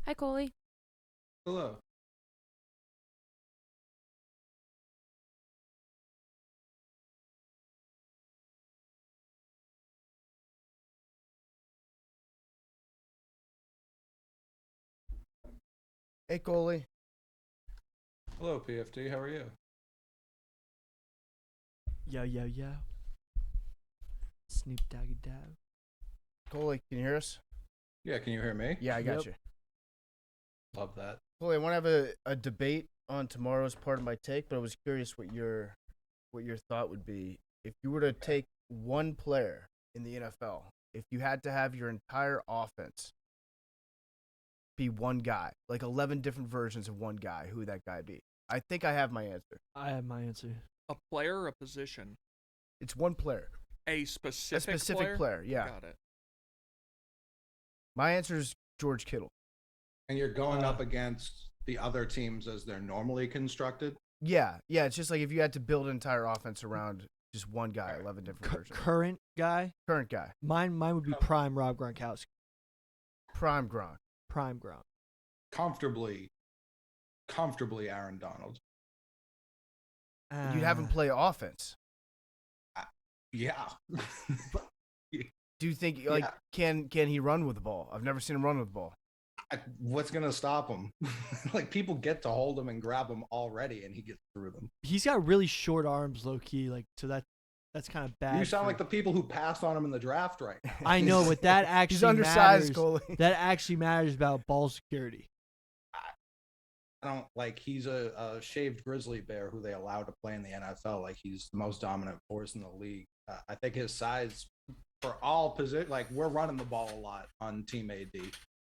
Hi, Coley. Hello. Hey, Coley. Hello, PFT. How are you? Yo, yo, yo. Snoop Doggy Dog. Coley, can you hear us? Yeah, can you hear me? Yeah, I got Yep. you. Love that. Coley, I want to have a debate on tomorrow's part of my take, but I was curious what your thought would be if you were to take one player in the NFL. If you had to have your entire offense be one guy, like 11 different versions of one guy, who would that guy be? I think I have my answer. I have my answer. A player or a position? It's one player. A A specific specific player, yeah. Got it. My answer is George Kittle. And you're going up against the other teams as they're normally constructed? Yeah, it's just like if you had to build an entire offense around just one guy, 11 different versions. Current guy? Current guy. Mine would be prime Rob Gronkowski. Prime Gronk. Prime Gronk. Comfortably Aaron Donald. You'd have him play offense. Yeah. Do you think can he run with the ball? I've never seen him run with the ball. What's going to stop him? Like, people get to hold him and grab him already, and he gets through them. He's got really short arms, low key. Like, so that's kind of bad. You sound like the people who passed on him in the draft right now. I know, but that actually He's undersized, matters. Coley. That actually matters about ball security. I don't like. He's a shaved grizzly bear who they allow to play in the NFL. Like, he's the most dominant force in the league. I think his size for all position, like, we're running the ball a lot on Team AD.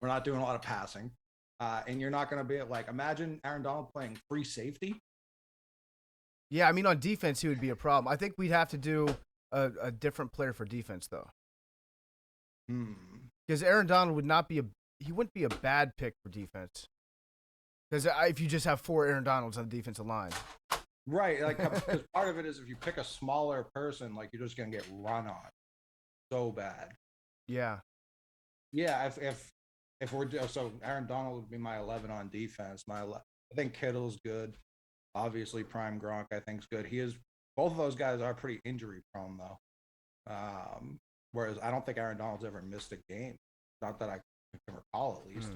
We're not doing a lot of passing, and you're not going to be like, imagine Aaron Donald playing free safety. Yeah, I mean on defense he would be a problem. I think we'd have to do a different player for defense though. Because Aaron Donald wouldn't be a bad pick for defense. Because if you just have 4 Aaron Donalds on the defensive line. Right, like, because part of it is if you pick a smaller person, like, you're just going to get run on so bad. Yeah. Yeah, if we're so Aaron Donald would be my 11 on defense. I think Kittle's good. Obviously, Prime Gronk I think's good. Both of those guys are pretty injury prone though. Whereas I don't think Aaron Donald's ever missed a game. Not that I can recall, at least.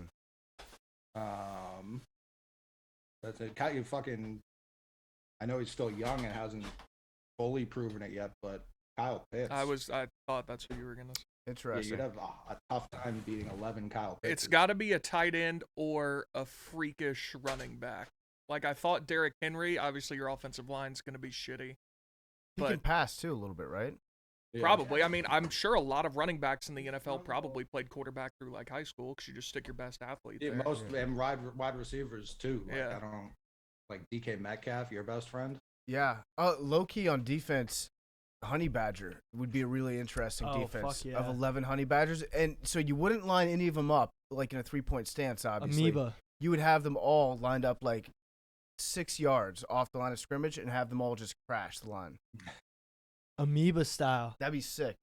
That's it. I know he's still young and hasn't fully proven it yet, but Kyle Pitts. I thought that's what you were gonna say. Interesting. Yeah, you'd have a tough time beating 11 Kyle Pitts. It's got to be a tight end or a freakish running back. Like, I thought Derrick Henry. Obviously, your offensive line's gonna be shitty. He can pass too a little bit, right? Yeah. Probably. I mean, I'm sure a lot of running backs in the NFL probably played quarterback through like high school because you just stick your best athlete Yeah, there. and wide receivers too. Like, Yeah. I don't like DK Metcalf, your best friend. Yeah. Low key on defense, Honey Badger would be a really interesting defense fuck yeah. of 11 Honey Badgers. And so you wouldn't line any of them up like in a 3-point stance, obviously. Amoeba. You would have them all lined up like 6 yards off the line of scrimmage and have them all just crash the line. Amoeba style. That'd be sick.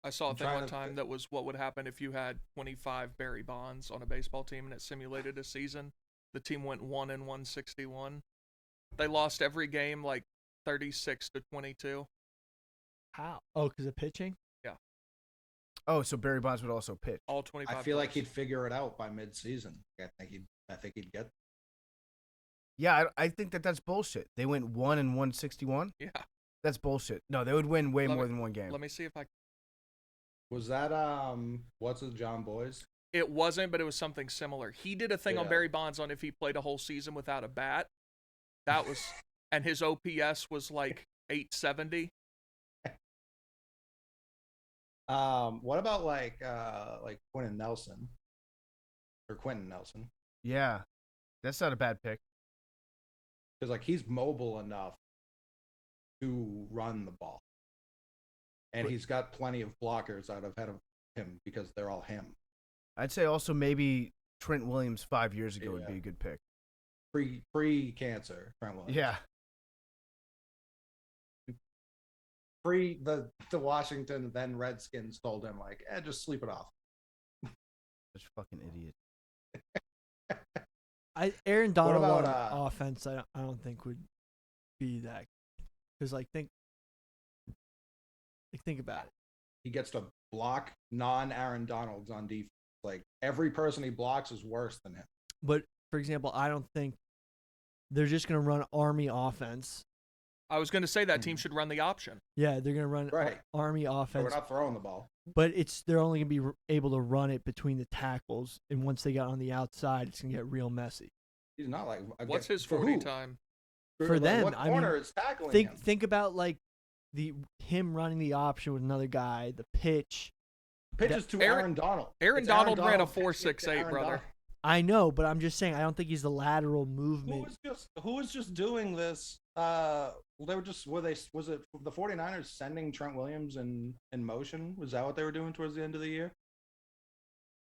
I saw a I'm thing trying one to time that was what would happen if you had 25 Barry Bonds on a baseball team and it simulated a season. The team went 1-161. They lost every game like 36-22. How? Oh, because of pitching? Oh, so Barry Bonds would also pitch. All 25. I feel like players. he'd figure it out by mid-season. I think he'd get. Yeah, I think that's bullshit. They went 1-161. Yeah. That's bullshit. No, they would win way Let more me- than one game. Let me see if I. Was that what's his John Boyce? It wasn't, but it was something similar. He did a thing on Yeah. Barry Bonds on if he played a whole season without a bat. That was, and his OPS was like 870. What about like Quentin Nelson? Yeah, that's not a bad pick. Because like he's mobile enough to run the ball, and he's got plenty of blockers out ahead of him because they're all him. I'd say also maybe Trent Williams 5 years ago would be a good pick. Pre-cancer, Trent Williams. Yeah. The Washington then Redskins told him like, just sleep it off. Such a fucking idiot. Aaron Donald about, on offense, I don't think would be that. Because think about it. He gets to block non-Aaron Donalds on defense. Like every person he blocks is worse than him. But for example, I don't think they're just going to run Army offense. I was going to say that team should run the option. Yeah, they're going to run Right. Army So offense. we're not throwing the ball. But they're only going to be able to run it between the tackles, and once they get on the outside, it's going to get real messy. He's not like. What's his for 40 who? time? For them, what corner is tackling him? Think about him running the option with another guy, the pitch. Pitch is to Aaron Donald. Aaron It's Donald ran a pitching it to 4.68, Aaron brother. Donald. I know, but I'm just saying I don't think he's the lateral movement. Who was just doing this? They were just was it the 49ers sending Trent Williams in motion? Was that what they were doing towards the end of the year?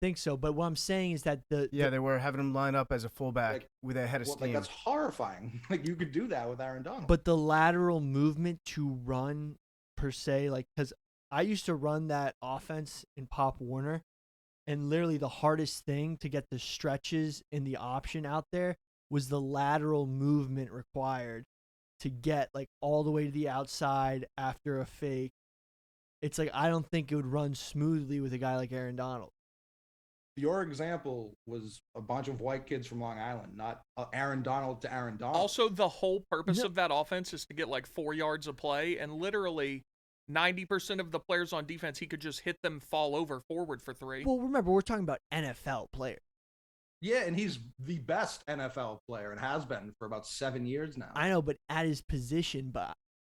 Think so, but what I'm saying is that they were having him line up as a fullback with a head of steam. That's horrifying. Like you could do that with Aaron Donald. But the lateral movement to run per se, because I used to run that offense in Pop Warner, and literally the hardest thing to get the stretches in the option out there was the lateral movement required to get all the way to the outside after a fake. It's I don't think it would run smoothly with a guy like Aaron Donald. Your example was a bunch of white kids from Long Island, not Aaron Donald to Aaron Donald. Also, the whole purpose of that offense is to get 4 yards of play, and literally 90% of the players on defense, he could just hit them fall over forward for 3. Well, remember, we're talking about NFL players. Yeah, and he's the best NFL player and has been for about 7 years now. I know, but at his position,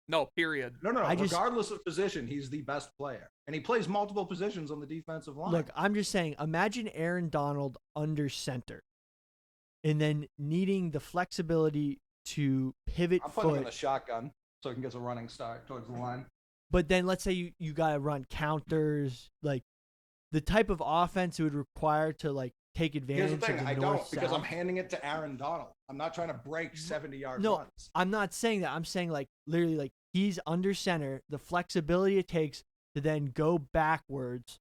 No, period. No. Regardless of position, he's the best player. And he plays multiple positions on the defensive line. Look, I'm just saying, imagine Aaron Donald under center and then needing the flexibility to pivot I'm putting him in foot. the shotgun so he can get a running start towards the line. But then let's say you got to run counters, the type of offense it would require to take advantage Here's the thing, of the I north, don't, because south. I'm handing it to Aaron Donald. I'm not trying to break 70-yard No, runs. I'm not saying that. I'm saying literally he's under center, the flexibility it takes to then go backwards,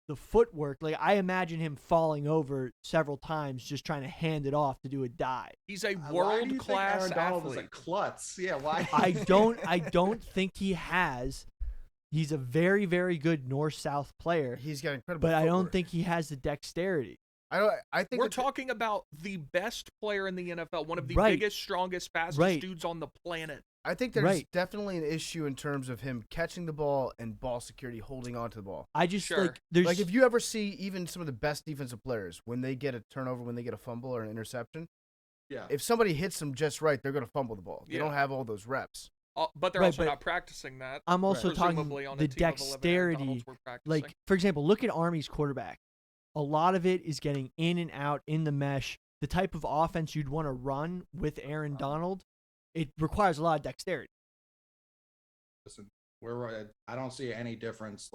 the footwork. I imagine him falling over several times just trying to hand it off to do a dive. He's a Why do you think world-class Aaron Donald is athlete. a klutz? Yeah, why? I don't think he has. He's a very, very good north-south player, He's got incredible but I don't footwork. think he has the dexterity. I think We're talking about the best player in the NFL, one of the Right. biggest, strongest, fastest Right. dudes on the planet. I think there's Right. definitely an issue in terms of him catching the ball and ball security, holding on to the ball. I just Sure. there's If you ever see even some of the best defensive players, when they get a turnover, when they get a fumble or an interception, Yeah. if somebody hits them just right, they're going to fumble the ball. They Yeah. don't have all those reps. But they're Right, also but not practicing that. I'm also talking Presumably on a the team of 11 Aaron dexterity. Donalds were practicing. For example, look at Army's quarterback. A lot of it is getting in and out in the mesh. The type of offense you'd want to run with Aaron Donald, it requires a lot of dexterity. Listen, I don't see any difference.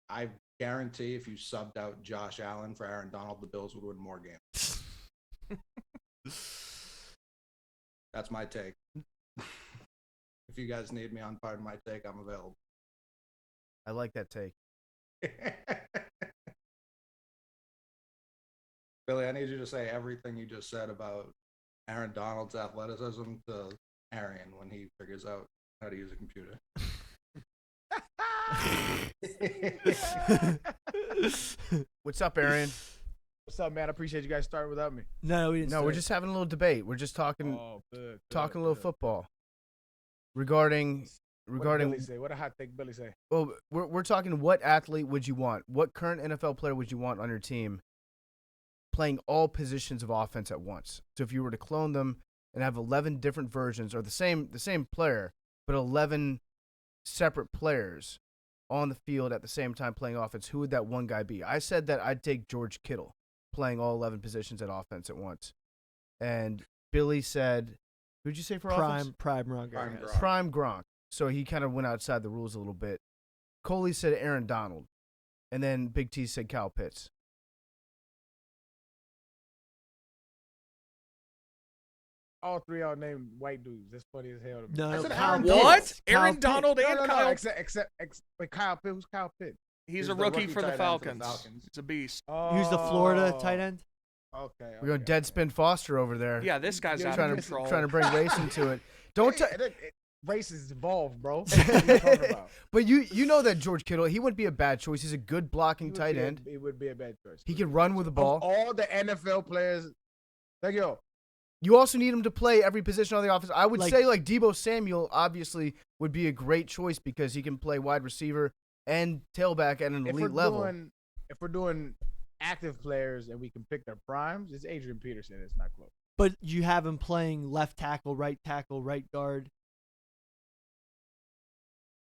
I guarantee if you subbed out Josh Allen for Aaron Donald, the Bills would win more games. That's my take. If you guys need me on Pardon My Take, I'm available. I like that take. Billy, I need you to say everything you just said about Aaron Donald's athleticism to Arian when he figures out how to use a computer. What's up, Arian? What's up, man? I appreciate you guys starting without me. No, we didn't. No, we're just having a little debate. We're just talking Good. talking a little football regarding What Billy say? What a hot take Billy say? well, we're talking what athlete would you want? What current NFL player would you want on your team playing all positions of offense at once? So if you were to clone them and have 11 different versions or the same player, but 11 separate players on the field at the same time playing offense, who would that one guy be? I said that I'd take George Kittle playing all 11 positions at offense at once. And Billy said, who'd you say for offense? Prime Gronk. Prime guys. Gronk. Prime Gronk. So he kind of went outside the rules a little bit. Coley said Aaron Donald. And then Big T said Kyle Pitts. All three y'all named white dudes. That's funny as hell to me. No, I said Kyle Aaron Pitts. What? Kyle Aaron Pitts. Donald No, and no, Kyle? except wait, Kyle Pitt. Who's Kyle Pitt? He's He's a the rookie rookie for the tight end for the Falcons. Falcons. It's a beast. Who's the Florida Oh. tight end? Okay. We're going Deadspin Foster over there. Yeah, this guy's out trying of control. trying to bring race into it. Don't. Races evolve, bro. What are you talking about? But you know that George Kittle, he wouldn't be a bad choice. He's a good blocking tight end. It would be a bad choice. He can run with the ball. Of all the NFL players, You also need him to play every position on the offense. I would Like- say like Deebo Samuel obviously would be a great choice because he can play wide receiver and tailback at an elite level. If we're doing active players and we can pick their primes, it's Adrian Peterson. It's not close. But you have him playing left tackle, right guard.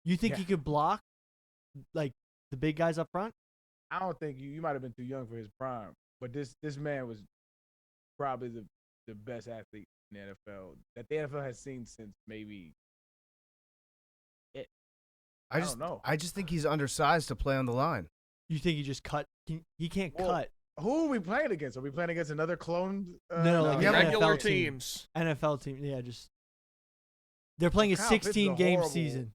You think he could block like the big guys up front? I don't think you might have been too young for his prime, but this man was probably the best athlete in the NFL that the NFL has seen since maybe. I don't know. I just think he's undersized to play on the line. You think he just cut? He can't cut. Who are we playing against? Are we playing against another cloned? No, like yeah, regular NFL team. teams. NFL team, yeah, just they're playing a Kyle Pitts is 16-game horrible- season.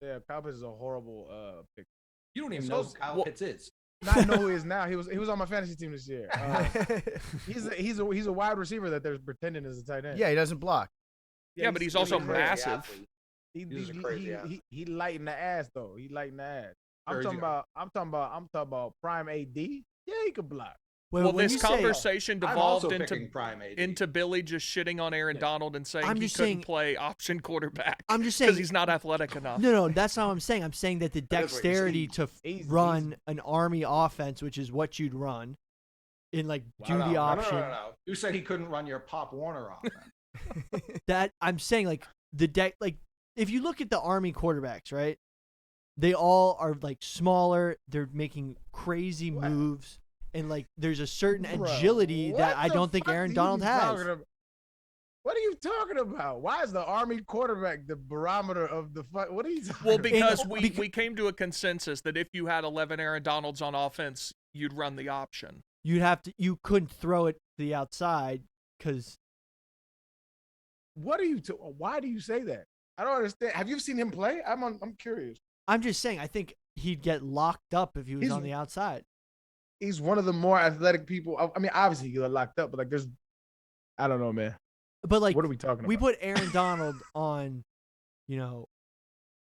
Yeah, Kyle Pitts is a horrible pick. You don't even It's know who supposed- Kyle well- Pitts is. I know who he is now. He was on my fantasy team this year. He's a wide receiver that they're pretending is a tight end. Yeah, he doesn't block. Yeah, but he's also a crazy massive. athlete. He's a crazy athlete. He lighting the ass though. He lighting the ass. Sure, I'm he's talking about prime AD. Yeah, he could block. Well, when this you say- conversation I'm also devolved picking prime AD. into Billy just shitting on Aaron Donald and saying I'm he just couldn't saying- play option quarterback. I'm just because saying he's not athletic enough. No, that's not what I'm saying. I'm saying that the That is what you're dexterity saying. to He's- run an Army offense, which is what you'd run, in like do the option. No. You said he couldn't run your Pop Warner offense. That I'm saying like like if you look at the Army quarterbacks, right? They all are like smaller. They're making crazy moves, and like there's a certain agility What that I the don't think fuck Aaron are you Donald has. talking about? What are you talking about? Why is the Army quarterback the barometer of the fuck? What are you talking Well, about? because we came to a consensus that if you had 11 Aaron Donalds on offense, you'd run the option. You couldn't throw it to the outside because What are you? Why do you say that? I don't understand. Have you seen him play? I'm curious. I'm just saying I think he'd get locked up if he was He's- on the outside. He's one of the more athletic people. I mean, obviously he got locked up, but like there's, I don't know, man. But like What are we talking about? we put Aaron Donald on,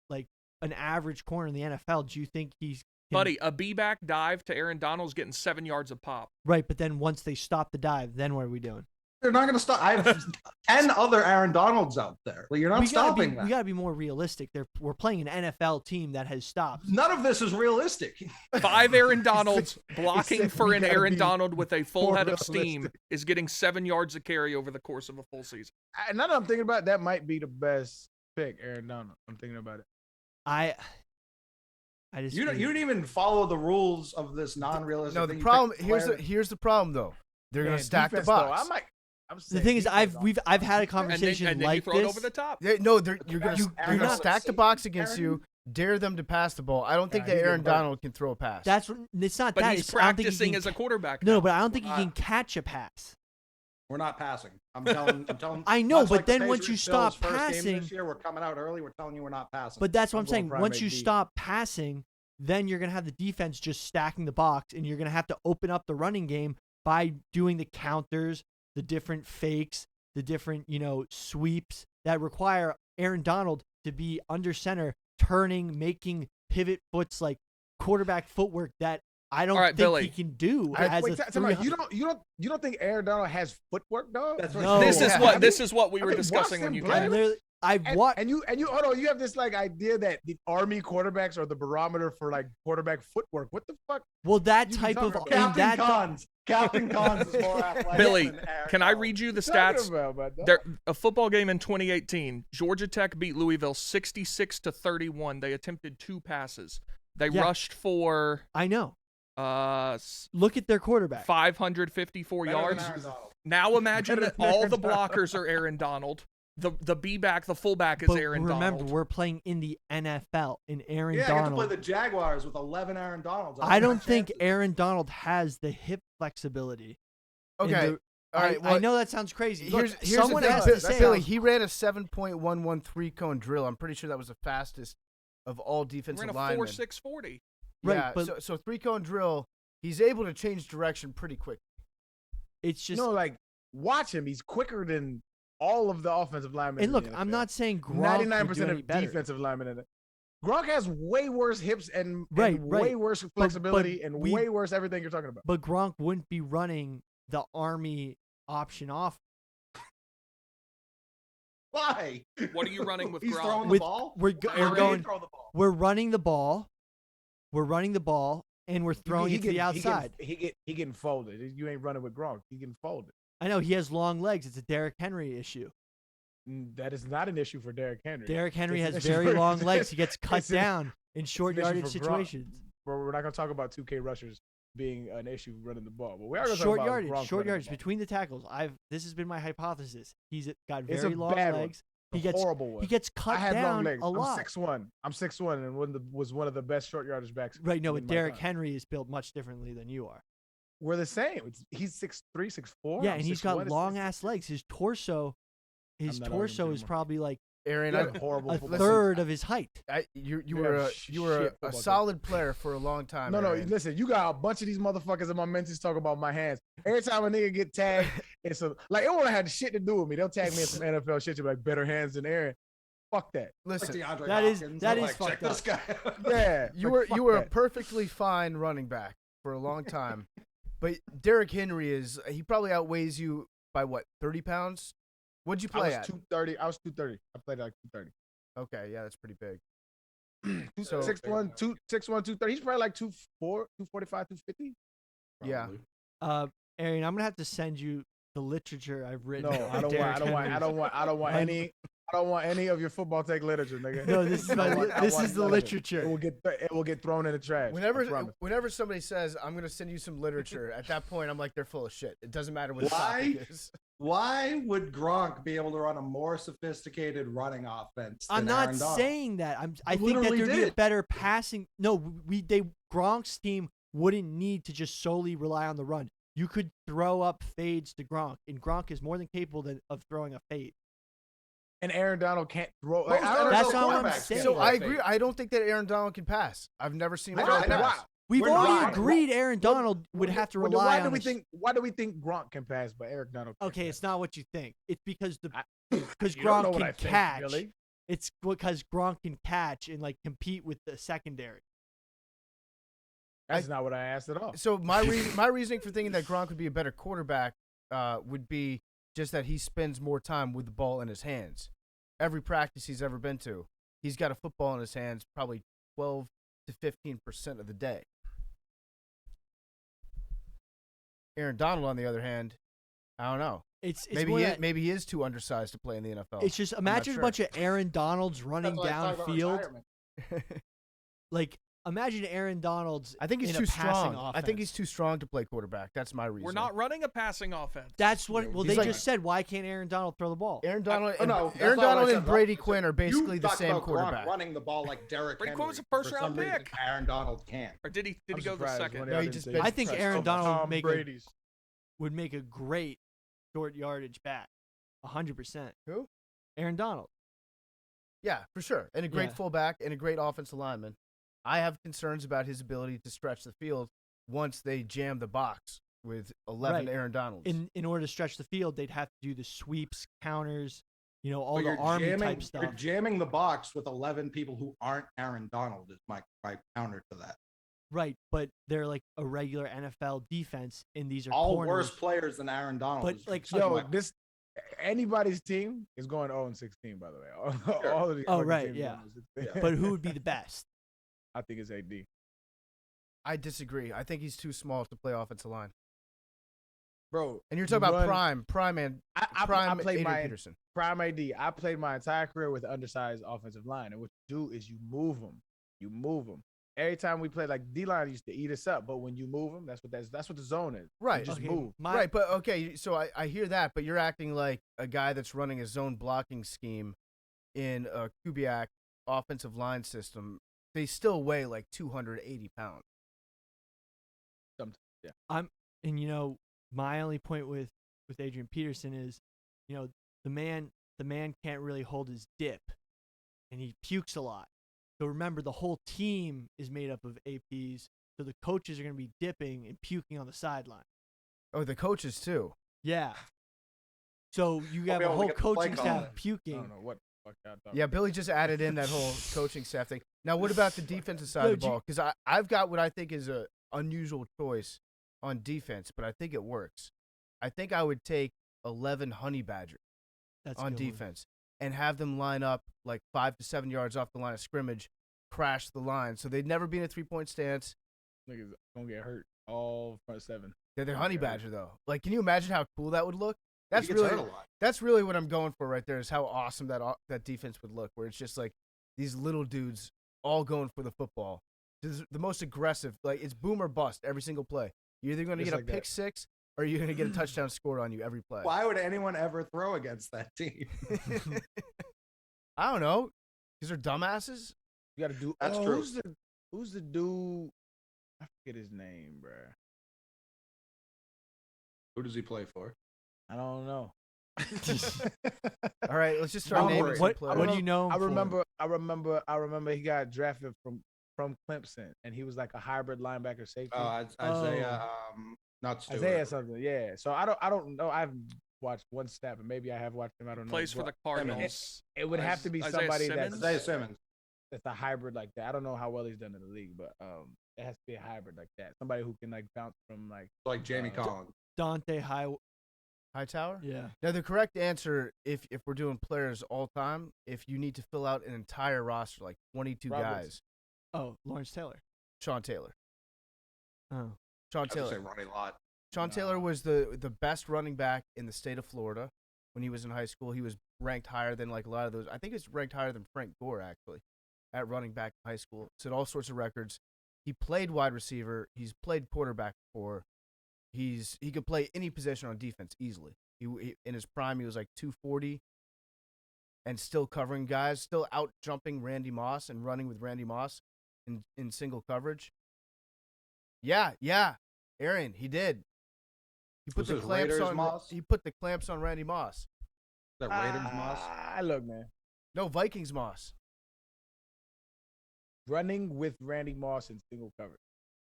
like an average corner in the NFL. Do you think he's Buddy, a B-back dive to Aaron Donald's getting 7 yards of pop. right? But then once they stop the dive, then what are we doing? They're not going to stop. I have 10 other Aaron Donalds out there. Like, you're not stopping that. We gotta be more realistic. We're playing an NFL team that has stopped. None of this is realistic. 5 Aaron Donalds blocking said for we an gotta Aaron be Donald with a full more head of steam realistic. is getting 7 yards of carry over the course of a full season. Now that I'm thinking about it, that might be the best pick, Aaron Donald. I'm thinking about it. I just You didn't even follow the rules of this non-realistic No, thing. the You problem picked here's the problem though. They're Man, gonna stack the defense, though, box. I'm the saying thing is, defense I've had a And conversation then you like throw it this. over the top. You're gonna Aaron Donald stack the safe. box against Aaron- you, dare them to pass the ball. I don't think Yeah, that he's Aaron getting burnt. Donald can throw a pass. That's it's not But that. he's it's, I don't think he practicing can as a quarterback No, now. but I don't think he We're can not. catch a pass. We're not passing. I'm telling. I know, much but like the then once you Patriots stop Bills first game passing- this year, we're coming out early. We're telling you we're not passing. But that's what I'm I'm going saying. prime Once you AD. stop passing, then you're gonna have the defense just stacking the box, and you're gonna have to open up the running game by doing the counters, the different fakes, the different sweeps that require Aaron Donald to be under center, turning, making pivot foots, like quarterback footwork that I don't All right, think Billy. he can do. Wait, as a time out. 300 You don't think Aaron Donald has footwork, dog? That's what No. This is Yeah. what we were I mean, discussing watch when him you play. came. I've watched. And you hold on, you have this like idea that the Army quarterbacks are the barometer for like quarterback footwork. What the fuck? Well, that You type talking of about- in Captain that Cons. Captain Cons is more athletic. Billy, than Aaron can I Donald. read you the What you talking stats? about, my dog? There, a football game in 2018, Georgia Tech beat Louisville 66-31. They attempted 2 passes. They Yeah. rushed for I know. uh Look at their quarterback. 554 Better than yards. Aaron Donald. Now imagine Better that than all Aaron the Donald. blockers are Aaron Donald. The B-back, the fullback is But Aaron remember, Donald. we're playing in the NFL, in Aaron Yeah, I get to Donald. play the Jaguars with 11 Aaron Donalds. I don't like think chances. Aaron Donald has the hip flexibility. and okay. the- All right. I know that sounds crazy. Look, Here's someone the has thing. to say, Billy, he ran a 7.113 cone drill. I'm pretty sure that was the fastest of all We're defensive in a linemen. 4.640. Right, Yeah, but- so 3 cone drill, he's able to change direction pretty quick. It's just like watch him. He's quicker than all of the offensive linemen. and look, in the I'm NFL. not saying Gronk 99% would do any of better. defensive linemen in it. Gronk has way worse hips and Right. way worse flexibility and we- way worse everything you're talking about. But Gronk wouldn't be running the Army option off. Why? What are you running with He's Gronk? throwing the With- ball. we're going. Throw the ball. We're running the ball. We're running the ball, and we're throwing it to the outside. He getting folded. You ain't running with Gronk. He getting folded. I know he has long legs. It's a Derrick Henry issue. That is not an issue for Derrick Henry. Derrick Henry It's an has issue very for- long legs. He gets cut it's an- down in short it's an issue yardage for Gronk. situations. Bro, we're not gonna talk about 2K rushers being an issue running the ball, but we are gonna Short talk about yardage, Gronk short running yardage the ball. between the tackles. This has been my hypothesis. He's got It's very a long bad legs. one. He gets horrible one. he gets I cut had long down legs. a lot. I'm 6'1", and was one of the best short yardage backs. Right, no, in but my Derrick time. Henry is built much differently than you are. We're the same. He's 6'3", 6'4". Yeah, I'm and he's 6'1", got it's- long ass legs. His torso not arguing is anymore. probably like Arian, You're a horrible a football third of his height. you You were have you were shit a football solid player for a long time. No, Arian. listen, you got a bunch of these motherfuckers in my mentions talk about my hands. Every time a nigga get tagged, it's it won't have shit to do with me. They'll tag me in some NFL shit to be like better hands than Aaron. Fuck that. Like Listen, DeAndre that is- Hopkins. that I'm is like, check fucked this guy. Yeah. you like, were a fuck that. perfectly fine running back for a long time, but Derrick Henry he probably outweighs you by what 30 pounds. What'd you I play was at? 230. I was 230. I played at like 230. Okay, yeah, that's pretty big. So So- 6'1", 230. He's probably like 245, 250. Yeah. Probably. Arian, I'm gonna have to send you the literature I've written. No, on I don't Derrick want Henry. I don't want any of your football take literature, nigga. No, this is I want this is the none of it. literature. It will get thrown in the trash. I promise. Whenever somebody says I'm gonna send you some literature, at that point I'm like they're full of shit. It doesn't matter what the Why? topic is. Why would Gronk be able to run a more sophisticated running offense? I'm than not Aaron Donald? saying that. I You think that literally there'd be a did. better passing. No, Gronk's team wouldn't need to just solely rely on the run. You could throw up fades to Gronk, and Gronk is more than capable of throwing a fade. And Aaron Donald can't throw. Most I don't That's NFL know. not what I'm quarterbacks saying. can't So throw I a agree. fade. I don't think that Aaron Donald can pass. I've never seen him I throw know, a I know. pass. We've We're already not- agreed Aaron Donald would have to rely Why on. do we his- think? Why do we think Gronk can pass, but Eric Donald? Can't Okay, pass? it's not what you think. It's because You don't Gronk know what can I think, catch. Billy. It's because Gronk can catch and like compete with the secondary. That's not what I asked at all. So my reasoning for thinking that Gronk would be a better quarterback would be just that he spends more time with the ball in his hands. Every practice he's ever been to, he's got a football in his hands probably 12 to 15% of the day. Aaron Donald, on the other hand, I don't know. It's Maybe he is too undersized to play in the NFL. It's just not imagine sure. a bunch of Aaron Donalds running That's like talking about downfield. retirement. Like imagine Aaron Donalds. I think he's in too a passing strong. I think he's offense. too strong to play quarterback. That's my reason. We're not running a passing offense. That's what. Yeah, Well, he's they like- just said, why can't Aaron Donald throw the ball? Aaron Donald, Oh, no, that's Aaron not what I Donald said. and Brady You Quinn are basically You the talked same about Gronk quarterback. running the ball like Derrick Brady Henry. Quinn was a first For round some reason, pick. Aaron Donald can't. Or did he I'm go the surprised second? one No, of he y'all just didn't bench say I think pressed Aaron him. Donald Tom would Brady's. make a great short yardage back. 100%. Who? Aaron Donald. Yeah, for sure. And a great Yeah. fullback and a great offensive lineman. I have concerns about his ability to stretch the field once they jam the box with 11 Right. Aaron Donalds. In order to stretch the field, they'd have to do the sweeps, counters, all But the you're army jamming, type stuff. You're jamming the box with 11 people who aren't Aaron Donald is my counter to that. Right, but they're like a regular NFL defense, and these are All corners. worse players than Aaron Donald. But, is like, such Yo, my- anybody's team is going 0-16, by the way. Sure. All of these Oh, fucking right, teams yeah. are 0-16. But who would be the best? I think it's AD. I disagree. I think he's too small to play offensive line. Bro, And you're talking about run- prime and I prime played Adrian my Peterson. prime AD. I played my entire career with an undersized offensive line, and what you do is you move them. You move them. Every time we played, like D-line used to eat us up, but when you move them, that's what the zone is. Right. You just Okay, move. Right, but okay, so I hear that, but you're acting like a guy that's running a zone blocking scheme in a Kubiak offensive line system. They still weigh like 280 pounds. Sometimes, yeah. And my only point with Adrian Peterson is, the man can't really hold his dip, and he pukes a lot. So remember, the whole team is made up of APs, so the coaches are going to be dipping and puking on the sideline. Oh, the coaches too. Yeah. So you We'll have be a able to whole get the play coaching staff calling. I puking. don't know what the fuck y'all talking Yeah, about. Billy just added in that whole coaching staff thing. Now, what about the defensive side of the ball? Because I've got what I think is a unusual choice on defense, but I think it works. I think I would take 11 honey badgers That's a on good one. defense and have them line up like 5 to 7 yards off the line of scrimmage, crash the line, so they'd never be in a 3-point stance. Niggas gonna get hurt all front seven. They're Yeah, honey right. badger though. Like, can you imagine how cool that would look? That's He gets really hurt a lot. that's really what I'm going for right there. Is how awesome that defense would look, where it's just like these little dudes all going for the football. This is the most aggressive. Like, it's boom or bust every single play. You're either going to Just get like a pick that. six or you're going to get a touchdown scored on you every play. Why would anyone ever throw against that team? I don't know, because they're dumbasses. You gotta do. That's oh, true. Who's the dude? I forget his name, bruh. Who does he play for? I don't know. All right, let's just start Don't naming worry. some What players. do you know? him for? I remember he got drafted from Clemson, and he was like a hybrid linebacker safety. Isaiah, not Stewart. Isaiah something, yeah. So I don't know. I haven't watched one snap, and maybe I have watched him. I don't know. Plays for the But Cardinals. it would have to be Isaiah somebody Simmons? Isaiah Simmons. that's a hybrid like that. I don't know how well he's done in the league, but it has to be a hybrid like that. Somebody who can like bounce from like. Like Jamie Uh, Collins. Dante Hightower? Yeah. Now, the correct answer, if we're doing players all time, if you need to fill out an entire roster, like 22 Rob guys, Oh, Lawrence Taylor. Sean Taylor. Oh. Sean I would say Taylor. Ronnie Lott. Sean Taylor was the best running back in the state of Florida when he was in high school. He was ranked higher than like a lot of those. I think it's ranked higher than Frank Gore actually at running back in high school. Set all sorts of records. He played wide receiver. He's played quarterback before. He could play any position on defense easily. He in his prime he was like 240 and still covering guys, still out jumping Randy Moss and running with Randy Moss in single coverage. Yeah. Arian, he did. He put Was the this clamps Raiders on. Moss? He put the clamps on Randy Moss. Is that Raiders Moss? Look, man, No, Vikings Moss. running with Randy Moss in single coverage.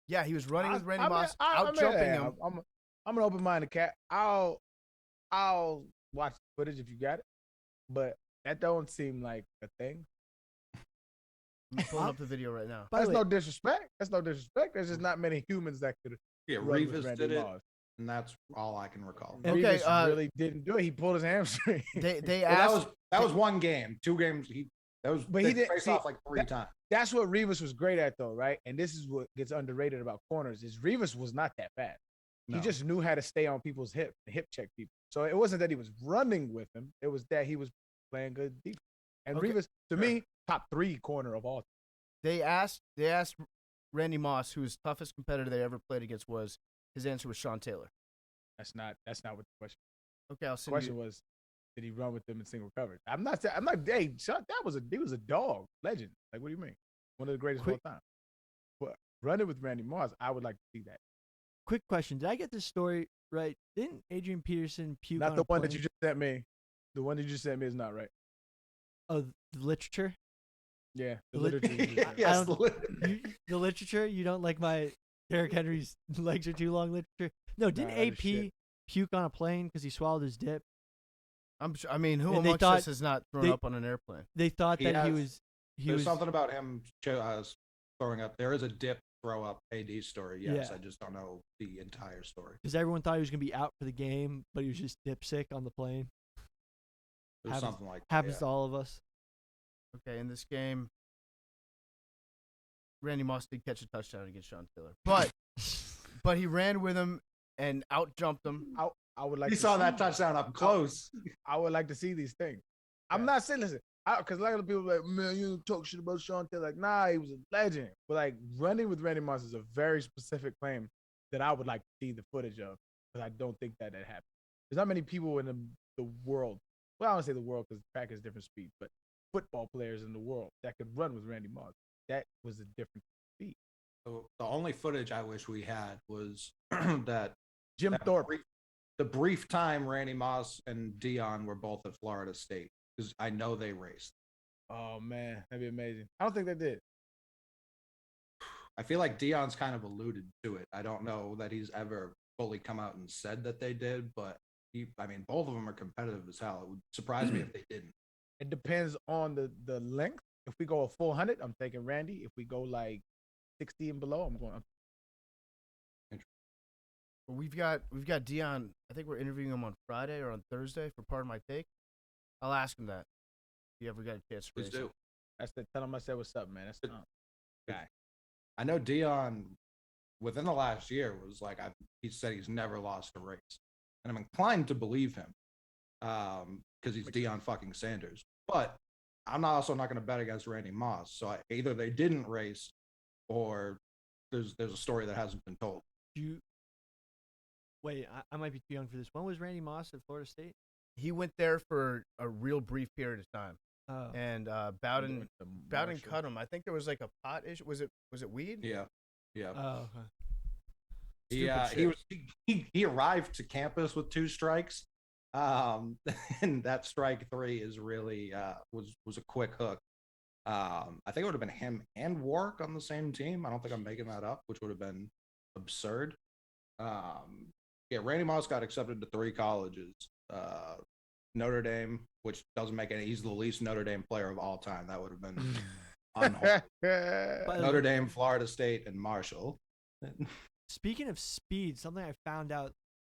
Yeah, he was running with Randy I Moss, I out jumping hey, him. I'm an open-minded cat. I'll watch the footage if you got it, but that don't seem like a thing. I'm pulling up the video right now. By the That's way, no disrespect. That's no disrespect. There's just not many humans that could Yeah, run with Revis Randy did it, Moss. and that's all I can recall. And Okay, Revis really didn't do it. He pulled his hamstring. They Well, asked. that was one game. 2 games. But he didn't- face see, off like 3 times. That's what Revis was great at, though, right? And this is what gets underrated about corners: is Revis was not that bad. No. He just knew how to stay on people's hip check people. So it wasn't that he was running with them; it was that he was playing good defense. And Okay. Revis, to me, top 3 corner of all. They asked Randy Moss, who his toughest competitor they ever played against was. His answer was Sean Taylor. That's not what the question. Okay, I'll The send question you. was, did he run with them in single coverage? I'm not. Hey, Sean, he was a dog legend. Like, what do you mean? One of the greatest of all time. But running with Randy Moss, I would like to see that. quick question. Did I get this story right? Didn't Adrian Peterson puke Not on the a one that plane? you just sent me. The one that you just sent me is not right. Oh, the literature? Yeah, the The lit- literature. you just sent. I Yes, don't- the literature? You don't like my Derrick Henry's legs are too long literature? No, didn't Nah, that is AP shit. puke on a plane because he swallowed his dip? I mean, who And they amongst thought- us has not thrown they- up on an airplane? They thought He that he has- was There's something about him throwing up. There is a dip throw up AD story. Yes, Yeah. I just don't know the entire story. because everyone thought he was gonna be out for the game, but he was just dip sick on the plane. There's Happens- something like that. Happens yeah. to all of us. Okay, in this game, Randy Moss did catch a touchdown against Sean Taylor, but he ran with him and out jumped him. I would like. He to saw see that touchdown up close. I would like to see these things. I'm not saying, listen, because a lot of people are like, man, you don't talk shit about Sean Taylor. Like, nah, he was a legend. But like, running with Randy Moss is a very specific claim that I would like to see the footage of, because I don't think that happened. There's not many people in the world. Well, I don't say the world because track is different speed, but football players in the world that could run with Randy Moss. That was a different speed. So the only footage I wish we had was that Jim that Thorpe. the brief time Randy Moss and Dion were both at Florida State, because I know they raced. Oh man, that'd be amazing. I don't think they did. I feel like Dion's kind of alluded to it. I don't know that he's ever fully come out and said that they did, but I mean, both of them are competitive as hell. It would surprise me if they didn't. It depends on the length. If we go a full 100, I'm taking Randy. If we go like 60 and below, I'm going. We've got Dion. I think we're interviewing him on Friday or on Thursday for part of my take. I'll ask him that. If you ever got a chance to Please race do. him. That's the tell him I said what's up, man. That's the guy. I know Dion within the last year was like he said he's never lost a race, and I'm inclined to believe him because he's Dion fucking Sanders. But I'm also not going to bet against Randy Moss. So either they didn't race, or there's a story that hasn't been told. Wait, I might be too young for this. When was Randy Moss at Florida State? He went there for a real brief period of time. Oh. And Bowden cut him. I think there was like a pot issue. Was it weed? Yeah. Oh, okay. He arrived to campus with 2 strikes, and that strike 3 is really was a quick hook. I think it would have been him and Warwick on the same team. I don't think I'm making that up, which would have been absurd. Randy Moss got accepted to 3 colleges. Notre Dame, which doesn't make any. He's the least Notre Dame player of all time. That would have been unholy. Notre Dame, Florida State, and Marshall. Speaking of speed, something I found out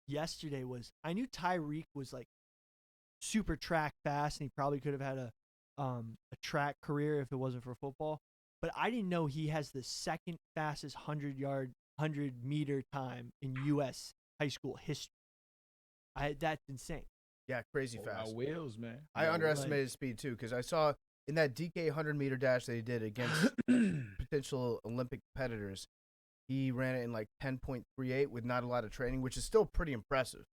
yesterday was I knew Tyreek was like super track fast, and he probably could have had a track career if it wasn't for football. But I didn't know he has the second fastest 100-meter time in U.S. high school history. That's insane. Yeah, crazy fast. Wheels, man. I underestimated speed too because I saw in that DK 100-meter dash that he did against potential Olympic competitors, he ran it in like 10.38 with not a lot of training, which is still pretty impressive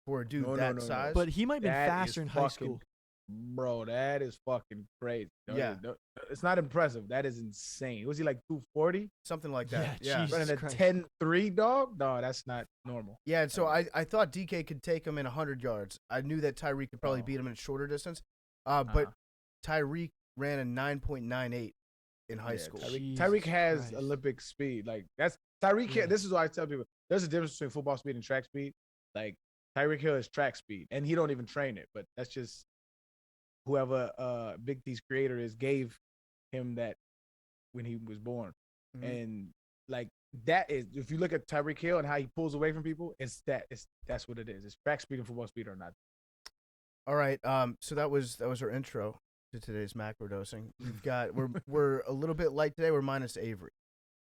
for a dude that size. But he might have been faster in high school. Bro, that is fucking crazy. Yeah. It's not impressive. That is insane. Was he like 240? Something like that. Yeah. Running a 10.3, dog? No, that's not normal. Yeah, and so I thought DK could take him in 100 yards. I knew that Tyreek could probably beat him in a shorter distance. But Tyreek ran a 9.98 in high school. Tyreek has Olympic speed. Like that's Tyreek. Yeah. This is why I tell people there's a difference between football speed and track speed. Like Tyreek Hill is track speed, and he don't even train it. But that's just whoever Big T's creator is gave him that when he was born. Mm-hmm. And like that is if you look at Tyreek Hill and how he pulls away from people, that's what it is. It's track speed and football speed or not. All right. So that was our intro to today's macrodosing. We're a little bit light today. We're minus Avery.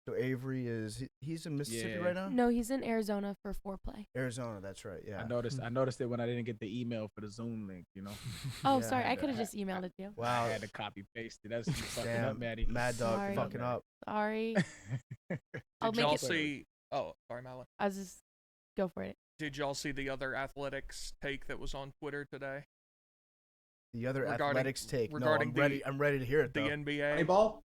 So Avery he's in Mississippi right now? No, he's in Arizona for foreplay. Arizona, that's right. Yeah. I noticed it when I didn't get the email for the Zoom link, you know. Oh, sorry. I could have just emailed it to you. Wow. I had to copy paste it. That's fucking up, Maddie. Mad Dog Sorry. fucking up. Sorry. Did y'all see? Oh, sorry, Malin. I was just go for it. Did y'all see the other athletics take that was on Twitter today? The other athletics take. Regarding I'm ready to hear it. The though. NBA. Moneyball?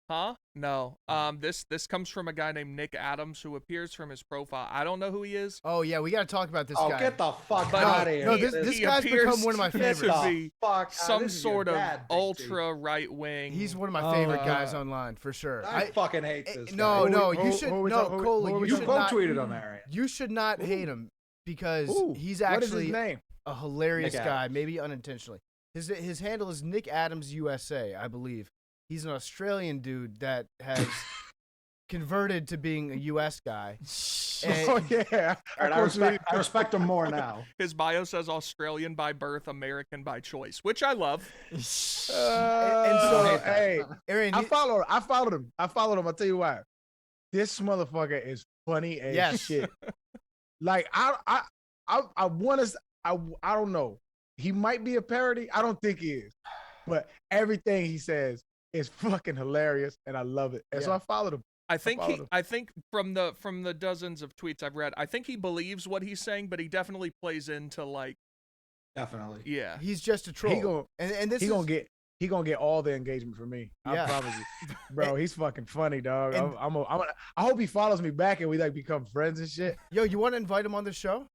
Huh? No. This comes from a guy named Nick Adams who appears from his profile. I don't know who he is. Oh yeah, we got to talk about this guy. Oh, get the fuck out of here! No, this guy's become one of my favorites. Some sort of ultra right wing. He's one of my favorite guys online for sure. I fucking hate this guy. No, you should Coley. You quote tweeted on that, right? You should not hate him because he's actually what is his name? A hilarious guy, maybe unintentionally. His handle is Nick Adams USA, I believe. He's an Australian dude that has converted to being a U.S. guy. Oh yeah, all right, I respect him more now. His bio says Australian by birth, American by choice, which I love. And so, hey, Arian, I followed him. I'll tell you why. This motherfucker is funny as shit. Like I don't know. He might be a parody. I don't think he is, but everything he says is fucking hilarious, and I love it. And so I followed him. I think from the dozens of tweets I've read, I think he believes what he's saying, but he definitely plays into like. Definitely. Yeah. He's just a troll. He gonna get all the engagement from me. I promise you, bro. He's fucking funny, dog. I hope he follows me back and we like become friends and shit. Yo, you want to invite him on the show?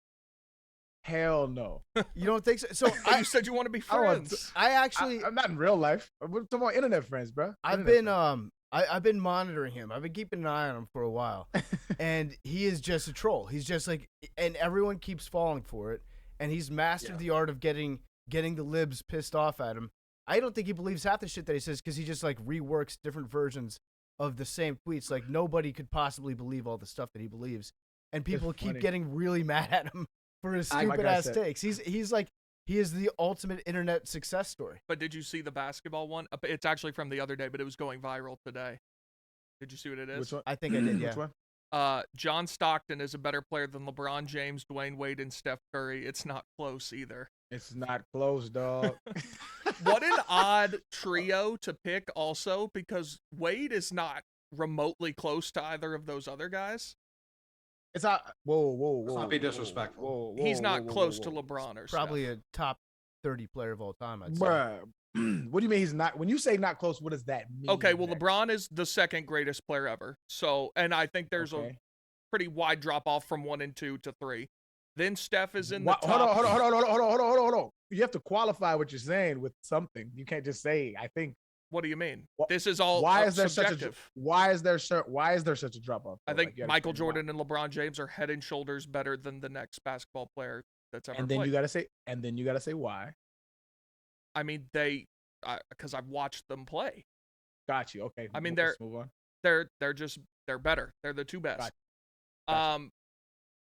Hell no. You don't think so? So you said you want to be friends. I'm not in real life. We're talking about internet friends, bro. I've been I've been monitoring him. I've been keeping an eye on him for a while. And he is just a troll. He's just like, and everyone keeps falling for it. And he's mastered the art of getting the libs pissed off at him. I don't think he believes half the shit that he says because he just like reworks different versions of the same tweets. Like nobody could possibly believe all the stuff that he believes. And people keep getting really mad at him for his stupid ass takes. He's like, he is the ultimate internet success story. But did you see the basketball one? It's actually from the other day, but it was going viral today. Did you see what it is? Which one? I think I did, yeah. Which one? John Stockton is a better player than LeBron James, Dwayne Wade, and Steph Curry. It's not close either. It's not close, dog. What an odd trio to pick also, because Wade is not remotely close to either of those other guys. It's not. Whoa. Let's not be disrespectful. Whoa, He's not close to whoa. LeBron or Probably Steph. a top 30 player of all time, I'd say. Bruh. What do you mean he's not? When you say not close, what does that mean? Okay, well, LeBron is the second greatest player ever. So, and I think there's a pretty wide drop off from 1 and 2 to 3. Then Steph is in the top. Hold on. You have to qualify what you're saying with something. You can't just say, I think. What do you mean? This is all why is there subjective. why is there such a drop off? I think Michael Jordan and LeBron James are head and shoulders better than the next basketball player that's ever played. And then you gotta say why. I mean, because I've watched them play. Got you. Okay. I mean, let's move on. they're better. They're the two best. Gotcha.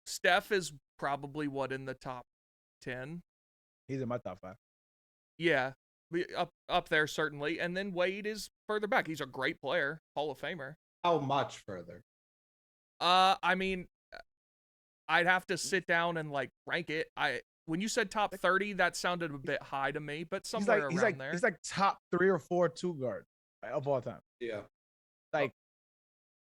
Steph is probably in the top 10. He's in my top 5. Yeah, up there certainly. And then Wade is further back. He's a great player, Hall of Famer. How much further? I mean, I'd have to sit down and like rank it. When you said top 30, that sounded a bit high to me, but somewhere around there. He's like top 3 or 4 2 guard of all time. Yeah. Like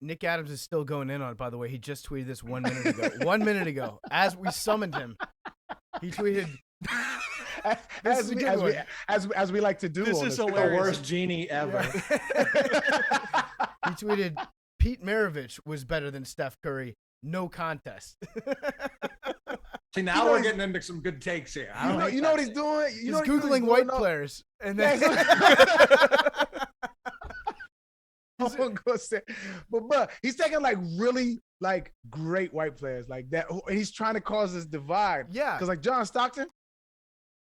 Nick Adams is still going in on it, by the way. He just tweeted this 1 minute ago. 1 minute ago, as we summoned him, he tweeted. As we like to do. This is hilarious. The worst genie ever. He tweeted, Pete Maravich was better than Steph Curry. No contest. See, now we're getting into some good takes here. You know what he's doing? He's Googling white players. And then but bro, he's taking like really like great white players like that, and he's trying to cause this divide. Yeah, because like John Stockton,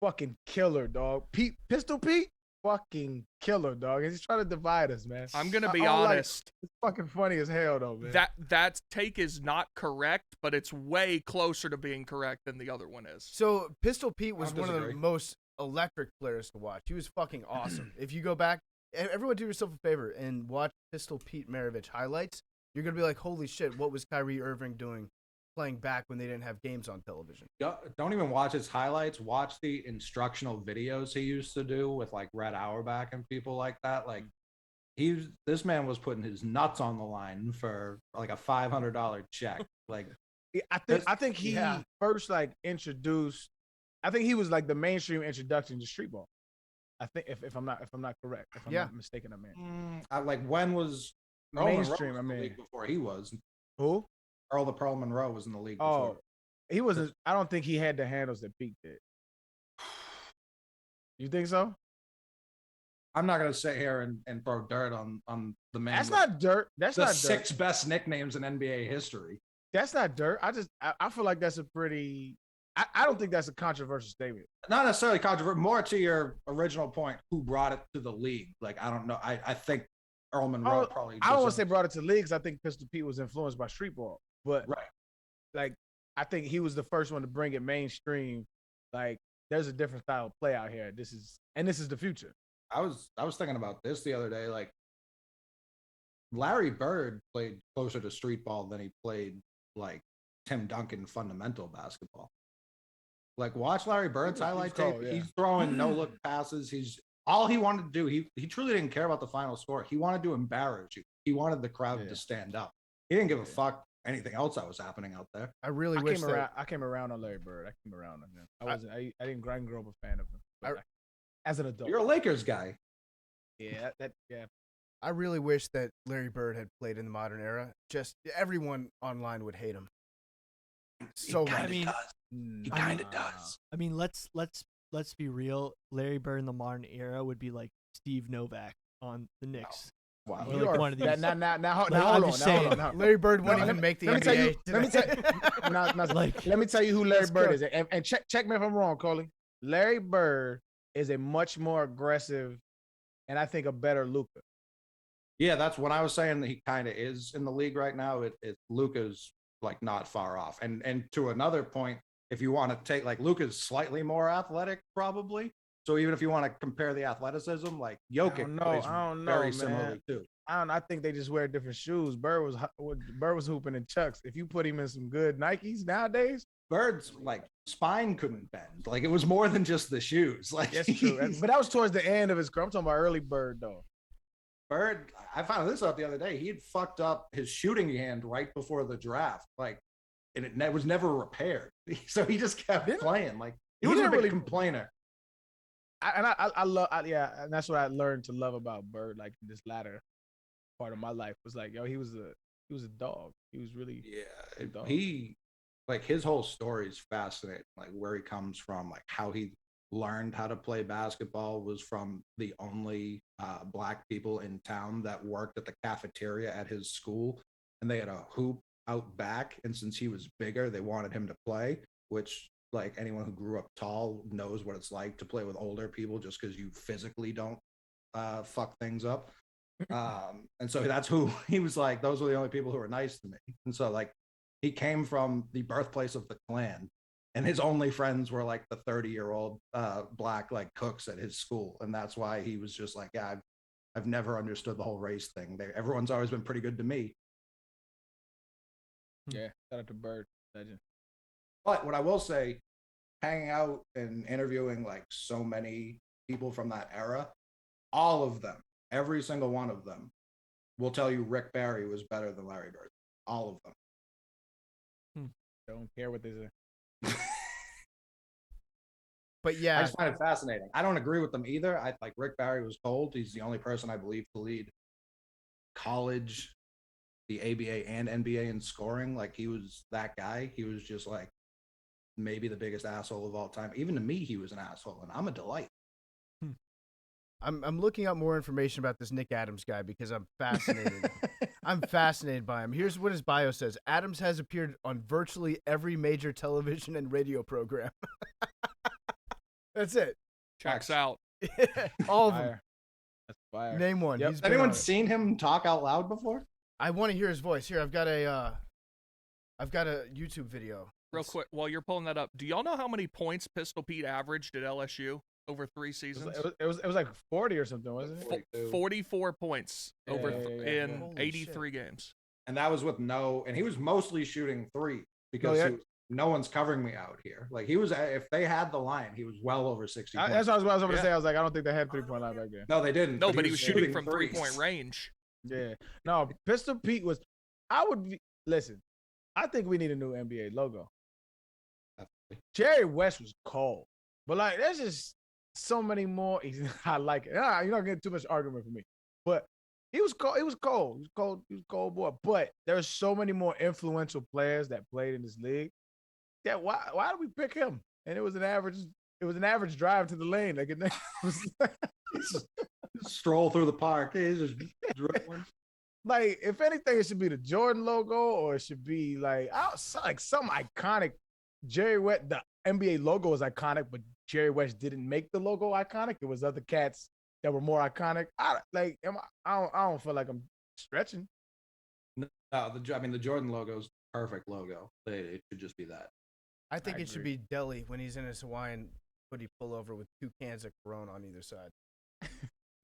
fucking killer, dog. Pistol Pete, fucking killer, dog. And he's trying to divide us, man. I'm gonna be honest. It's fucking funny as hell, though, man. That take is not correct, but it's way closer to being correct than the other one is. So Pistol Pete was one of the most electric players to watch. He was fucking awesome. If you go back, everyone do yourself a favor and watch Pistol Pete Maravich highlights. You're gonna be like, holy shit, what was Kyrie Irving doing playing back when they didn't have games on television? Don't even watch his highlights. Watch the instructional videos he used to do with like Red Auerbach and people like that. Like this man was putting his nuts on the line for like a $500 check. Like I think he first like introduced. I think he was like the mainstream introduction to street ball. I think if I'm not correct, if I'm not mistaken, like when was mainstream? I mean, before he was who? Earl the Pearl Monroe was in the league before. Oh, he wasn't. I don't think he had the handles that Pete did. You think so? I'm not gonna sit here and throw dirt on the man. That's not dirt. That's not dirt. 6 best nicknames in NBA history. That's not dirt. I feel like that's a pretty. I don't think that's a controversial statement. Not necessarily controversial. More to your original point, who brought it to the league? Like I don't know. I think Earl Monroe probably. I don't want to say brought it to the league because I think Pistol Pete was influenced by street ball, but like I think he was the first one to bring it mainstream. Like there's a different style of play out here. This is the future. I was thinking about this the other day. Like Larry Bird played closer to street ball than he played like Tim Duncan fundamental basketball. Like watch Larry Bird's highlight tape. Yeah. He's throwing no look passes. All he wanted to do. He truly didn't care about the final score. He wanted to embarrass you. He wanted the crowd to stand up. He didn't give a fuck anything else that was happening out there. I really wish I came around on Larry Bird. I came around on him. I didn't grow up a fan of him. As an adult, you're a Lakers guy. Yeah, I really wish that Larry Bird had played in the modern era. Just everyone online would hate him. So he kind of does. I mean, let's be real. Larry Bird in the modern era would be like Steve Novak on the Knicks. Wow, Or you like are one of that, these. now, hold No, I'm on, just now, hold saying. on, now. Larry Bird won't No, even make the let me tell you. NBA. Let me tell. Like- Let me tell you who Larry Let's Bird go. is, and check me if I'm wrong, Coley. Larry Bird is a much more aggressive, and I think a better Luka. Yeah, that's when I was saying that he kind of is in the league right now. Luka's like not far off, and to another point, if you want to take like Luka's slightly more athletic, probably. So even if you want to compare the athleticism, like Jokic plays I don't know, very man. similarly too. I think they just wear different shoes. Bird was hooping in Chucks. If you put him in some good Nikes nowadays, Bird's like spine couldn't bend. Like it was more than just the shoes. Like that's true. But that was towards the end of his career. I'm talking about early Bird though. Bird, I found this out the other day. He had fucked up his shooting hand right before the draft, like, and it was never repaired. So he just kept playing. Like he was a big complainer. I love, and that's what I learned to love about Bird. Like in this latter part of my life was like, yo, he was a dog. He was really a dog. He like his whole story is fascinating. Like where he comes from, like how he learned how to play basketball was from the only black people in town that worked at the cafeteria at his school, and they had a hoop out back, and since he was bigger they wanted him to play, which like anyone who grew up tall knows what it's like to play with older people just because you physically don't fuck things up. And so that's who he was like, those were the only people who were nice to me. And so like he came from the birthplace of the Klan, and his only friends were like the 30-year-old black like cooks at his school. And that's why he was just like, yeah, I've never understood the whole race thing. Everyone's always been pretty good to me. Yeah, shout out to Bird, legend. But what I will say, hanging out and interviewing like so many people from that era, all of them, every single one of them will tell you Rick Barry was better than Larry Bird. All of them. Don't care what they say. But yeah, I just find it fascinating. I don't agree with them either. I like Rick Barry was cold. He's the only person I believe to lead college, the ABA and NBA in scoring. Like he was that guy. He was just like maybe the biggest asshole of all time. Even to me, he was an asshole, and I'm a delight. I'm looking up more information about this Nick Adams guy because I'm fascinated. I'm fascinated by him. Here's what his bio says. Adams has appeared on virtually every major television and radio program. That's it. Checks out. All of them. Fire. That's fire. Name one. Yep. He's Has been anyone on it. seen him talk out loud before? I want to hear his voice. Here, I've got a YouTube video. Real quick, while you're pulling that up, do y'all know how many points Pistol Pete averaged at LSU over 3 seasons? It was like 40 or something, wasn't it? 44 points over in Holy 83 games. And that was with and he was mostly shooting three because no one's covering me out here. Like he was, if they had the line, he was well over 60 points. That's what I was going to say. I was like, I don't think they had 3-point line back then. No, they didn't. No, but he was shooting from threes. 3-point range. Yeah. No, Pistol Pete was. Listen. I think we need a new NBA logo. Jerry West was cold, but like there's just so many more. I like it. You're not getting too much argument from me, but he was cold. He was cold. He was cold. He was a cold boy. But there's so many more influential players that played in this league. Yeah, why did we pick him? And it was an average drive to the lane. Like it was stroll through the park. He's just dribbling. Like if anything, it should be the Jordan logo, or it should be like some iconic. Jerry West, the NBA logo is iconic, but Jerry West didn't make the logo iconic. It was other cats that were more iconic. I don't feel like I'm stretching. No, the Jordan logo's perfect logo. It should just be that. I think it should be Delhi when he's in his Hawaiian hoodie pullover with 2 cans of Corona on either side.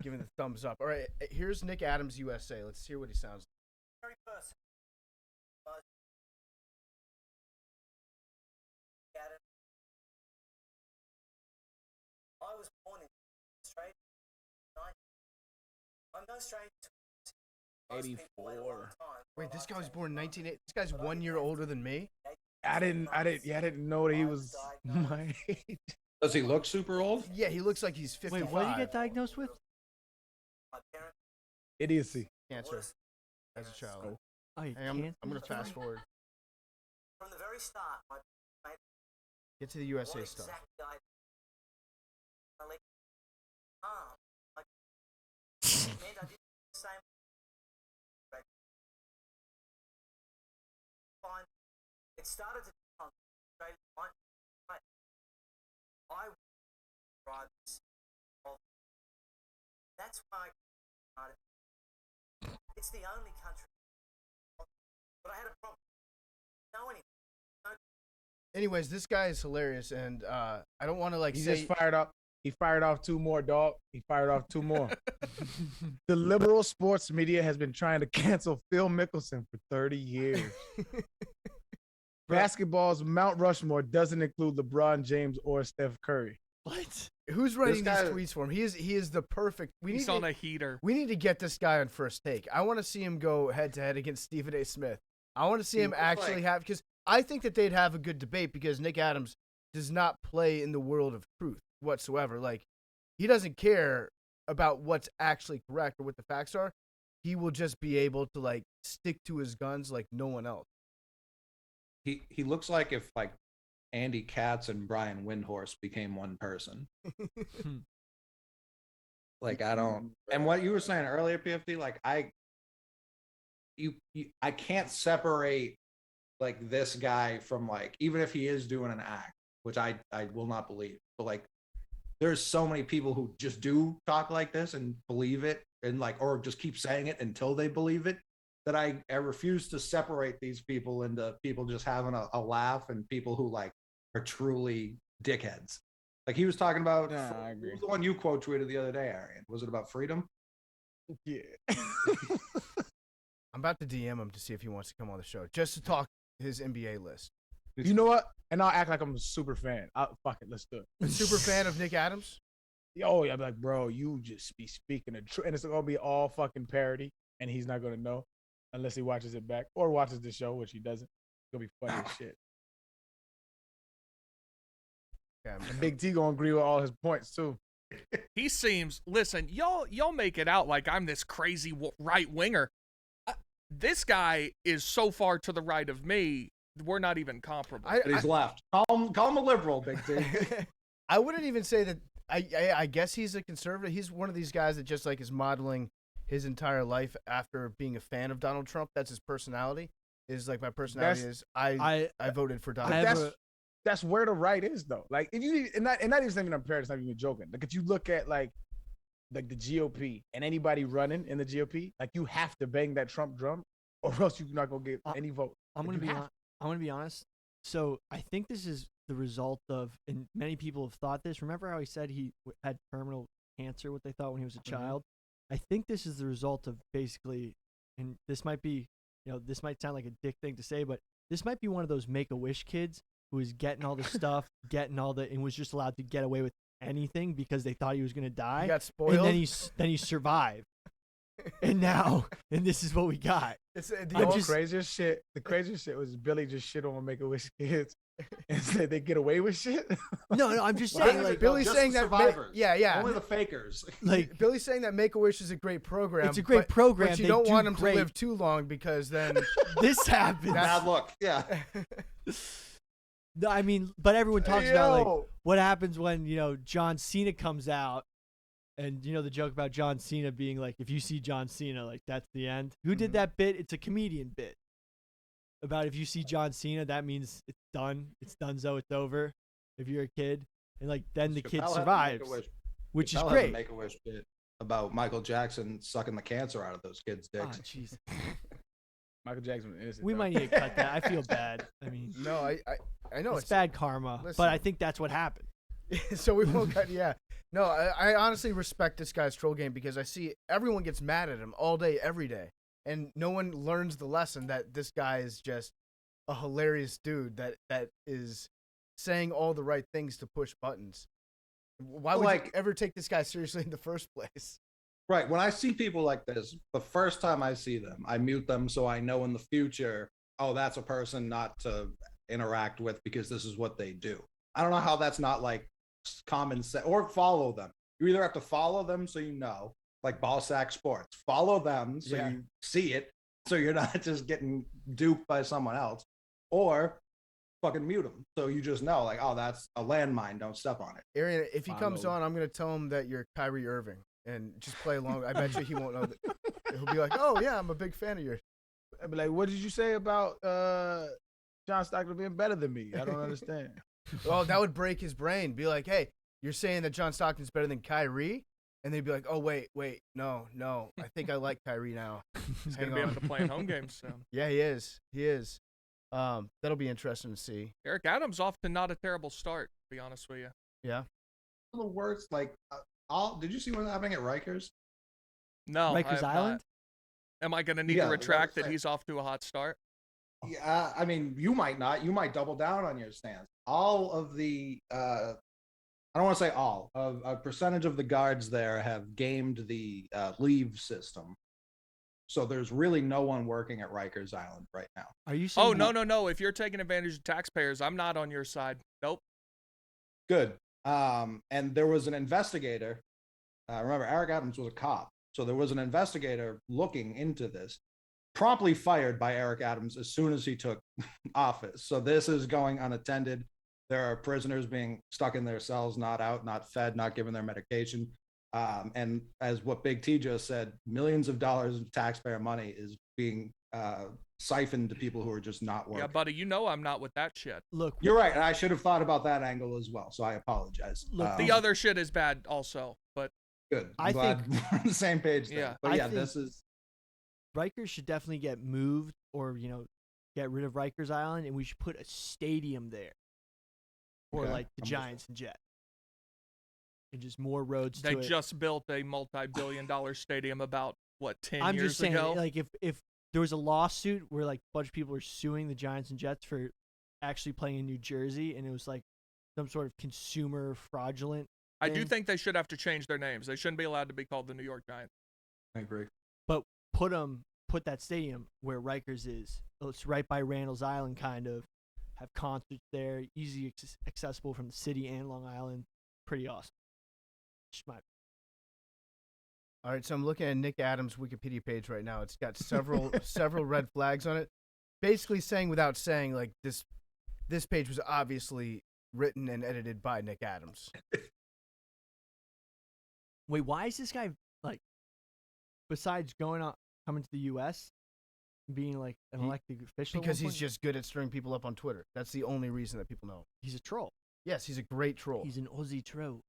Giving the thumbs up. All right, here's Nick Adams, USA. Let's hear what he sounds like. Very person. I was born in Australia. I'm no stranger to 84. Wait, this guy was born in 1980. This guy's 1 year older than me. I didn't know that he was my age. Does he look super old? Yeah, he looks like he's 55. Wait, what did you get diagnosed with? Idiocy. Cancer as a child. Oh, you Hey, I'm can't. gonna fast forward. From the very start, my Get to the USA stuff. I did the same it started to become Australia might play. I would drive this. That's why I started. It's the only country. But I had a problem. No anything. No. Anyways, this guy is hilarious, and I don't want to like He say just fired up. He fired off 2 more, dog. He fired off 2 more. The liberal sports media has been trying to cancel Phil Mickelson for 30 years. Basketball's Mount Rushmore doesn't include LeBron James or Steph Curry. What? who's writing guy- these tweets for him. He is the perfect. He's on a heater. We need to get this guy on First Take. I want to see him go head to head against Stephen A. Smith. I want to see him actually have, because I think that they'd have a good debate, because Nick Adams does not play in the world of truth whatsoever. Like, he doesn't care about what's actually correct or what the facts are. He will just be able to like stick to his guns like no one else. He looks like if like Andy Katz and Brian Windhorst became one person. Like, I don't. And what you were saying earlier, PFT, like I can't separate like this guy from, like, even if he is doing an act, which I will not believe, but like there's so many people who just do talk like this and believe it, and like, or just keep saying it until they believe it, that I refuse to separate these people into people just having a laugh and people who like are truly dickheads. Like he was talking about, Yeah, I agree. what was the one you quote tweeted the other day, Arian? Was it about freedom? Yeah. I'm about to DM him to see if he wants to come on the show just to talk his NBA list. You know what? And I'll act like I'm a super fan. Fuck it, let's do it. A super fan of Nick Adams? Oh, yeah, I'm like, bro, you just be speaking the truth. And it's going to be all fucking parody, and he's not going to know unless he watches it back or watches the show, which he doesn't. It's going to be funny as shit. Yeah, And Big T going to agree with all his points, too. He seems, listen, y'all make it out like I'm this crazy right winger. This guy is so far to the right of me, we're not even comparable. But he's left. Call him a liberal, Big T. I wouldn't even say that. I guess he's a conservative. He's one of these guys that just like is modeling his entire life after being a fan of Donald Trump. That's his personality. Is like my personality is I voted for Donald. That's where the right is, though. Like, if you and not even unfair, it's not even joking. Like, if you look at like the GOP and anybody running in the GOP, like you have to bang that Trump drum, or else you're not gonna get any vote. I'm gonna be honest. So I think this is the result of, and many people have thought this. Remember how he said he had terminal cancer? What they thought when he was a child. I think this is the result of basically, and this might be, this might sound like a dick thing to say, but this might be one of those Make-A-Wish kids who was getting all the stuff, and was just allowed to get away with anything because they thought he was gonna die. He got spoiled, and then he survived. And this is what we got. It's the craziest shit. The craziest shit was Billy just shit on Make-A-Wish kids and said they get away with shit. No, I'm just saying, like, Billy's saying that survivors. Yeah. Only the fakers. Like, Billy's saying that Make-A-Wish is a great program. It's a great program. But you They don't do want them great. to live too long, because then this happens. Bad luck. Yeah. No, I mean, but everyone talks about like what happens when John Cena comes out, and the joke about John Cena being like, if you see John Cena, like that's the end. Who did that bit? It's a comedian bit about if you see John Cena, that means it's done. It's donezo. It's over. If you're a kid, and like then the kid survives, which is great. Make-A-Wish bit about Michael Jackson sucking the cancer out of those kids' Oh, dicks. jeez. Michael Jackson was innocent. We might need to cut that. I feel bad. I mean, no, I know it's bad karma, listen. but I think that's what happened. So we won't cut. Yeah, no, I honestly respect this guy's troll game, because I see everyone gets mad at him all day, every day, and no one learns the lesson that this guy is just a hilarious dude that is saying all the right things to push buttons. Why would you ever take this guy seriously in the first place? Right. When I see people like this, the first time I see them, I mute them so I know in the future, oh, that's a person not to interact with because this is what they do. I don't know how that's not like common sense. Or follow them. You either have to follow them so you know, like Ballsack Sports. Follow them so you see it, so you're not just getting duped by someone else. Or fucking mute them so you just know, like, oh, that's a landmine. Don't step on it. Arian, if he comes on, I'm going to tell him that you're Kyrie Irving. And just play along. I bet you he won't know that. He'll be like, "Oh yeah, I'm a big fan of yours." I'd be like, "What did you say about John Stockton being better than me. I don't understand. Well, that would break his brain. Be like, hey, you're saying that John Stockton's better than Kyrie? And they'd be like, oh, wait, no. I think I like Kyrie now. He's going to be able to play in home games soon. Yeah, he is. That'll be interesting to see. Eric Adams off to not a terrible start, to be honest with you. Yeah. The worst, like, did you see what's happening at Rikers? No. Rikers Island? Am I going to need to retract that he's off to a hot start? Yeah, I mean, you might not. You might double down on your stance. All of the, I don't want to say all, a percentage of the guards there have gamed the leave system. So there's really no one working at Rikers Island right now. Are you saying? Oh, no. If you're taking advantage of taxpayers, I'm not on your side. Nope. Good. And there was an investigator. Remember, Eric Adams was a cop. So there was an investigator looking into this, promptly fired by Eric Adams as soon as he took office. So this is going unattended. There are prisoners being stuck in their cells, not out, not fed, not given their medication. And as what Big T just said, millions of dollars of taxpayer money is being siphoned to people who are just not working. Yeah, buddy, you know I'm not with that shit. Look, you're right. And I should have thought about that angle as well. So I apologize. Look, the other shit is bad also, but good. I glad think we're on the same page there. Yeah. But I yeah, think this is Rikers should definitely get moved, or get rid of Rikers Island, and we should put a stadium there, or Okay. like the Giants and Jets, and just more roads. they to it. just built a multi-billion-dollar stadium about, what, 10 I'm years just saying, ago? like if there was a lawsuit where like a bunch of people were suing the Giants and Jets for actually playing in New Jersey, and it was like some sort of consumer fraudulent. I do thing, think they should have to change their names. They shouldn't be allowed to be called the New York Giants. I agree. but put that stadium where Rikers is. It's right by Randall's Island, kind of. Have concerts there, easy accessible from the city and Long Island. Pretty awesome. Just my All right, so I'm looking at Nick Adams' Wikipedia page right now. It's got several red flags on it, basically saying without saying, like, this page was obviously written and edited by Nick Adams. Wait, why is this guy like? Besides coming to the U.S., being like an elected official, Because he's just good at stirring people up on Twitter. That's the only reason that people know. he's a troll. Yes, he's a great troll. He's an Aussie troll.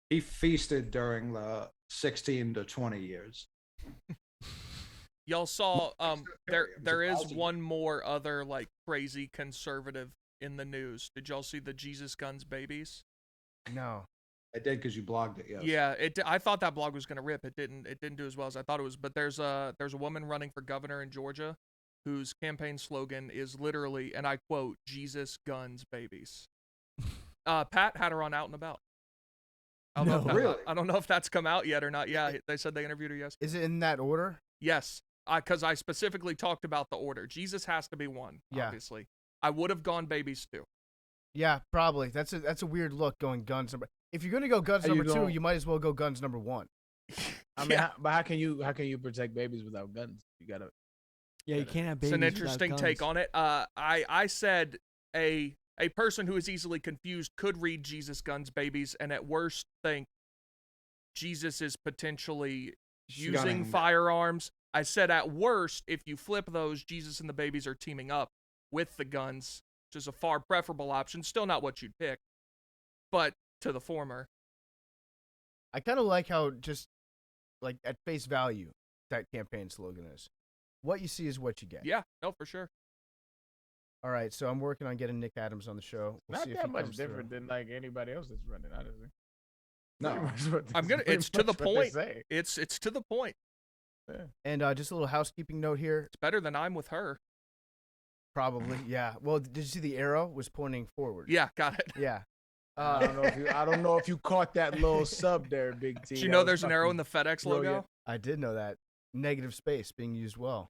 He feasted during the 16 to 20 years. Y'all saw there is Aussie. one more other like crazy conservative in the news. Did y'all see the Jesus Guns Babies? No. I did because you blogged it. Yes. Yeah, I thought that blog was gonna rip. It didn't do as well as I thought it was. But there's a woman running for governor in Georgia, whose campaign slogan is literally, and I quote, "Jesus Guns Babies." Pat had her on Out and About. I don't know if Really? I don't know if that's come out yet or not. Yeah, they said they interviewed her yesterday. Is it in that order? Yes, because I specifically talked about the order. Jesus has to be one, Yeah. obviously. I would have gone babies too. Yeah, probably. That's a weird look going guns number. If you're gonna go guns Are you number 2, going- you might as well go guns number 1. I mean, Yeah. but how can you protect babies without guns? You gotta. Yeah, you can't have babies. It's an without interesting take guns. on it. I said a person who is easily confused could read Jesus Guns Babies and at worst think Jesus is potentially using Gunning. firearms. I said at worst, if you flip those, Jesus and the babies are teaming up with the guns, which is a far preferable option. Still not what you'd pick, but to the former. I kind of like how just like at face value that campaign slogan is. What you see is what you get. Yeah, no, for sure. All right, so I'm working on getting Nick Adams on the show. We'll Not see if that he much comes different through. than like anybody else that's running. Honestly. No. It's to the point. It's to the point. Yeah. And just a little housekeeping note here. It's better than I'm with her. Probably, yeah. Well, did you see the arrow was pointing forward? Yeah, got it. Yeah. I don't know if you caught that little sub there, Big T. Did you know there's an arrow in the FedEx logo? brilliant. I did know that. Negative space being used well.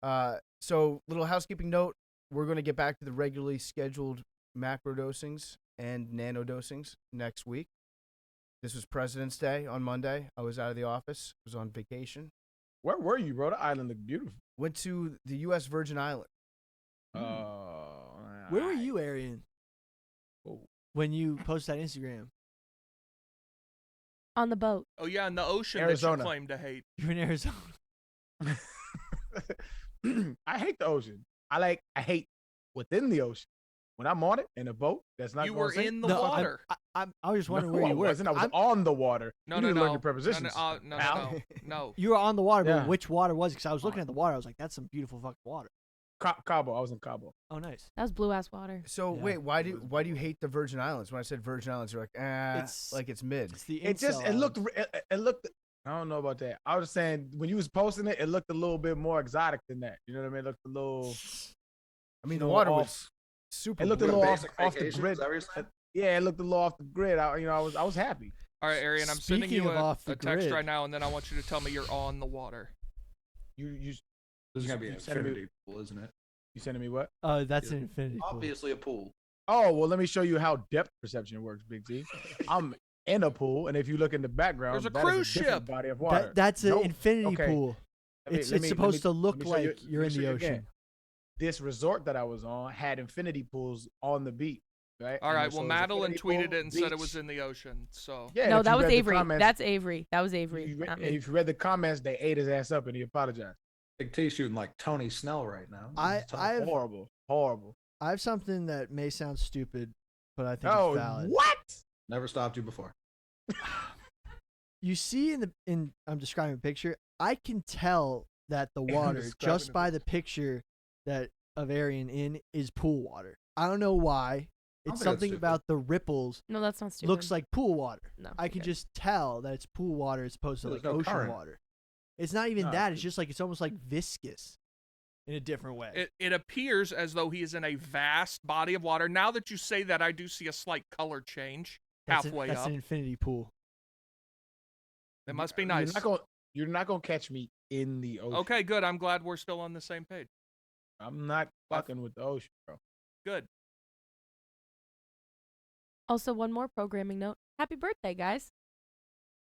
Yeah. So, little housekeeping note. We're going to get back to the regularly scheduled macrodosings and nanodosings next week. This was President's Day on Monday. I was out of the office. I was on vacation. Where were you, bro? The island looked beautiful. Went to the U.S. Virgin Islands. Oh. Where were you, Arian? Oh. When you posted that Instagram? On the boat. Oh yeah, in the ocean that Arizona. you claim to hate. You're in Arizona. I hate the ocean. I hate within the ocean. When I'm on it in a boat, that's not. You gonna were sink. in the No, water. I was just wondering No, where you I were. wasn't. I was I'm- on the water. No, you no, need to no. learn your prepositions. No. No. You were on the water, Yeah. but which water was it? Because I was looking at the water. I was like, that's some beautiful fucking water. Cabo. I was in Cabo. Oh, nice. That was blue ass water. So Yeah. wait, why do you hate the Virgin Islands? When I said Virgin Islands, you're like, it's mid. It's the It just incel it looked island. it looked. I don't know about that. I was just saying when you was posting it, it looked a little bit more exotic than that. You know what I mean? It looked a little. I mean, the little water off. was super. It looked a blue. little Basic off the vacation, grid. is that what you're saying? Yeah, it looked a little off the grid. I was happy. All right, Arian, I'm sending Speaking you of a off the text grid. right now, and then I want you to tell me you're on the water. You This is gonna be an you sending me- infinity pool, isn't it? You sending me what? That's Yeah. an infinity pool. Obviously a pool. Oh well, let me show you how depth perception works, Big T. I'm in a pool, and if you look in the background, There's a that is cruise different ship. body of water. That's an Nope. infinity Okay. pool. Let me- It's let me- supposed let to me- look let me show you- like let you're me in show the you again. ocean. This resort that I was on had infinity pools on the beach, right? All And right, so well, it was Madeline infinity tweeted pool, it and said it was beach. in the ocean. So Yeah, No, if that you was read the Avery. comments- That's Avery. That was if Avery. you, read, not me. if you read the comments, they ate his ass up, and he apologized. Big T shooting like Tony Snell right now. I have Horrible. I have something that may sound stupid, but I think Oh, it's valid. what? Never stopped you before. You see in I'm describing a picture, I can tell that the water describing just a by the picture that of Arian in is pool water. I don't know why. don't It's think that's something stupid. about the ripples No, that's not stupid. looks like pool water. No. I can okay. just tell that it's pool water as opposed to There's like no ocean current. water. It's not even No, that. It's just like it's almost like viscous in a different way. it appears as though he is in a vast body of water. Now that you say that, I do see a slight color change halfway that's up. an infinity pool. It must be nice. You're not gonna catch me in the ocean. Okay, good. I'm glad we're still on the same page. I'm not fucking with the ocean, bro. Good. Also, one more programming note. Happy birthday, guys.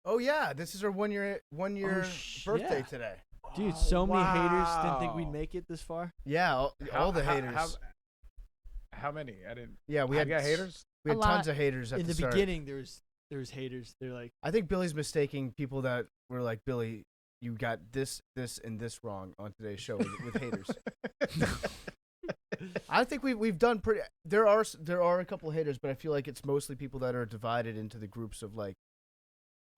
Oh yeah, this is our one year birthday yeah. today. Dude, Oh, so many haters didn't think we'd wow. make it this far. Yeah, all the haters. How many? I didn't. yeah, we I had got haters. We A had tons lot. of haters at In the start. beginning, there was haters. They're like, I think Billy's mistaking people that were like, Billy, you got this, and this wrong on today's show with haters. I think we've done pretty. There are a couple of haters, but I feel like it's mostly people that are divided into the groups of like,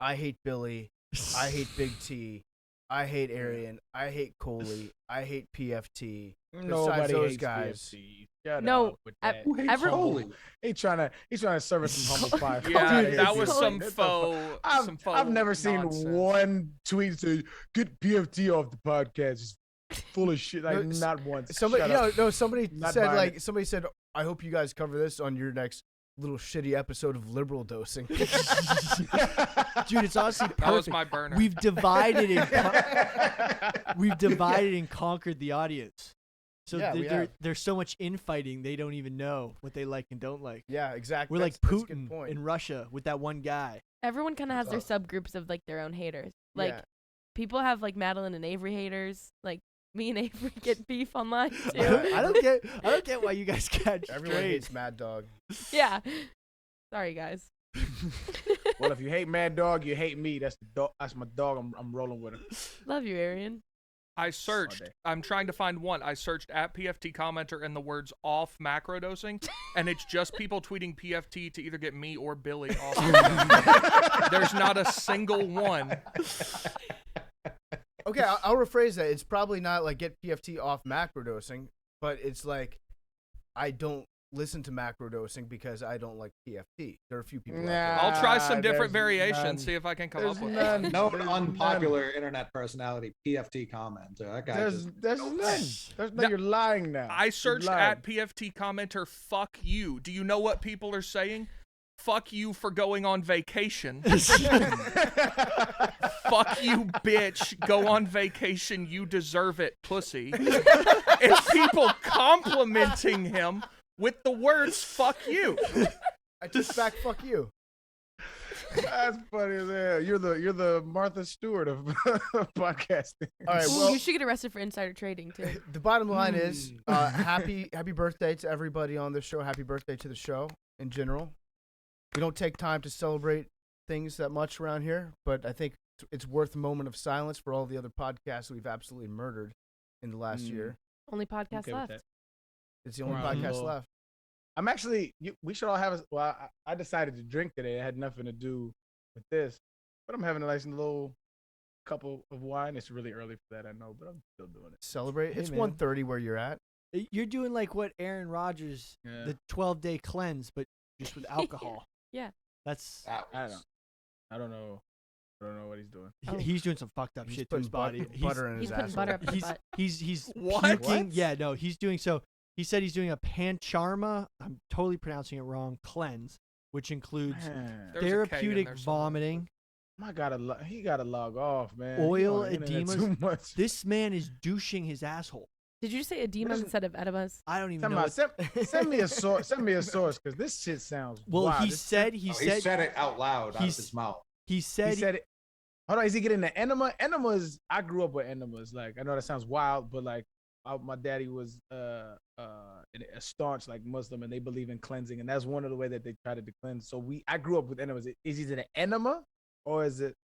I hate Billy, I hate Big T, I hate Arian, I hate Coley, I hate PFT. Nobody those hates guys. PFT. Shut No, up with that. Who hates Every- Holy? He's trying to serve us some humble pie. Yeah, Dude, that it's was so- some Get the faux. I've, some faux I've never seen nonsense. one tweet say get PFT off the podcast. It's full of shit. Like No, not once. Somebody, Shut you know, up. no, somebody Not said buying like it. somebody said, I hope you guys cover this on your next little shitty episode of Liberal Dosing. dude, it's honestly perfect. That was my burner. We've divided and conquered the audience. So Yeah, we have. there's so much infighting they don't even know what they like and don't like. Yeah, exactly. We're like That's a good Putin point. in Russia with that one guy. Everyone kind of has That's their subgroups of like their own haters. Like Yeah. people have like Madeline and Avery haters. Like me and Avery get beef online too. Yeah. I don't get why you guys catch Everyone straight. hates Mad Dog. Yeah. Sorry, guys. Well, if you hate Mad Dog, you hate me. That's the dog. That's my dog. I'm rolling with him. Love you, Arian. I searched. day. I'm trying to find one. I searched at PFT commenter and the words off macrodosing, and it's just people tweeting PFT to either get me or Billy off. There's not a single one. Okay, I'll rephrase that. It's probably not like get PFT off macrodosing, but it's like I don't listen to macrodosing because I don't like PFT. There are a few people. out there. I'll try some different there's variations, none. see if I can come There's up with none. one. No There's unpopular internet personality PFT comment. That guy There's just none. There's no. No, You're lying now. I You're searched lying. at PFT commenter, fuck you. Do you know what people are saying? Fuck you for going on vacation. Fuck you, bitch. Go on vacation. You deserve it, pussy. It's people complimenting him with the words fuck you. I took back fuck you. That's funny as hell. You're the Martha Stewart of podcasting. All right, Ooh, well, you should get arrested for insider trading too. the bottom line is happy birthday to everybody on the show. Happy birthday to the show in general. We don't take time to celebrate things that much around here, but I think it's worth a moment of silence for all the other podcasts that we've absolutely murdered in the last year. Only podcast Okay with left. that. It's the only Wow. podcast Well, left. I'm actually. We should all have. Well, I decided to drink today. It had nothing to do with this, but I'm having a nice little couple of wine. It's really early for that, I know, but I'm still doing it. Celebrate. Hey, It's man. 1:30 where you're at. You're doing like what Aaron Rodgers, Yeah. the 12-day cleanse, but just with alcohol. Yeah. That's That I was- don't know. I don't know what he's doing. Oh. he's doing some fucked up He's shit to his putting body. butter in He's his putting asshole. butter up his He's butt. he's What? puking. What? Yeah, no, he's doing so. He said he's doing a pancharma. I'm totally pronouncing it wrong. Cleanse, which includes Man, There's a K in therapeutic there somewhere. vomiting. he gotta log off, man. He Oil on the internet edemas. Too much. This man is douching his asshole. Did you say edema What is it? instead of edemas? I don't even Send, know. my, what- send me a source. Send me a source, because this shit sounds. well, wild. he This said he said it out loud out of he's- his mouth. he He said said it. Hold on, is he getting the enema? Enemas. I grew up with enemas. Like, I know that sounds wild, but like, my daddy was a staunch like Muslim, and they believe in cleansing, and that's one of the way that they try to cleanse. So I grew up with enemas. Is it an enema, or is it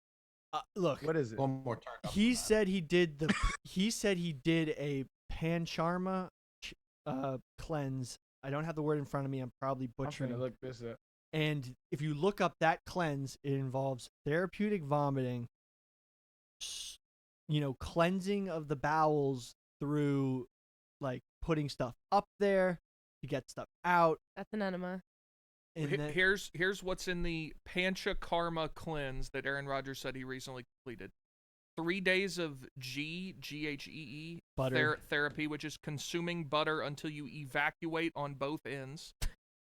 look. what is it? One more turn. up He on that. said he did the. He said he did a pancharma cleanse. I don't have the word in front of me. I'm probably I'm butchering. gonna look this up. And if you look up that cleanse, it involves therapeutic vomiting, cleansing of the bowels through like putting stuff up there to get stuff out. That's an enema. And then, Here's what's in the Panchakarma cleanse that Aaron Rodgers said he recently completed. 3 days of GHEE Butter. therapy, which is consuming butter until you evacuate on both ends.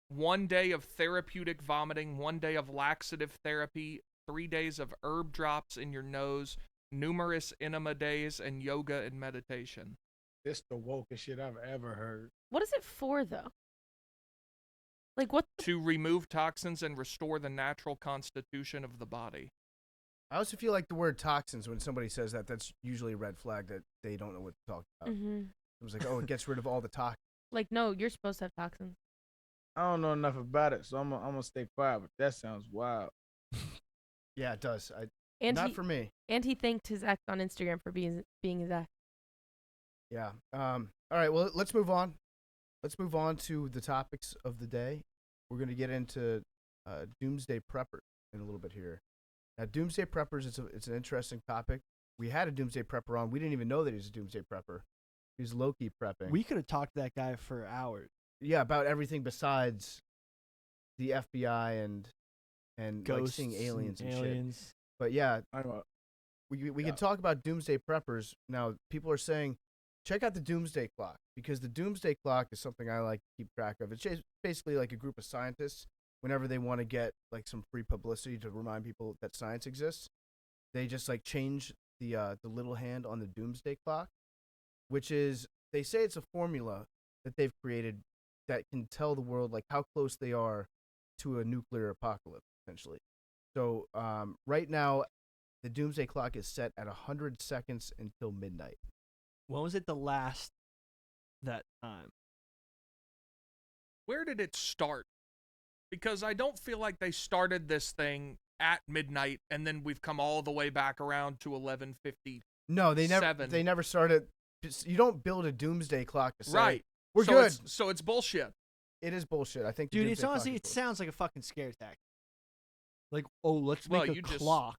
1 day of therapeutic vomiting, 1 day of laxative therapy, 3 days of herb drops in your nose, numerous enema days, and yoga and meditation. This the wokest shit I've ever heard. What is it for though? Like what? To remove toxins and restore the natural constitution of the body. I also feel like the word toxins, when somebody says that, that's usually a red flag that they don't know what to talk about. Mm-hmm. It was like, oh, it gets rid of all the toxins. Like no, you're supposed to have toxins. I don't know enough about it, so I'm gonna stay quiet. But that sounds wild. Yeah, it does. And Not he for me. and he thanked his ex on Instagram for being his ex. Yeah. All right. Well, let's move on. Let's move on to the topics of the day. We're going to get into Doomsday Preppers in a little bit here. Now, Doomsday Preppers, it's an interesting topic. We had a Doomsday Prepper on. We didn't even know that he was a Doomsday Prepper. He was low-key prepping. we could have talked to that guy for hours. Yeah, about everything besides the FBI and like Ghosts, seeing aliens and shit. aliens. But yeah, I know. we can talk about Doomsday Preppers. Now, people are saying, check out the Doomsday Clock, because the Doomsday Clock is something I like to keep track of. It's just basically like a group of scientists, whenever they want to get like some free publicity to remind people that science exists, they just like change the little hand on the Doomsday Clock, which is, they say it's a formula that they've created that can tell the world like how close they are to a nuclear apocalypse, essentially. So right now, the Doomsday Clock is set at 100 seconds until midnight. When was it the last that time? Where did it start? Because I don't feel like they started this thing at midnight and then we've come all the way back around to 11:50. No, they never. Seven. They never started. You don't build a Doomsday Clock to say, Right. we're so good. So it's bullshit. It is bullshit. I think. the Dude, it's Doomsday Clock honestly, is it bullshit. sounds like a fucking scare tactic. Like, oh, let's Well, make a you just- clock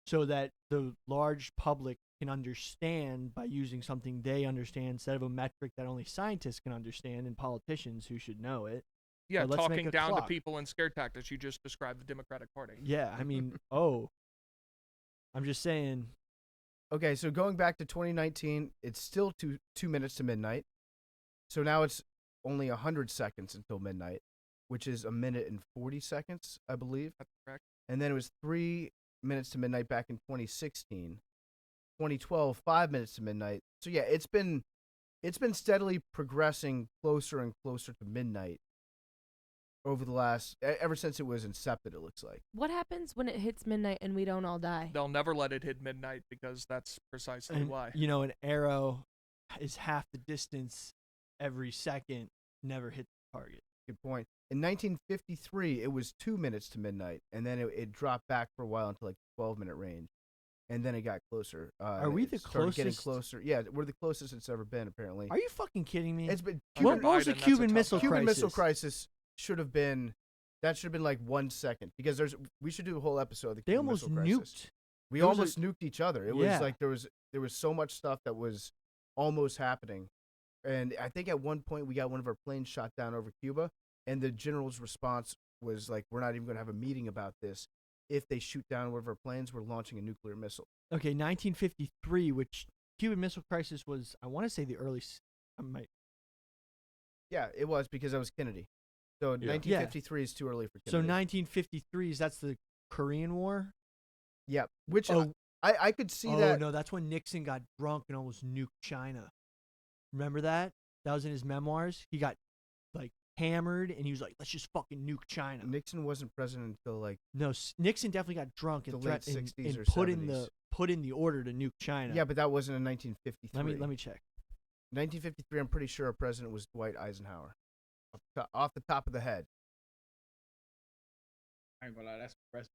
so that the large public can understand by using something they understand instead of a metric that only scientists can understand and politicians who should know it. Yeah, let's make talking a down to clock. people in scare tactics. You just described the Democratic Party. Yeah, I mean, I'm just saying. Okay, so going back to 2019, it's still 2 minutes to midnight. So now it's only 100 seconds until midnight, which is 1 minute and 40 seconds, I believe. That's correct. And then it was 3 minutes to midnight back in 2016. 2012, 5 minutes to midnight. So yeah, it's been steadily progressing closer and closer to midnight over the last, ever since it was incepted, it looks like. What happens when it hits midnight and we don't all die? They'll never let it hit midnight because that's precisely And, why. you know, an arrow is half the distance every second, never hit the target. Good point. In 1953, it was 2 minutes to midnight, and then it dropped back for a while until like 12-minute range. and then it got closer. Are we it the started getting closest? closer? Yeah, we're the closest it's ever been, apparently. Are you fucking kidding me? It's been What Cuban, was the Biden, that's a Cuban tough Missile call. Cuban Crisis? Missile Crisis should have been like 1 second, because we should do a whole episode of the They Cuban almost Missile Crisis. nuked. We There was almost nuked each other. It Yeah. was like there was so much stuff that was almost happening. And I think at one point we got one of our planes shot down over Cuba, and the general's response was like, we're not even going to have a meeting about this. If they shoot down one of our planes, we're launching a nuclear missile. Okay, 1953, which Cuban Missile Crisis was, I want to say the early. I might. Yeah, it was, because that was Kennedy. So 1953 is too early for So Kennedy. 1953 that's the Korean War. Yeah, which Oh. I could see Oh that. no, that's when Nixon got drunk and almost nuked China. Remember that? That was in his memoirs. He got like hammered and he was like, "Let's just fucking nuke China." Nixon wasn't president until like No, Nixon definitely got drunk and the late threatened 60s and or put in 70s. the order to nuke China. yeah, but that wasn't in 1953. let me check. 1953. I'm pretty sure our president was Dwight Eisenhower, off the top of the head. I ain't gonna lie, that's impressive.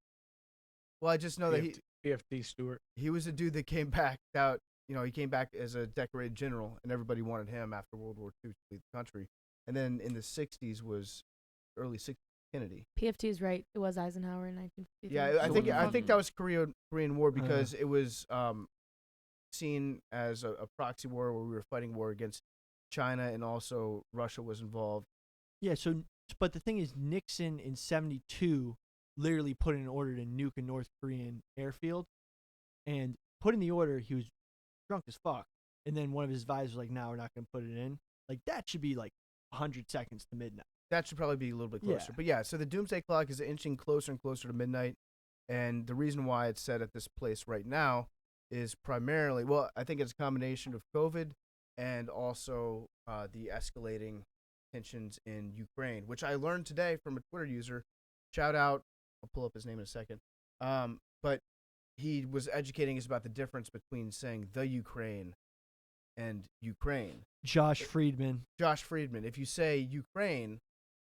Well, I just know that PFT Stewart. he was a dude that came back out. He came back as a decorated general, and everybody wanted him after World War II to lead the country. And then in the 60s was early 60s Kennedy. PFT is right. It was Eisenhower in 1953. Yeah, I So think what the I fuck- think that was Korean War, because it was seen as a proxy war where we were fighting war against China, and also Russia was involved. Yeah, so but the thing is, Nixon in '72 literally put in an order to nuke a North Korean airfield, and put in the order. He was drunk as fuck, and then one of his advisors was like, "No, we're not going to put it in." Like that should be like 100 seconds to midnight. That should probably be a little bit closer. Yeah. But yeah, so the Doomsday Clock is inching closer and closer to midnight, and the reason why it's set at this place right now is primarily, well, I think it's a combination of COVID and also the escalating tensions in Ukraine, which I learned today from a Twitter user. Shout out, I'll pull up his name in a second. But he was educating us about the difference between saying the Ukraine and Ukraine. Josh Friedman. Josh Friedman. If you say Ukraine,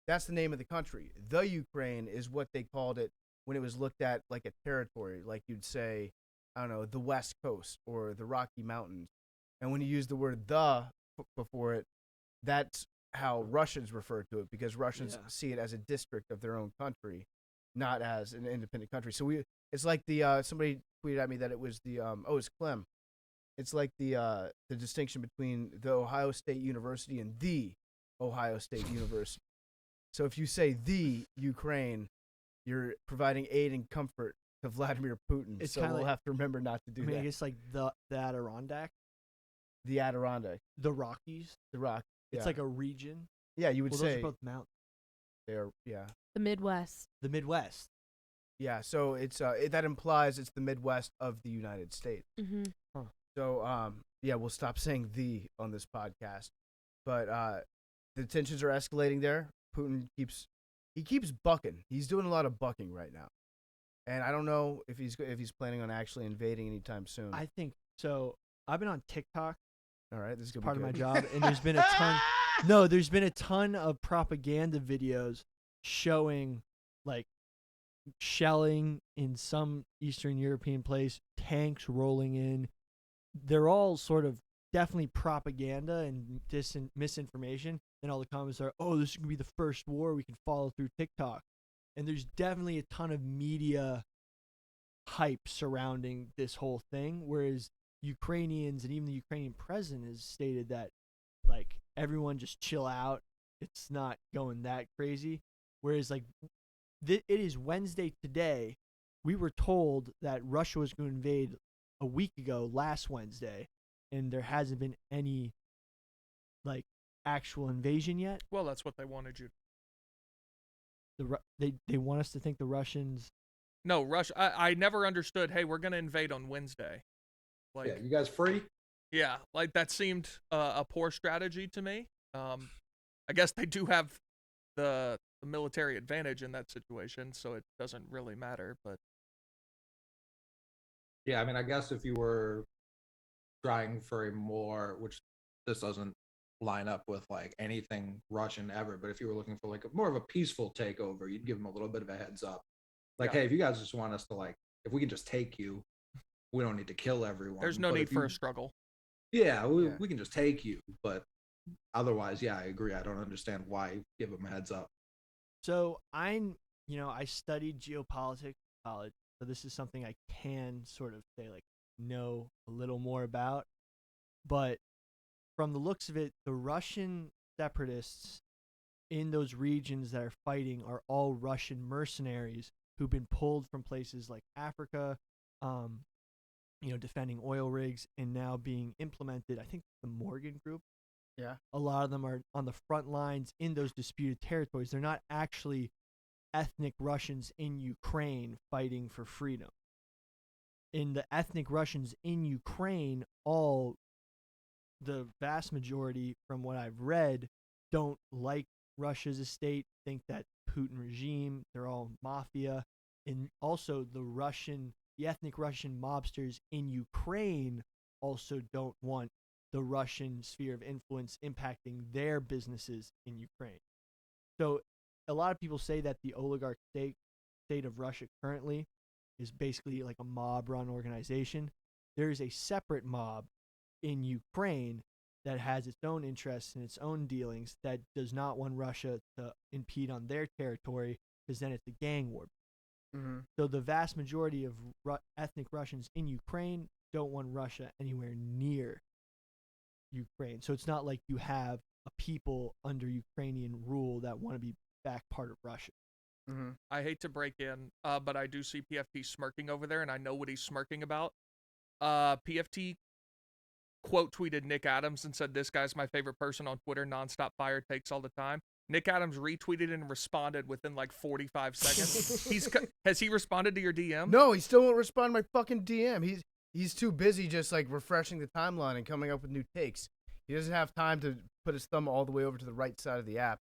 that's the name of the country. The Ukraine is what they called it when it was looked at like a territory. Like you'd say, I don't know, the West Coast or the Rocky Mountains. And when you use the word the before it, that's how Russians refer to it, because Russians see it as a district of their own country, not as an independent country. So it's like the somebody tweeted at me that it was the it's Clem. It's like the distinction between the Ohio State University and the Ohio State University. So if you say the Ukraine, you're providing aid and comfort to Vladimir Putin. It's so kinda we'll like- have to remember not to do I mean, that. I guess like the Adirondack, The Adirondack, the Rockies. the Rock. It's yeah. like a region. Yeah, you would Well, those say are both mountains. they are. Yeah, The Midwest. The Midwest. yeah. So it's that implies it's the Midwest of the United States. Mm-hmm. So yeah, we'll stop saying the on this podcast. But the tensions are escalating there. Putin keeps bucking. He's doing a lot of bucking right now, and I don't know if he's planning on actually invading anytime soon. I think so. I've been on TikTok, All right, this is gonna part be of my good. job, and there's been a ton. No, there's been a ton of propaganda videos showing like shelling in some Eastern European place, tanks rolling in. They're all sort of definitely propaganda and misinformation. And all the comments are, "Oh, this is gonna be the first war we can follow through TikTok." And there's definitely a ton of media hype surrounding this whole thing, whereas Ukrainians and even the Ukrainian president has stated that like everyone just chill out, it's not going that crazy. Whereas like it is Wednesday today, we were told that Russia was going to invade a week ago, last Wednesday, and there hasn't been any like actual invasion yet. Well, that's what they wanted you. They want us to think the Russians. No, Russia. I never understood. Hey, we're gonna invade on Wednesday. Like, Yeah, you guys free? yeah, like that seemed a poor strategy to me. I guess they do have the military advantage in that situation, so it doesn't really matter. But Yeah, I mean, I guess if you were trying for a more, which this doesn't line up with like anything Russian ever, but if you were looking for like more of a peaceful takeover, you'd give them a little bit of a heads up. Like, Yeah. hey, if you guys just want us to like, if we can just take you, we don't need to kill everyone. There's no But need if for you- a struggle. Yeah, we Yeah. can just take you, but otherwise, yeah, I agree. I don't understand why you give them a heads up. So I studied geopolitics in college, so this is something I can sort of say like know a little more about. But from the looks of it, the Russian separatists in those regions that are fighting are all Russian mercenaries who've been pulled from places like Africa, defending oil rigs and now being implemented. I think the Morgan Group. Yeah. A lot of them are on the front lines in those disputed territories. They're not actually ethnic Russians in Ukraine fighting for freedom. In the ethnic Russians in Ukraine, the vast majority, from what I've read, don't like Russia's estate, think that Putin regime, they're all mafia. And also the ethnic Russian mobsters in Ukraine also don't want the Russian sphere of influence impacting their businesses in Ukraine. So a lot of people say that the oligarch state of Russia currently is basically like a mob-run organization. There is a separate mob in Ukraine that has its own interests and its own dealings that does not want Russia to impede on their territory, because then it's a gang war. Mm-hmm. So the vast majority of ethnic Russians in Ukraine don't want Russia anywhere near Ukraine. So it's not like you have a people under Ukrainian rule that want to be back part of Russia. Mm-hmm. I hate to break in, but I do see PFT smirking over there, and I know what he's smirking about. PFT quote tweeted Nick Adams and said, "This guy's my favorite person on Twitter, nonstop fire takes all the time." Nick Adams retweeted and responded within like 45 seconds. Has he responded to your DM? No, he still won't respond to my fucking DM. He's too busy just like refreshing the timeline and coming up with new takes. He doesn't have time to put his thumb all the way over to the right side of the app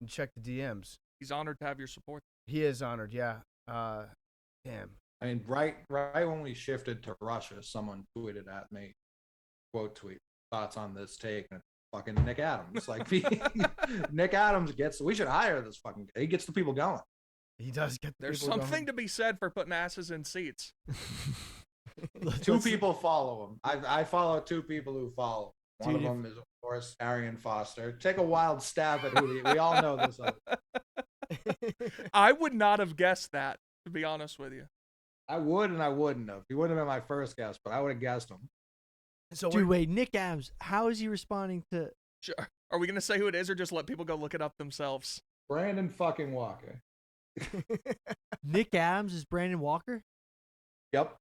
and check the DMs. He's honored to have your support. He is honored, yeah. Damn. I mean, right when we shifted to Russia, someone tweeted at me, quote tweet, thoughts on this take, and fucking Nick Adams. Like, Nick Adams we should hire this fucking guy. He gets the people going. He does get the There's people something going. to be said for putting asses in seats. Two people follow him. I follow two people who follow him. One Dude, of them is, of course, Arian Foster. Take a wild stab at who we all know this other. I would not have guessed that, to be honest with you. I would and I wouldn't have. He wouldn't have been my first guess, but I would have guessed him. So Dude, wait, Nick Adams, how is he responding to... Sure. Are we going to say who it is or just let people go look it up themselves? Brandon fucking Walker. Nick Adams is Brandon Walker? Yep.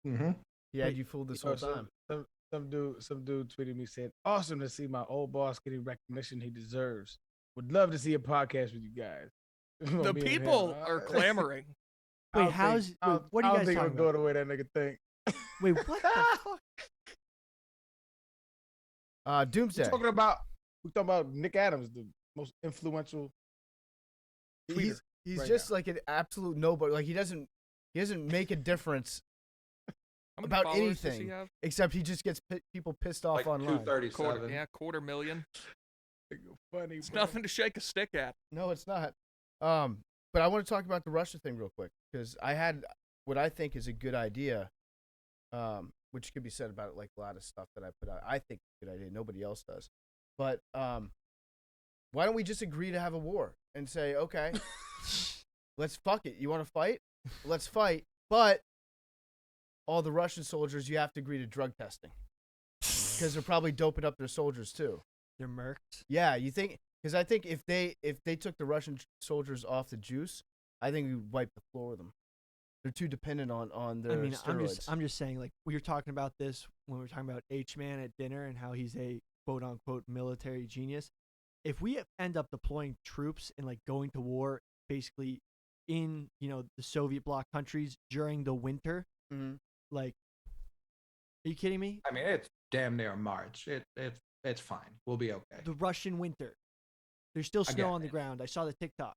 Mm-hmm. He had Wait, you fooled this whole time. Some dude tweeted me, said, "Awesome to see my old boss getting recognition he deserves. Would love to see a podcast with you guys." The Me and people him. are clamoring. I Wait, don't how's... think- I don't- what are I you don't guys think talking it'll go about? the way that nigga think. Wait, what the fuck? Doomsday. We talking about Nick Adams, the most influential. He's right just now. like an absolute nobody. Like he doesn't make a difference How many about followers does he anything, have? except he just gets people pissed off Like online. 237. Quarter million. Funny, It's bro. nothing to shake a stick at. No, it's not. But I want to talk about the Russia thing real quick because I had what I think is a good idea, which could be said about like a lot of stuff that I put out. I think it's a good idea. Nobody else does. But why don't we just agree to have a war and say, okay, let's fuck it. You want to fight? Let's fight. But all the Russian soldiers, you have to agree to drug testing because they're probably doping up their soldiers too. They're mercs. Yeah, you think? Because I think if they took the Russian soldiers off the juice, I think we would wipe the floor with them. They're too dependent on their I mean, steroids. I'm just saying, like, we were talking about this when we were talking about H-Man at dinner and how he's a quote-unquote military genius. If we end up deploying troops and, like, going to war basically in, the Soviet bloc countries during the winter, Mhm. like, are you kidding me? I mean, it's damn near March. It's fine. We'll be okay. The Russian winter. There's still I snow get on the it. ground. I saw the TikTok.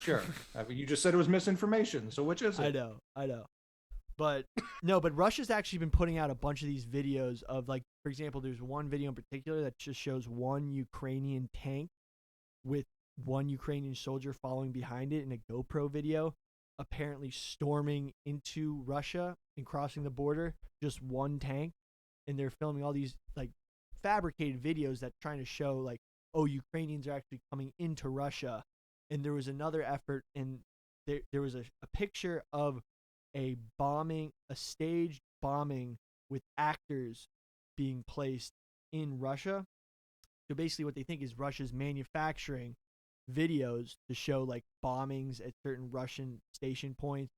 Sure. I mean, you just said it was misinformation. So which is it? I know. But no, but Russia's actually been putting out a bunch of these videos of, like, for example, there's one video in particular that just shows one Ukrainian tank with one Ukrainian soldier following behind it in a GoPro video, apparently storming into Russia and crossing the border, just one tank, and they're filming all these like fabricated videos that trying to show like, oh, Ukrainians are actually coming into Russia. And there was another effort, and there was a picture of a staged bombing with actors being placed in Russia. So basically what they think is Russia's manufacturing videos to show like bombings at certain Russian station points,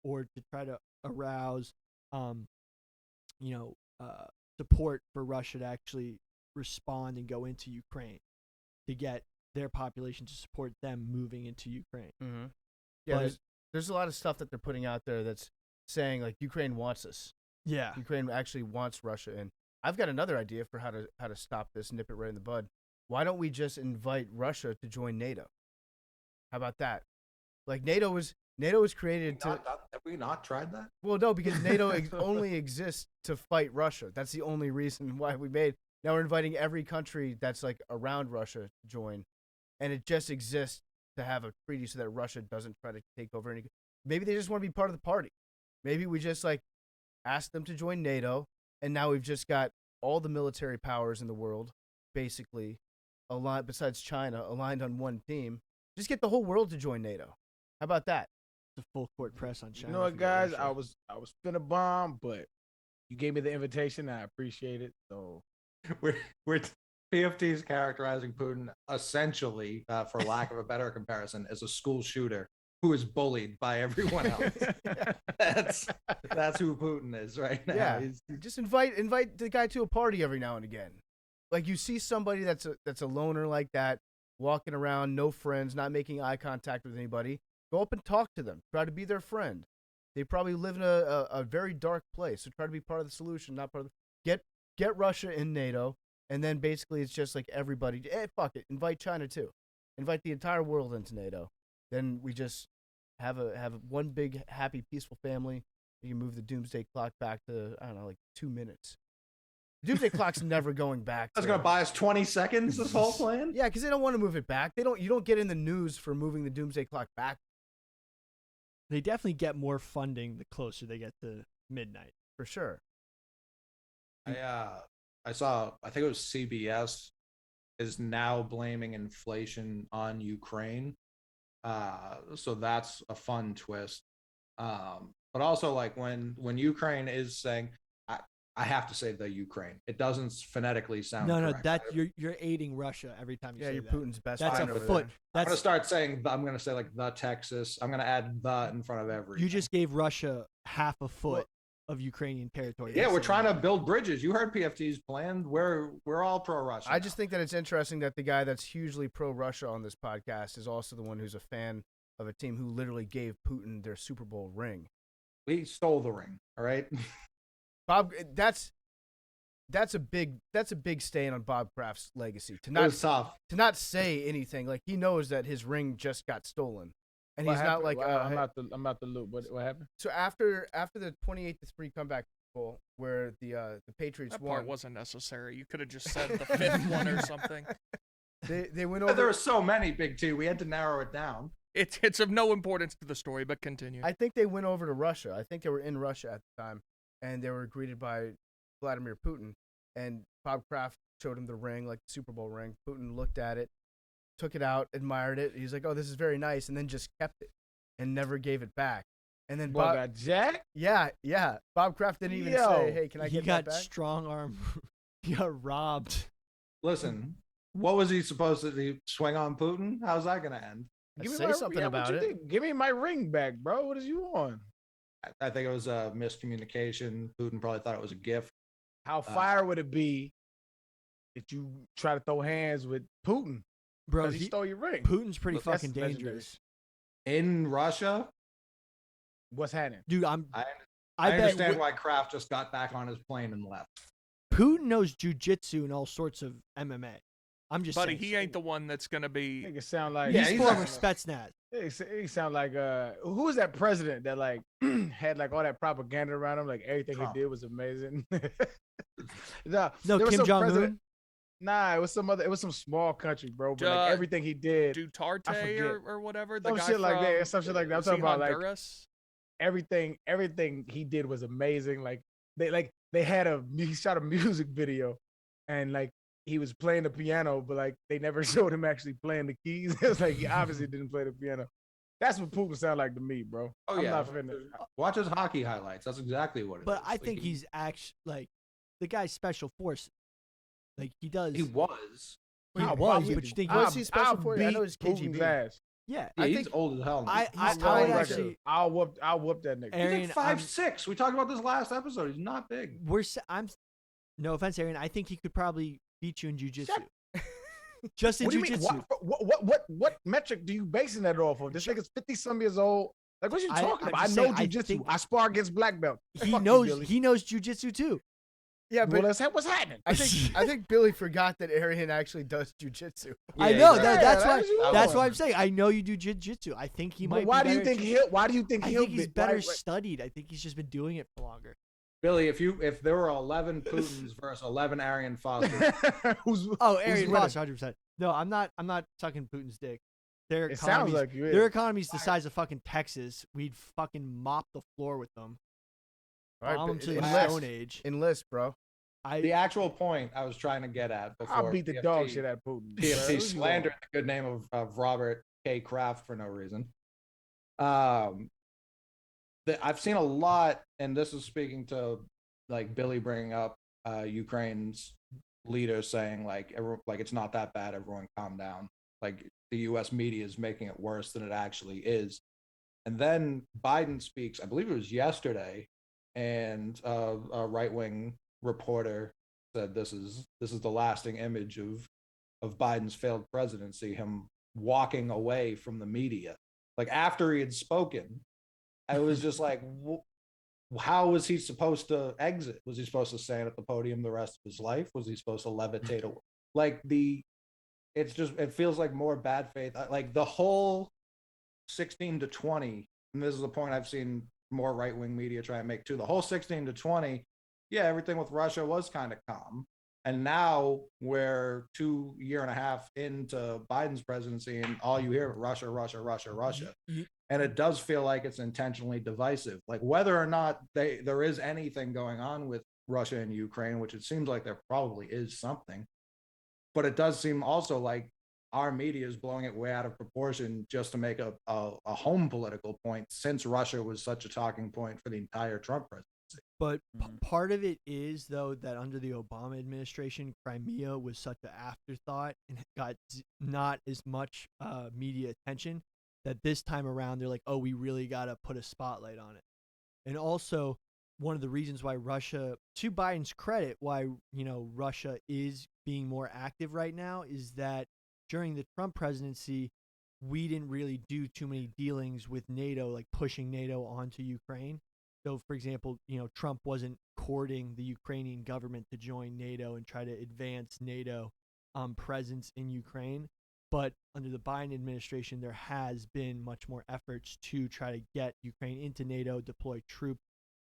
or to try to arouse support for Russia to actually respond and go into Ukraine, to get their population to support them moving into Ukraine. Mm-hmm. Yeah, But- there's a lot of stuff that they're putting out there that's saying like Ukraine wants us. Yeah. Ukraine actually wants Russia in. I've got another idea for how to stop this, nip it right in the bud. Why don't we just invite Russia to join NATO? How about that? Like NATO was created to. Have we not tried that? Well, no, because NATO only exists to fight Russia. That's the only reason why we made. Now we're inviting every country that's like around Russia to join, and it just exists to have a treaty so that Russia doesn't try to take over any. Maybe they just want to be part of the party. Maybe we just like ask them to join NATO, and now we've just got all the military powers in the world basically aligned, besides China, aligned on one team. Just get the whole world to join NATO. How about that? The full court press on China. You know what, if you get guys? Russia. I was finna bomb, but you gave me the invitation. I appreciate it. So We're PFT's characterizing Putin essentially, for lack of a better comparison, as a school shooter who is bullied by everyone else. That's who Putin is right now. Yeah, He's- just invite the guy to a party every now and again. Like you see somebody that's a loner like that, walking around, no friends, not making eye contact with anybody. Go up and talk to them. Try to be their friend. They probably live in a very dark place, so try to be part of the solution, not part of the. Get Russia in NATO, and then basically it's just like everybody. Fuck it, invite China too, invite the entire world into NATO. Then we just have one big happy peaceful family. You can move the Doomsday Clock back to, I don't know, like 2 minutes. Doomsday Clock's never going back. That's gonna buy us 20 seconds. This whole plan. Yeah, because they don't want to move it back. You don't get in the news for moving the Doomsday Clock back. They definitely get more funding the closer they get to midnight. For sure. I saw. I think it was CBS is now blaming inflation on Ukraine. So that's a fun twist. But also, like when Ukraine is saying, I have to say the Ukraine. It doesn't phonetically sound No, correct. that you're aiding Russia every time you Yeah, say you're that. Putin's best That's friend a over foot. there. I'm gonna That's start saying. I'm gonna say like the Texas. I'm gonna add the in front of everything. you just gave Russia half a foot of Ukrainian territory. Yeah, by we're saying trying to that. build bridges. You heard PFT's plan. We're all pro Russia. I just think that it's interesting that the guy that's hugely pro-Russia on this podcast is also the one who's a fan of a team who literally gave Putin their Super Bowl ring. we stole the ring. All right. Bob, that's a big stain on Bob Kraft's legacy to It was not tough. say anything. Like he knows that his ring just got stolen, and What he's not happened? like Well, I'm hey. out the loop. What happened? So after the 28-3 comeback Bowl where the Patriots That part won, wasn't necessary. You could have just said the fifth one or something. they went There over. are so many Big Two. We had to narrow it down. It's of no importance to the story, but continue. I think they went over to Russia. I think they were in Russia at the time, and they were greeted by Vladimir Putin. And Bob Kraft showed him the ring, like the Super Bowl ring. Putin looked at it, took it out, admired it. He's like, "Oh, this is very nice," and then just kept it and never gave it back. And then Boy Bob, got jacked. yeah. Bob Kraft didn't even Yo, say, "Hey, can I he get got that back?" strong arm. He got robbed. Listen, what was he supposed to do? Swing on Putin? How's that going to end? Say something about what you it. think? Give me my ring back, bro. What is you on? I think it was a miscommunication. Putin probably thought it was a gift. How fire would it be if you try to throw hands with Putin? Bro, Because he stole your ring. Putin's pretty Look, that's fucking legendary. dangerous. In Russia, What's happening? Dude, I I bet understand why Kraft just got back on his plane and left. Putin knows jujitsu and all sorts of MMA. I'm just Buddy, saying. he ain't the one that's gonna be. Nigga sound like Yeah, He's he's former not- Spetsnaz. He sound like who was that president that like had like all that propaganda around him? Like everything Trump. he did was amazing. no, No, there was Kim some Jong president- Un. Nah, it was some small country, bro. But like Uh, everything he did, Duterte forget. or whatever. The some guy shit like from, that. Some shit like that. I'm was he talking about like Honduras? everything he did was amazing. Like they had he shot a music video, and like he was playing the piano, but like they never showed him actually playing the keys. It was like he obviously didn't play the piano. That's what Putin sound like to me, bro. Oh I'm yeah, not finished. watch his hockey highlights. That's exactly what it is. But I Like, think he's actually like the guy's special forces. Like he does. he was. He I'll was, probably but be- you think Was I'll- he special I'll forces? I beat know he's Putin's KGB. ass. yeah. Yeah, I he's think- old as hell. I He's would like, actually. I'll whoop that nigga. Arian, He's like 5'6". We talked about this last episode. He's not big. I'm. No offense, Arian. I think he could probably beat you in jujitsu. Shut- Just in What do you mean? jujitsu. What metric do you basing that off of? This nigga's 50-some years old. Like, what you I- talking I'm about? I just know saying, I jujitsu. think- I spar against black belt. He Fuck you, knows. Billy. He knows jujitsu too. Yeah, Well, but what's happening? I think Billy forgot that Arian actually does jujitsu. I Yeah, know he's that. right. That's Yeah, why. that's what That's you why are. I'm saying. I know you do jujitsu. I think he might. But why be do you better think at he'll? Why do you think I he'll think he's be? better why- studied. I think he's just been doing it for longer. Billy, if there were 11 Putins versus 11 Arian Fosters, Who's? Oh, who's Arian winning? Foster, 100%. No, I'm not. I'm not sucking Putin's dick. Their It sounds economy's, like you. their is. economy's the size of fucking Texas. We'd fucking mop the floor with them. All right, Bomb but them to the enlist. Stone Age. Enlist, bro. the actual point I was trying to get at before I'll beat the dog PFT shit at Putin. PFT Who's you slandered the good name of Robert K. Kraft for no reason. I've seen a lot, and this is speaking to like Billy bringing up Ukraine's leader saying like it's not that bad, everyone calm down. Like the U.S. media is making it worse than it actually is. And then Biden speaks, I believe it was yesterday, and a right-wing reporter said this is the lasting image of Biden's failed presidency, him walking away from the media. Like after he had spoken, I was just like, how was he supposed to exit? Was he supposed to stand at the podium the rest of his life? Was he supposed to levitate away? Like it feels like more bad faith. Like the whole 16 to 20, and this is the point I've seen more right-wing media try and make too. The whole 16 to 20, yeah, everything with Russia was kind of calm. And now we're 2.5 years into Biden's presidency, and all you hear is Russia, Russia, Russia, Russia. And it does feel like it's intentionally divisive. Like whether or not there is anything going on with Russia and Ukraine, which it seems like there probably is something, but it does seem also like our media is blowing it way out of proportion just to make a home political point, since Russia was such a talking point for the entire Trump presidency. But part of it is, though, that under the Obama administration, Crimea was such an afterthought and got not as much media attention, that this time around they're like, oh, we really got to put a spotlight on it. And also, one of the reasons why Russia, to Biden's credit, why Russia is being more active right now is that during the Trump presidency, we didn't really do too many dealings with NATO, like pushing NATO onto Ukraine. So, for example, Trump wasn't courting the Ukrainian government to join NATO and try to advance NATO presence in Ukraine. But under the Biden administration, there has been much more efforts to try to get Ukraine into NATO, deploy troops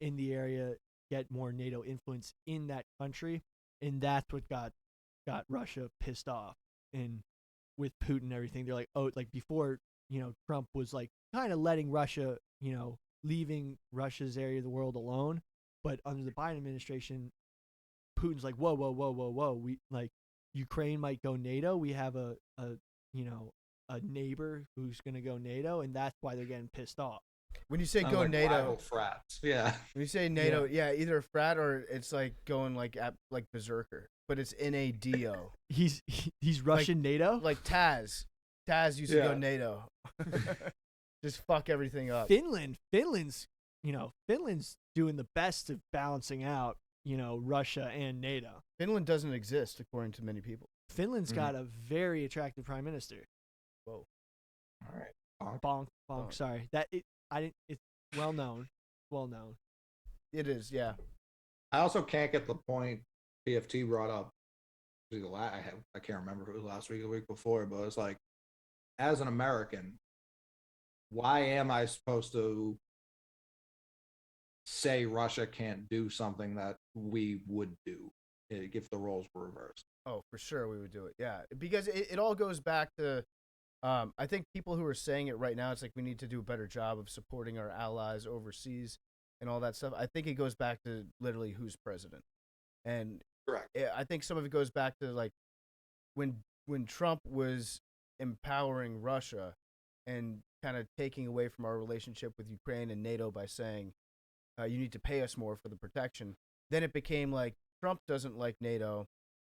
in the area, get more NATO influence in that country. And that's what got Russia pissed off. And with Putin and everything, they're like, oh, like before, Trump was like kind of letting Russia, leaving Russia's area of the world alone. But under the Biden administration, Putin's like, whoa. We like Ukraine might go NATO. We have a neighbor who's going to go NATO. And that's why they're getting pissed off. When you say Sound go like NATO, rival frats. Yeah. when you say NATO, yeah, either a frat or it's like going like berserker, but it's NADO. He's Russian NATO. Like Taz. Taz used to go NATO. Just fuck everything up. Finland's doing the best of balancing out, Russia and NATO. Finland doesn't exist according to many people. Finland's got a very attractive prime minister. Whoa. All right. Bonk. Sorry, it's well known. Well known. It is, yeah. I also can't get the point PFT brought up. I can't remember if it was last week or the week before, but it's like, as an American, why am I supposed to say Russia can't do something that we would do if the roles were reversed? Oh, for sure we would do it. Yeah, because it all goes back to I think people who are saying it right now, it's like we need to do a better job of supporting our allies overseas and all that stuff. I think it goes back to literally who's president. And Correct. I think some of it goes back to like when Trump was empowering Russia and kind of taking away from our relationship with Ukraine and NATO by saying you need to pay us more for the protection. Then it became like Trump doesn't like NATO,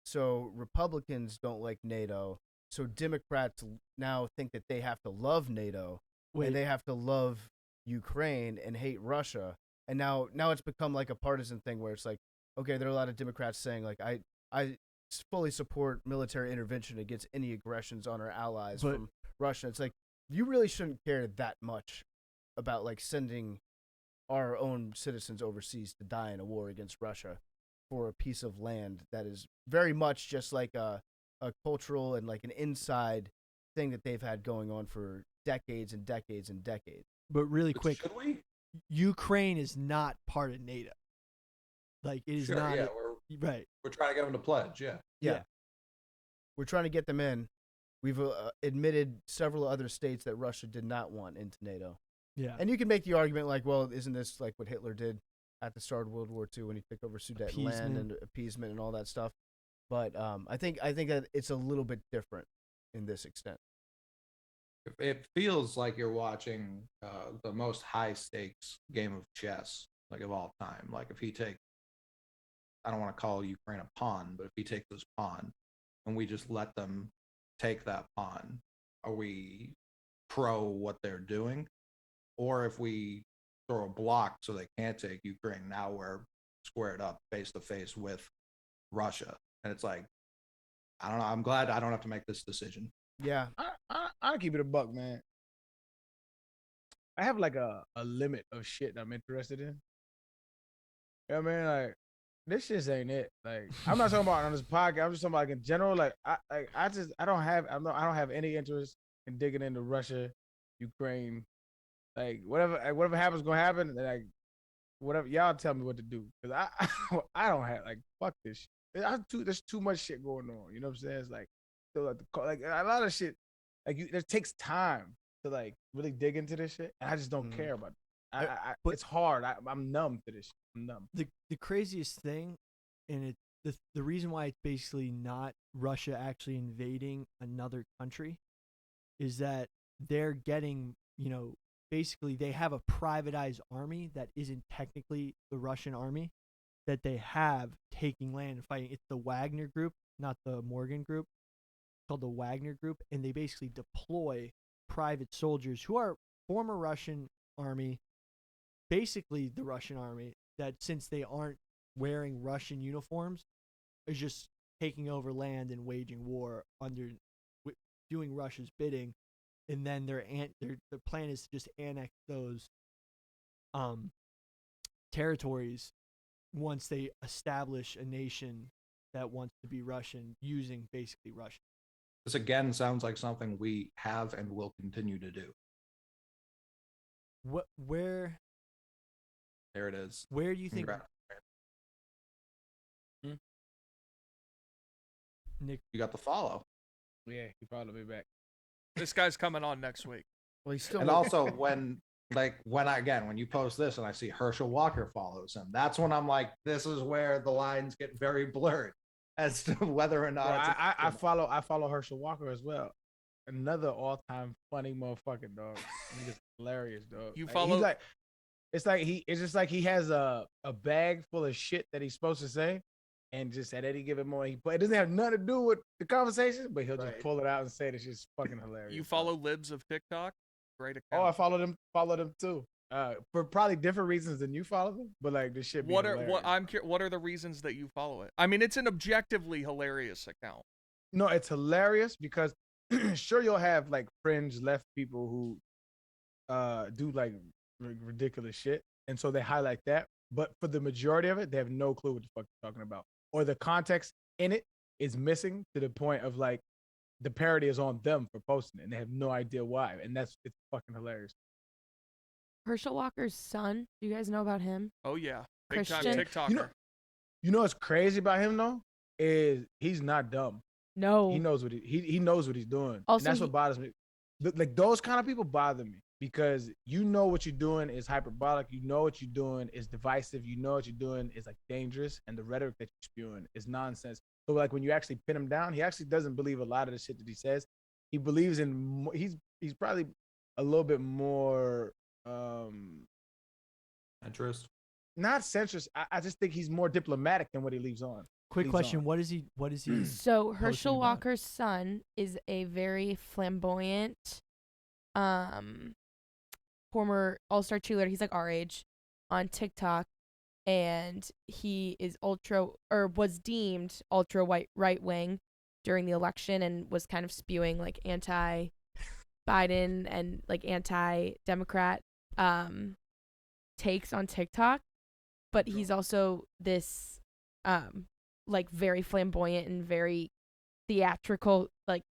so Republicans don't like NATO. So Democrats now think that they have to love NATO and they have to love Ukraine and hate Russia. And now it's become like a partisan thing where it's like, okay, there are a lot of Democrats saying like I fully support military intervention against any aggressions on our allies from Russia. It's like you really shouldn't care that much about like sending our own citizens overseas to die in a war against Russia for a piece of land that is very much just like a cultural and like an inside thing that they've had going on for decades and decades and decades. But really quick, Should we? Ukraine is not part of NATO. Like it is Sure, not. yeah, Right. we're trying to get them to pledge. Yeah. Yeah. We're trying to get them in. We've admitted several other states that Russia did not want into NATO. Yeah. And you can make the argument like, well, isn't this like what Hitler did at the start of World War II when he took over Sudetenland Appeasement. and appeasement and all that stuff? But I think that it's a little bit different in this extent. It feels like you're watching the most high stakes game of chess like of all time. Like if he takes, I don't want to call Ukraine a pawn, but if he takes this pawn and we just let them take that pawn, are we pro what they're doing? Or if we throw a block so they can't take Ukraine, now we're squared up face to face with Russia. And it's like, I don't know. I'm glad I don't have to make this decision. Yeah. I'll keep it a buck, man. I have like a limit of shit that I'm interested in. You know what I mean? Like, this just ain't it. Like, I'm not talking about on this podcast. I'm just talking about like in general. Like, I don't have any interest in digging into Russia, Ukraine, like whatever happens gonna happen. Like, whatever y'all tell me what to do, because I don't have like fuck this shit. There's too much shit going on. You know what I'm saying? It's like, so like a lot of shit. Like it takes time to like really dig into this shit, and I just don't care about it. But it's hard. I'm numb to this shit. I'm numb. The craziest thing, and the reason why it's basically not Russia actually invading another country, is that they're getting, basically they have a privatized army that isn't technically the Russian army, that they have taking land and fighting. It's the Wagner group, not the Morgan group. It's called the Wagner group, and they basically deploy private soldiers who are former Russian army, basically the Russian army, that since they aren't wearing Russian uniforms, is just taking over land and waging war doing Russia's bidding, and then their plan is to just annex those territories once they establish a nation that wants to be Russian using basically Russian. This again sounds like something we have and will continue to do. Where There it is. do you think Nick? You got the follow. Yeah, he probably be back. This guy's coming on next week. Well, he's still And also when you post this and I see Herschel Walker follows him, that's when I'm like, this is where the lines get very blurred as to whether or not Well, I follow Herschel Walker as well. Another all-time funny motherfucking dog. He's just hilarious, dog. You Like, follow- he's like, it's just like he has a bag full of shit that he's supposed to say, and just at any given moment, it doesn't have nothing to do with the conversation, but he'll just pull it out and say it. It's just fucking hilarious. You follow Libs of TikTok? Great account. Oh, I follow them too. For probably different reasons than you follow them, but like this shit. What are the reasons that you follow it? I mean, it's an objectively hilarious account. No, it's hilarious because sure you'll have like fringe left people who do like ridiculous shit, and so they highlight that. But for the majority of it, they have no clue what the fuck you're talking about, or the context in it is missing to the point of like the parody is on them for posting it, and they have no idea why, and it's fucking hilarious. Herschel Walker's son. Do you guys know about him? Oh yeah, big time Christian? TikToker. You know what's crazy about him though is he's not dumb. No. He knows what he knows what he's doing. Also, and that's what bothers me. like those kind of people bother me because you know what you're doing is hyperbolic. You know what you're doing is divisive. You know what you're doing is like dangerous, and the rhetoric that you're spewing is nonsense. So like when you actually pin him down, he actually doesn't believe a lot of the shit that he says. He believes in he's probably a little bit more Interest. not centrist. I just think he's more diplomatic than what he leaves on. Quick question: What is he? So Herschel about? Walker's son is a very flamboyant, former all-star cheerleader. He's like our age on TikTok, and he is was deemed ultra right wing during the election and was kind of spewing like anti-Biden and like anti-Democrat takes on TikTok. But he's also this like very flamboyant and very theatrical like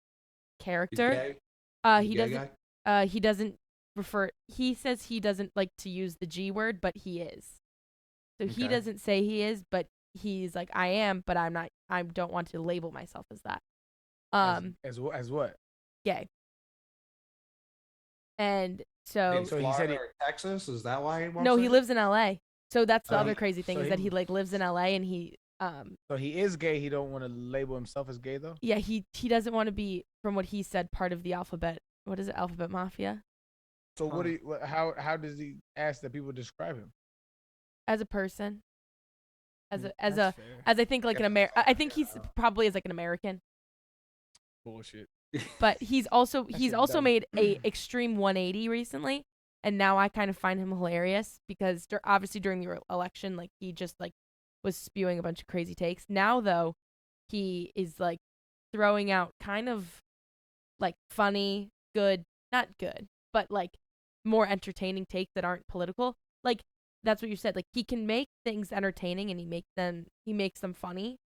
character. He doesn't refer. He says he doesn't like to use the G word, but he is. So he doesn't say he is, but he's like I am, but I'm not. I don't want to label myself as that. As what? Gay. And so he said Texas. Is that why he wants? No, he lives in L.A. So that's the other crazy thing so is that he like lives in L.A. and he So he is gay. He don't want to label himself as gay though. Yeah, he doesn't want to be, from what he said, part of the alphabet. What is it? Alphabet mafia. So what do you, how does he ask that people describe him? As a person. As fair. I think like I think he's probably as like an American. Bullshit. But he's also dumb. made a extreme 180 recently, and now I kind of find him hilarious because obviously during the election, like he just like was spewing a bunch of crazy takes. Now though, he is like throwing out kind of like funny, good, not good, but like more entertaining takes that aren't political. Like that's what you said. Like he can make things entertaining and he makes them funny,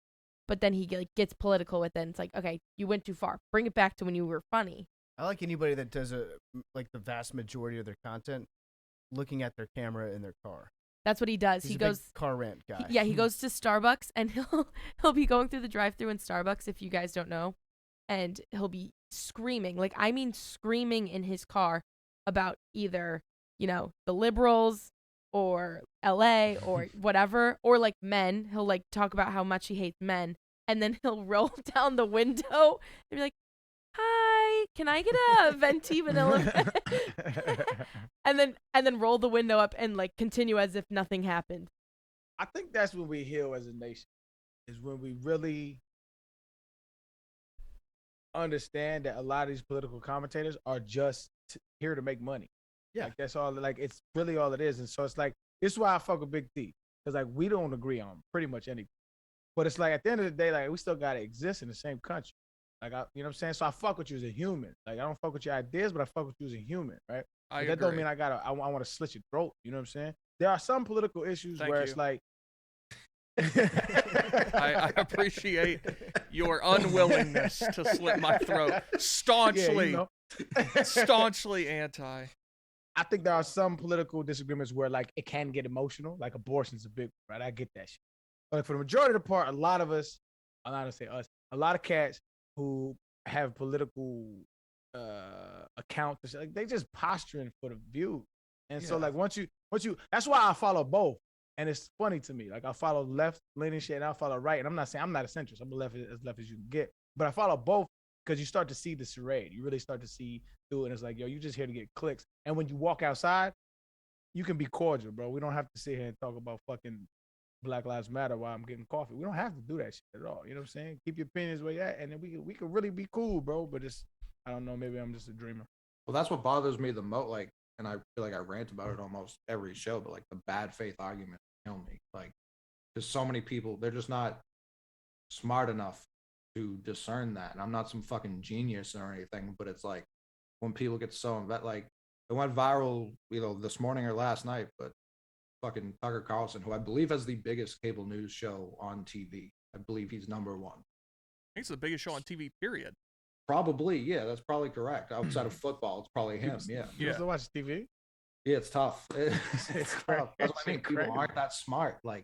but then he like gets political with it. And it's like, okay, you went too far. Bring it back to when you were funny. I like anybody that does like the vast majority of their content looking at their camera in their car. That's what he does. He's he a goes big car rant guy. He goes to Starbucks and he'll be going through the drive-thru in Starbucks if you guys don't know, and he'll be screaming, like I mean screaming in his car about either, you know, the liberals or LA or whatever, or like men. He'll like talk about how much he hates men, and then he'll roll down the window and be like, "Hi, can I get a venti vanilla?" and then roll the window up and like continue as if nothing happened. I think that's when we heal as a nation. Is when we really understand that a lot of these political commentators are just here to make money. Yeah, like that's all. Like it's really all it is. And so it's like this is why I fuck with Big T, because like we don't agree on pretty much anything. But it's like at the end of the day, like we still gotta exist in the same country. Like you know what I'm saying? So I fuck with you as a human. Like I don't fuck with your ideas, but I fuck with you as a human, right? That don't mean I want to slit your throat. You know what I'm saying? There are some political issues where it's like I appreciate your unwillingness to slit my throat. Staunchly, staunchly anti. I think there are some political disagreements where like it can get emotional, like abortion's a big one, right? I get that shit. But like, for the majority of the part, a lot of us, I'm not gonna say us, a lot of cats who have political accounts, like they just posturing for the view. And so like once you, that's why I follow both. And it's funny to me. Like I follow left leaning shit and I follow right. And I'm not saying I'm not a centrist. I'm left as you can get. But I follow both because you start to see the charade. You really start to see through it. And it's like, yo, you just here to get clicks. And when you walk outside, you can be cordial, bro. We don't have to sit here and talk about fucking Black Lives Matter while I'm getting coffee. We don't have to do that shit at all. You know what I'm saying? Keep your opinions where you're at, and then we could really be cool, bro. But it's, I don't know, maybe I'm just a dreamer. Well, that's what bothers me the most. Like, and I feel like I rant about it almost every show, but like the bad faith argument kill me. Like, there's so many people, they're just not smart enough to discern that. And I'm not some fucking genius or anything, but it's like when people get so invested, like it went viral, you know, this morning or last night, but fucking Tucker Carlson, who I believe has the biggest cable news show on TV. I believe he's number one. I think it's the biggest show on TV, period. Probably, yeah, that's probably correct. Outside of football, it's probably him. You still watch TV? Yeah, it's tough. It's tough. That's what I mean. People aren't that smart. Like,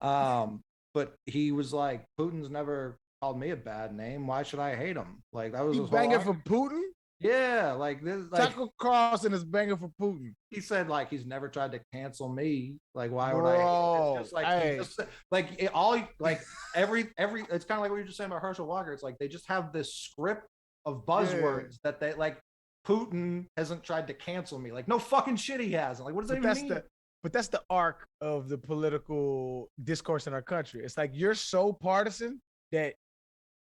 but he was like, Putin's never called me a bad name. Why should I hate him? Like that was you banging for Putin? Yeah, like this. Like Tucker Carlson is banging for Putin. he said, like he's never tried to cancel me. Like why would Bro, It's just like hey. he just like every. It's kind of like what you're just saying about Herschel Walker. It's like they just have this script of buzzwords that they like. Putin hasn't tried to cancel me. Like no fucking shit he has. Like what does that even mean? But that's the arc of the political discourse in our country. It's like you're so partisan that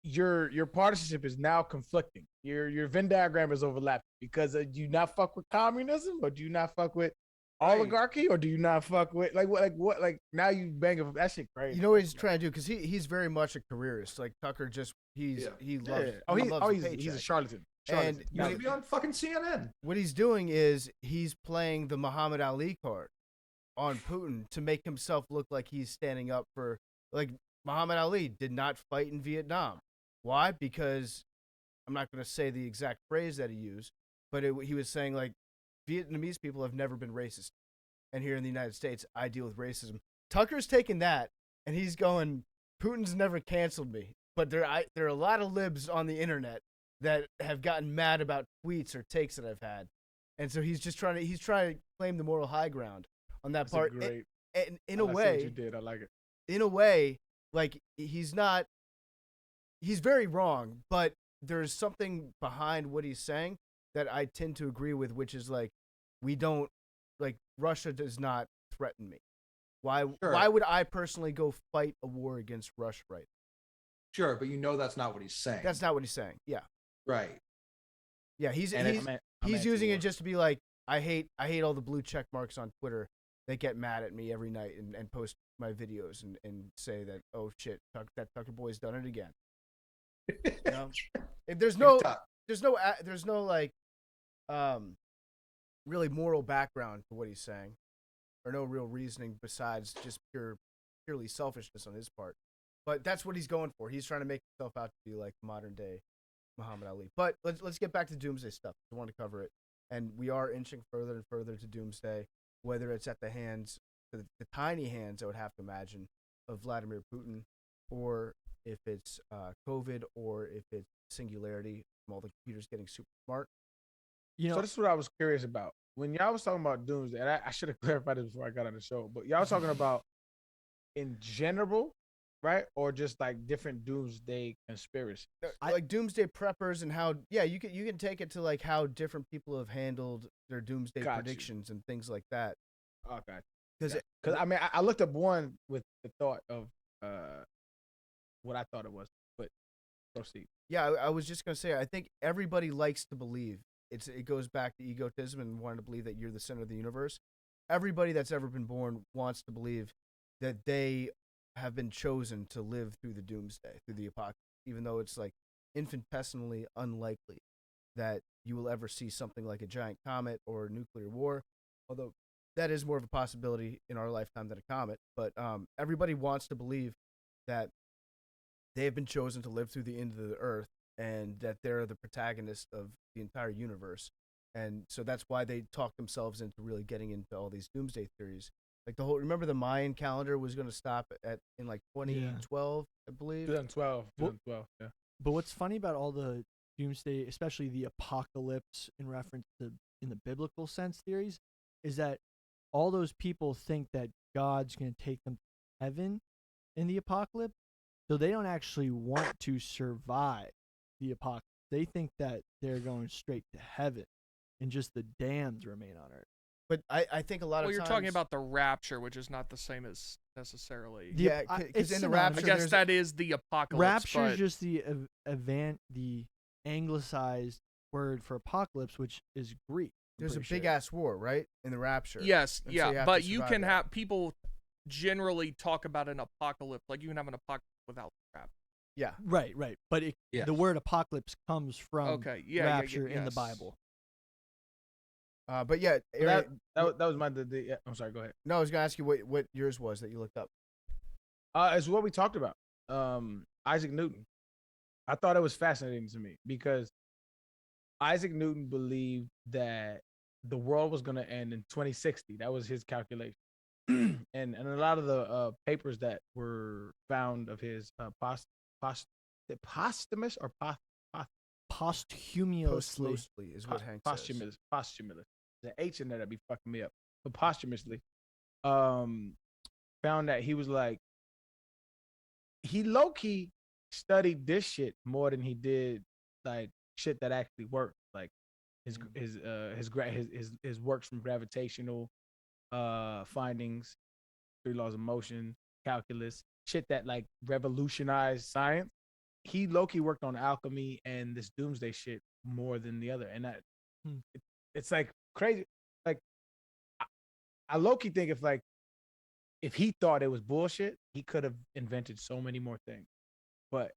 your partisanship is now conflicting. Your Venn diagram is overlapping because do you not fuck with communism or do you not fuck with oligarchy or do you not fuck with like now you bang it. That shit crazy. You know what he's trying to do because he's very much a careerist. Like Tucker, just he loves. He's a charlatan. And You should be on fucking CNN. what he's doing is he's playing the Muhammad Ali card on Putin to make himself look like he's standing up for like Muhammad Ali did not fight in Vietnam. Why? Because I'm not going to say the exact phrase that he used, but he was saying like Vietnamese people have never been racist, and here in the United States, I deal with racism. Tucker's taking that and he's going, Putin's never canceled me, but there are a lot of libs on the internet that have gotten mad about tweets or takes that I've had, and so he's trying to claim the moral high ground on that part. Great. And in a way, you did. I like it. In a way, like he's very wrong, but there's something behind what he's saying that I tend to agree with, which is like Russia does not threaten me. Why would I personally go fight a war against Russia right now? Sure, but you know that's not what he's saying. That's not what he's saying. Yeah. Right. Yeah, he's using it just to be like, I hate all the blue check marks on Twitter that get mad at me every night and post my videos and say that, oh shit, that Tucker boy's done it again. You know? There's no like really moral background to what he's saying, or no real reasoning besides just purely selfishness on his part. But that's what he's going for. He's trying to make himself out to be like modern day Muhammad Ali. But let's get back to Doomsday stuff. I want to cover it, and we are inching further and further to Doomsday. Whether it's at the hands, the tiny hands, I would have to imagine, of Vladimir Putin, or if it's COVID, or if it's singularity from all the computers getting super smart. So this is what I was curious about. When y'all was talking about Doomsday, and I should have clarified this before I got on the show, but y'all was talking about in general, right? Or just like different Doomsday conspiracies? Like Doomsday preppers and how, you can take it to like how different people have handled their Doomsday predictions and things like that. Okay. Because I mean, I looked up one with the thought of what I thought it was, but proceed. Yeah, I was just going to say, I think everybody likes to believe. It goes back to egotism and wanting to believe that you're the center of the universe. Everybody that's ever been born wants to believe that they have been chosen to live through the Doomsday, through the Apocalypse, even though it's like infinitesimally unlikely that you will ever see something like a giant comet or a nuclear war, although that is more of a possibility in our lifetime than a comet. But everybody wants to believe that they have been chosen to live through the end of the earth and that they're the protagonist of the entire universe. And so that's why they talk themselves into really getting into all these doomsday theories. Like remember the Mayan calendar was going to stop in like 2012, I believe? 2012, yeah. But what's funny about all the doomsday, especially the apocalypse in reference to in the biblical sense theories, is that all those people think that God's going to take them to heaven in the apocalypse. So they don't actually want to survive the apocalypse. They think that they're going straight to heaven and just the damned remain on earth. But I think a lot of times... Well, you're talking about the rapture, which is not the same as necessarily... Yeah, because in the rapture... I guess that is the apocalypse, Rapture is just the anglicized word for apocalypse, which is Greek. There's a big-ass war, right? In the rapture. Yes, and yeah, so but you can have... People generally talk about an apocalypse, like you can have an apocalypse without rapture. Yeah. Right. But the word apocalypse comes from rapture in the Bible. But yeah, that was my. I'm sorry. Go ahead. No, I was gonna ask you what yours was that you looked up. It's what we talked about. Isaac Newton. I thought it was fascinating to me because Isaac Newton believed that the world was going to end in 2060. That was his calculation. and a lot of the papers that were found of his posthumous or posthumously. Posthumously is what Hank says. Posthumously. The H in there that be fucking me up. But posthumously, found that he was like, he low key studied this shit more than he did like shit that actually worked, like his works from gravitational findings, 3 laws of motion, calculus, shit that like revolutionized science. He low key worked on alchemy and this doomsday shit more than the other, and that it's like crazy. Like I low key think if he thought it was bullshit, he could have invented so many more things. But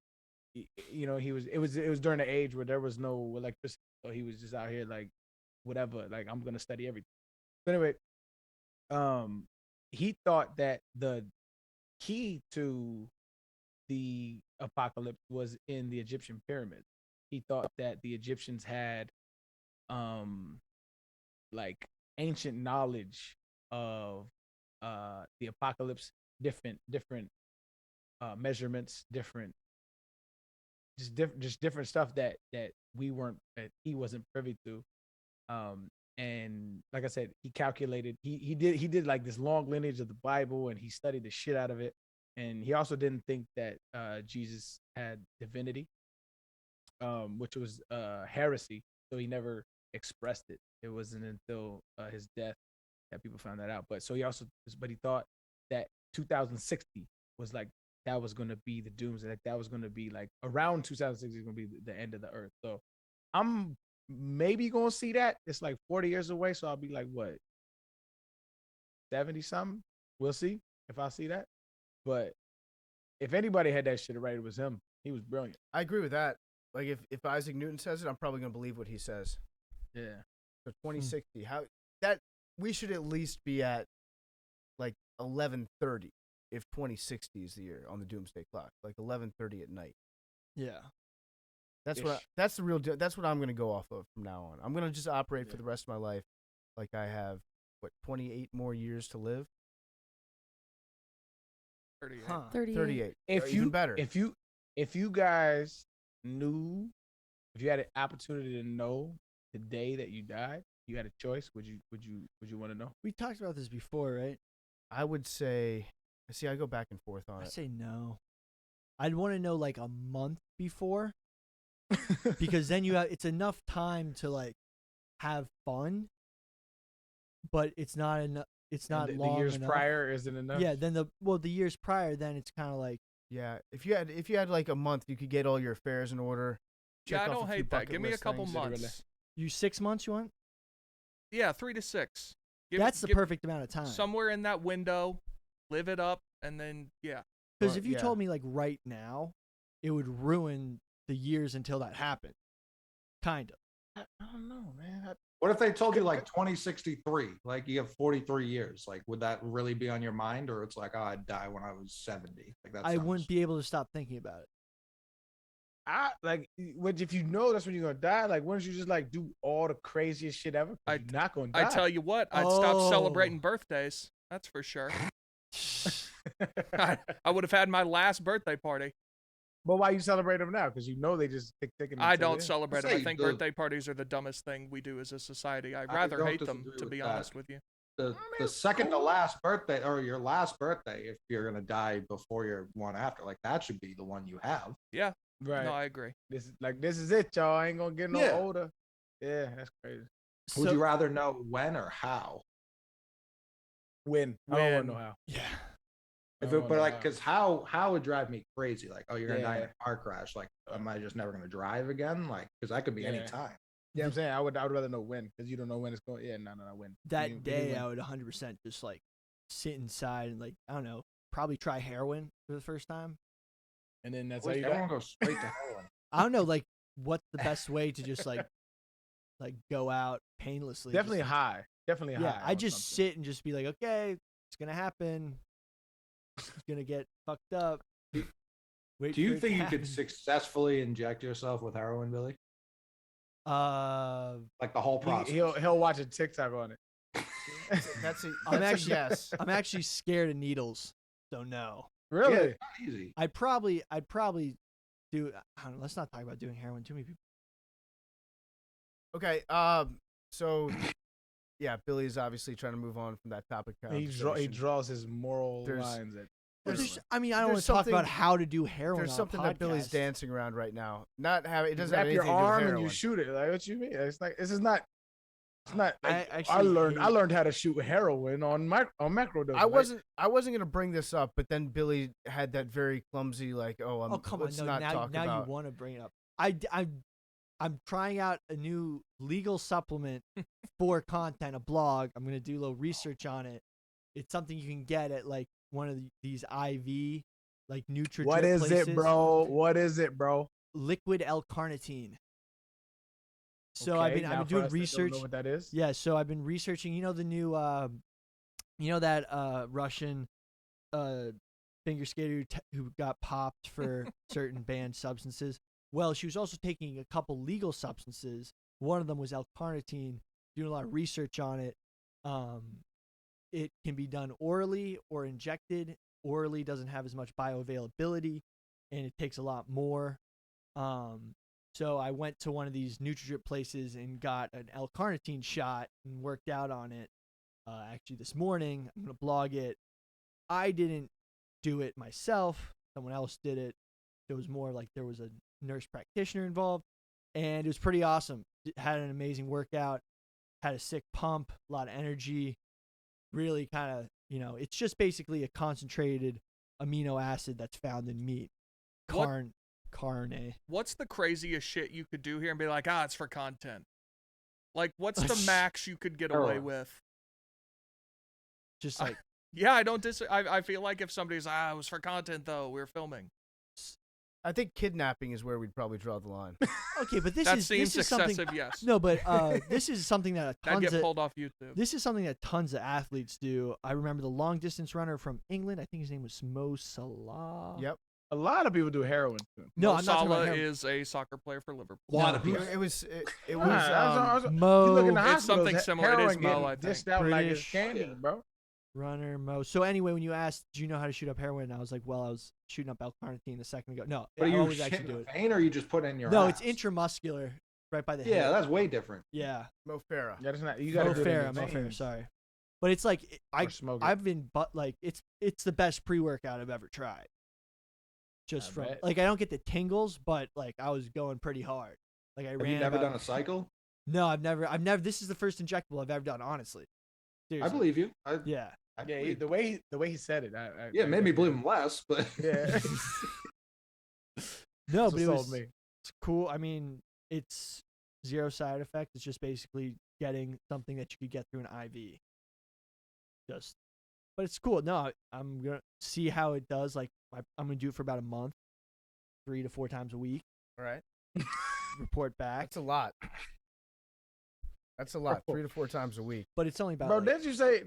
you know, it was during the age where there was no electricity, so he was just out here like whatever, like I'm gonna study everything. But anyway, he thought that the key to the apocalypse was in the Egyptian pyramids. He thought that the Egyptians had like ancient knowledge of the apocalypse, different measurements, different stuff that he wasn't privy to. And like I said, he calculated, he did like this long lineage of the Bible, and he studied the shit out of it. And he also didn't think that Jesus had divinity, which was heresy. So he never expressed it. It wasn't until his death that people found that out. But he thought that 2060 was like, that was going to be the doomsday. Like that was going to be like around 2060 is going to be the end of the earth. So I'm maybe going to see that. It's like 40 years away. So I'll be like, what, 70 something? We'll see if I see that. But if anybody had that shit right, it was him. He was brilliant. I agree with that. Like if Isaac Newton says it, I'm probably going to believe what he says. Yeah. So 2060, how that we should at least be at like 11:30 if 2060 is the year on the Doomsday Clock, like 11:30 at night. Yeah. That's the real that's what I'm going to go off of from now on. I'm going to just operate for the rest of my life like I have 28 more years to live. 38. Huh. 38. Even better. If you guys knew, if you had an opportunity to know the day that you died, you had a choice, would you want to know? We talked about this before, right? I would say, see, I go back and forth on it. I say no. I'd want to know like a month before, because then it's enough time to like have fun, but it's not enough. It's not long. The years enough. prior isn't enough. Yeah, then the years prior, then it's kind of like, yeah. If you had like a month, you could get all your affairs in order. Yeah, I don't hate that. Give me a couple months. You 6 months you want? Yeah, 3 to 6. That's the perfect amount of time. Somewhere in that window, live it up, and then yeah. Because if you told me like right now, it would ruin the years until that happened. Kind of. I don't know, man. What if they told you like 2063, like you have 43 years? Like, would that really be on your mind, or it's like, oh, I'd die when I was 70? Like that. I wouldn't be able to stop thinking about it. If you know that's when you're gonna die, like, why don't you just like do all the craziest shit ever? You're not gonna die. I tell you what, I'd stop celebrating birthdays. That's for sure. I would have had my last birthday party. But why you celebrate them now? Because you know they just tick. I don't celebrate them. I think birthday parties are the dumbest thing we do as a society. I'd rather hate them, to be honest with you. The second to last birthday, or your last birthday, if you're gonna die before your one after, like that should be the one you have. Yeah. Right. No, I agree. This is it, y'all. I ain't gonna get no older. Yeah, that's crazy. Would you rather know when or how? When? I don't want to know how. Yeah. Because how would drive me crazy. Like, oh, you're gonna die in a car crash. Like, am I just never gonna drive again? Like, because that could be any time. Yeah, I'm saying I would rather know when, because you don't know when it's going. Yeah, no, when. That day, I would 100% just like sit inside and like, I don't know, probably try heroin for the first time. And then that's how you everyone goes straight to heroin. I don't know, like, what's the best way to just like go out painlessly? Definitely high. Definitely high. Yeah, I just sit and just be like, okay, it's gonna happen. It's gonna get fucked up. Do you think you could successfully inject yourself with heroin, Billy? Like the whole process. He'll watch a TikTok on it. I'm actually scared of needles, so no. Really? Yeah, it's not easy. I'd probably do. I don't know, let's not talk about doing heroin. Too many people. Okay. So, yeah, Billy's obviously trying to move on from that topic. He draws his moral lines. Well, There's- I mean, I don't want there's to talk about something- how to do heroin. There's on something a that Billy's podcast. dancing around right now. Not having it doesn't Wrap have your anything to do with arm and heroin. you shoot it. Like what you mean? It's like this is not. It's not. I Like, I actually learned how to shoot heroin on Macrodosing. I wasn't gonna bring this up, but then Billy had that very clumsy like, Oh come on! let's No, not now talk about. you want to bring it up. I'm trying out a new legal supplement for content, a blog. I'm gonna do a little research on it. It's something you can get at like one of these IV like Nutrigent What is places. it, bro? What is it, bro? Liquid L-carnitine. So Okay, I've been now for doing us that don't research. know what that is? Yeah, so I've been researching. You know the new, that Russian figure skater who got popped for certain banned substances. Well, she was also taking a couple legal substances. One of them was L-carnitine. Doing a lot of research on it. It can be done orally or injected. Orally doesn't have as much bioavailability, and it takes a lot more. So I went to one of these Nutrigent places and got an L-carnitine shot and worked out on it. Actually, this morning, I'm going to blog it. I didn't do it myself. Someone else did it. It was more like there was a nurse practitioner involved, and it was pretty awesome. It had an amazing workout, had a sick pump, a lot of energy. Really kind of, it's just basically a concentrated amino acid that's found in meat. Carne. What's the craziest shit you could do here and be like, it's for content? Like, what's the max you could get away with? Just like, yeah, I don't I feel like if somebody's, it was for content though, we're filming. I think kidnapping is where we'd probably draw the line. okay, but That this seems is something. excessive, yes. No, but this is something that That'd get pulled off YouTube. This is something that tons of athletes do. I remember the long distance runner from England. I think his name was Mo Salah. Yep. A lot of people do heroin. No, Mo I'm not talking about Salah heroin. is a soccer player for Liverpool. A lot of people. It was Mo. You look in the It's hospitals, something similar. It is heroin Mo, getting I think. dished out like it's British. candy, bro. Runner Mo. So anyway, when you asked, do you know how to shoot up heroin? I was like, well, I was shooting up L-carnitine a second ago. No, But I are you always actually shitting do a it. vein, or you just put it in your No, ass? it's intramuscular, right by the Yeah, hip. that's way different. Yeah. Mo Farah. Yeah, that's not. You gotta Mo do it in Farah, the Mo Farah, veins sorry. But it's like or smoke it. I've been it's the best pre-workout I've ever tried. Just I from bet. like I don't get the tingles, but like I was going pretty hard. Like I Have ran. you never about- done a cycle? No, I've never. This is the first injectable I've ever done. Honestly, I seriously. believe you. Yeah. I Yeah, believe- the way he said it. yeah, it made me believe him less, but Yeah. No, That's but it what was sold me. it's cool. I mean, it's zero side effect. It's just basically getting something that you could get through an IV. But it's cool. No, I'm gonna see how it does. Like I'm gonna do it for about a month, 3 to 4 times a week. All right. Report back. That's a lot. That's a lot. 3 to 4 times a week. But it's only about. Bro, like-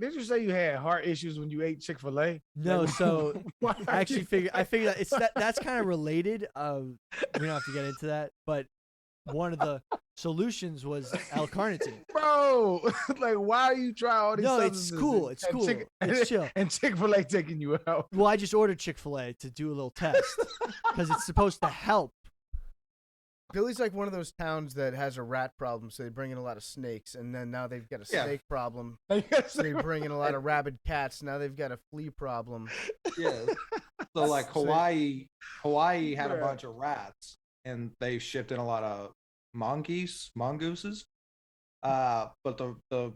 didn't you say you had heart issues when you ate Chick-fil-A? No, Like, so why I are actually you- figured that that's kind of related. We don't have to get into that, but one of the solutions was L-carnitine. Bro, like why are you trying all these? No, it's substances cool. and- It's and cool. It's chill. And Chick-fil-A taking you out. Well, I just ordered Chick-fil-A to do a little test because it's supposed to help. Billy's like one of those towns that has a rat problem, so they bring in a lot of snakes, and then now they've got a Yeah. snake problem. Like, So they bring in a lot of rabid cats. Now they've got a flea problem. yeah. So like Hawaii had a Yeah. bunch of rats, and they shipped in a lot of mongooses. But the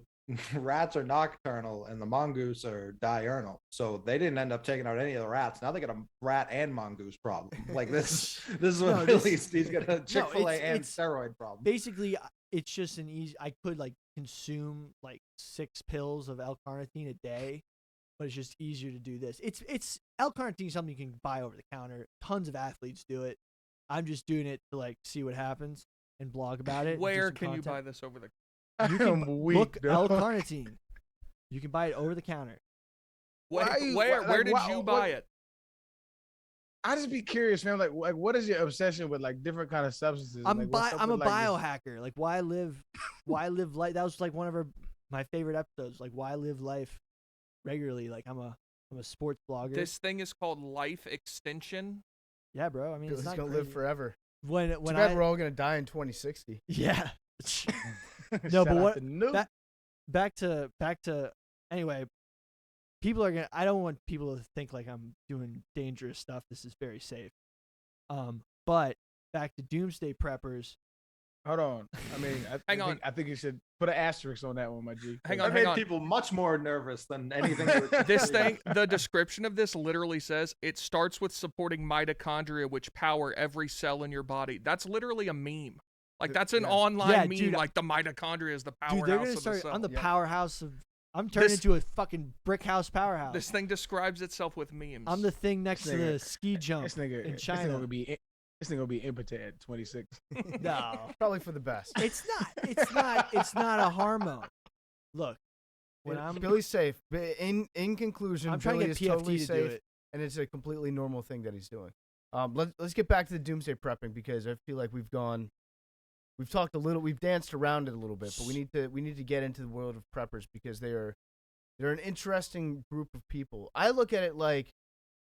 rats are nocturnal and the mongoose are diurnal. So they didn't end up taking out any of the rats. Now they got a rat and mongoose problem. Like this is what No, this- Billy's he's got a Chick-fil-A and it's- steroid problem. Basically, it's just an easy. I could like consume like 6 pills of L-carnitine a day, but it's just easier to do this. It's L-carnitine is something you can buy over the counter. Tons of athletes do it. I'm just doing it to like see what happens and blog about it. and do Where some can you content. buy this over the? You can I'm weak, look dog. L-carnitine. You can buy it over the counter. Why Where, you- where, like, where did why- you what- buy it? I just be curious, man. Like what is your obsession with like different kind of substances? I'm Like, what's up I'm a with, like, this- biohacker. Like why live life. That was like one of my favorite episodes. Like why live life regularly. Like I'm a sports blogger. This thing is called life extension. Yeah, bro. I mean, Billy's it's not gonna crazy. live forever. When Too bad we're all gonna die in 2060. yeah, No, Shout but out what to Nuke. back to anyway, people are gonna I don't want people to think like I'm doing dangerous stuff. This is very safe. But back to Doomsday Preppers. Hold on. I mean, Hang on. I think you should put an asterisk on that one, my G. Hang That on, made hang on. people much more nervous than anything. we were This doing. thing, the description of this literally says it starts with supporting mitochondria, which power every cell in your body. That's literally a meme. Like that's an online Yeah, meme. dude, like the mitochondria is the powerhouse Dude, they're gonna of the start. cell. I'm the Yeah. powerhouse of. I'm turning This- into a fucking brick house powerhouse. This thing describes itself with memes. I'm the thing next to nigga- the ski jump This nigga, in this nigga China. gonna be impotent at 26. No, Probably for the best. it's not. It's not. It's not a hormone. Look, when I'm Billy's safe. In conclusion, I'm trying Billy to is get PFT totally to safe, do it. and it's a completely normal thing that he's doing. Let's get back to the doomsday prepping because I feel like we've talked a little, we've danced around it a little bit, but we need to get into the world of preppers because they're an interesting group of people. I look at it like,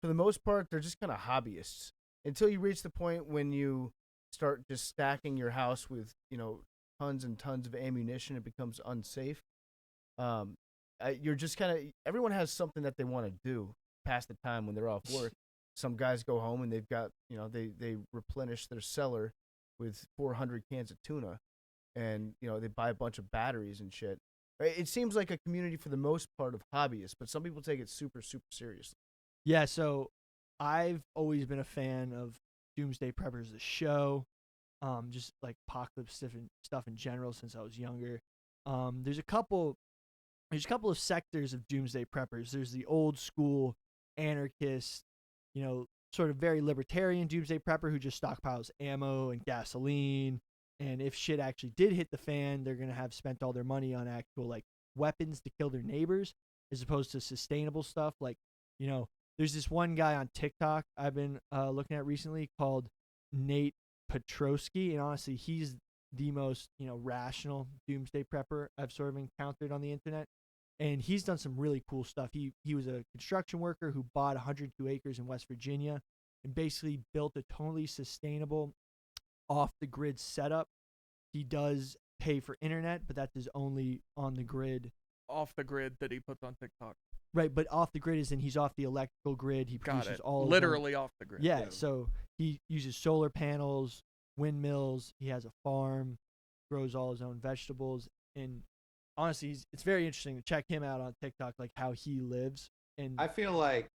for the most part, they're just kind of hobbyists until you reach the point when you start just stacking your house with tons and tons of ammunition. It becomes unsafe. You're just kind of, everyone has something that they want to do past the time when they're off work. Some guys go home and they've got, they replenish their cellar with 400 cans of tuna, and they buy a bunch of batteries and shit. It seems like a community for the most part of hobbyists, but some people take it super, super seriously. Yeah, so I've always been a fan of Doomsday Preppers, the show, just like apocalypse stuff in general since I was younger. There's a couple of sectors of Doomsday Preppers. There's the old school anarchist, sort of very libertarian Doomsday Prepper who just stockpiles ammo and gasoline. And if shit actually did hit the fan, they're going to have spent all their money on actual like weapons to kill their neighbors as opposed to sustainable stuff. Like, there's this one guy on TikTok I've been looking at recently called Nate Petrovsky. And honestly, he's the most, rational Doomsday Prepper I've sort of encountered on the internet. And he's done some really cool stuff. He was a construction worker who bought 102 acres in West Virginia and basically built a totally sustainable off-the-grid setup. He does pay for internet, but that is only on the grid. Off the grid that he puts on TikTok. Right, but off the grid is in he's off the electrical grid. He Got produces it. all Literally off the grid. Yeah, so he uses solar panels, windmills. He has a farm, grows all his own vegetables, and honestly, it's very interesting to check him out on TikTok, like how he lives. And I feel like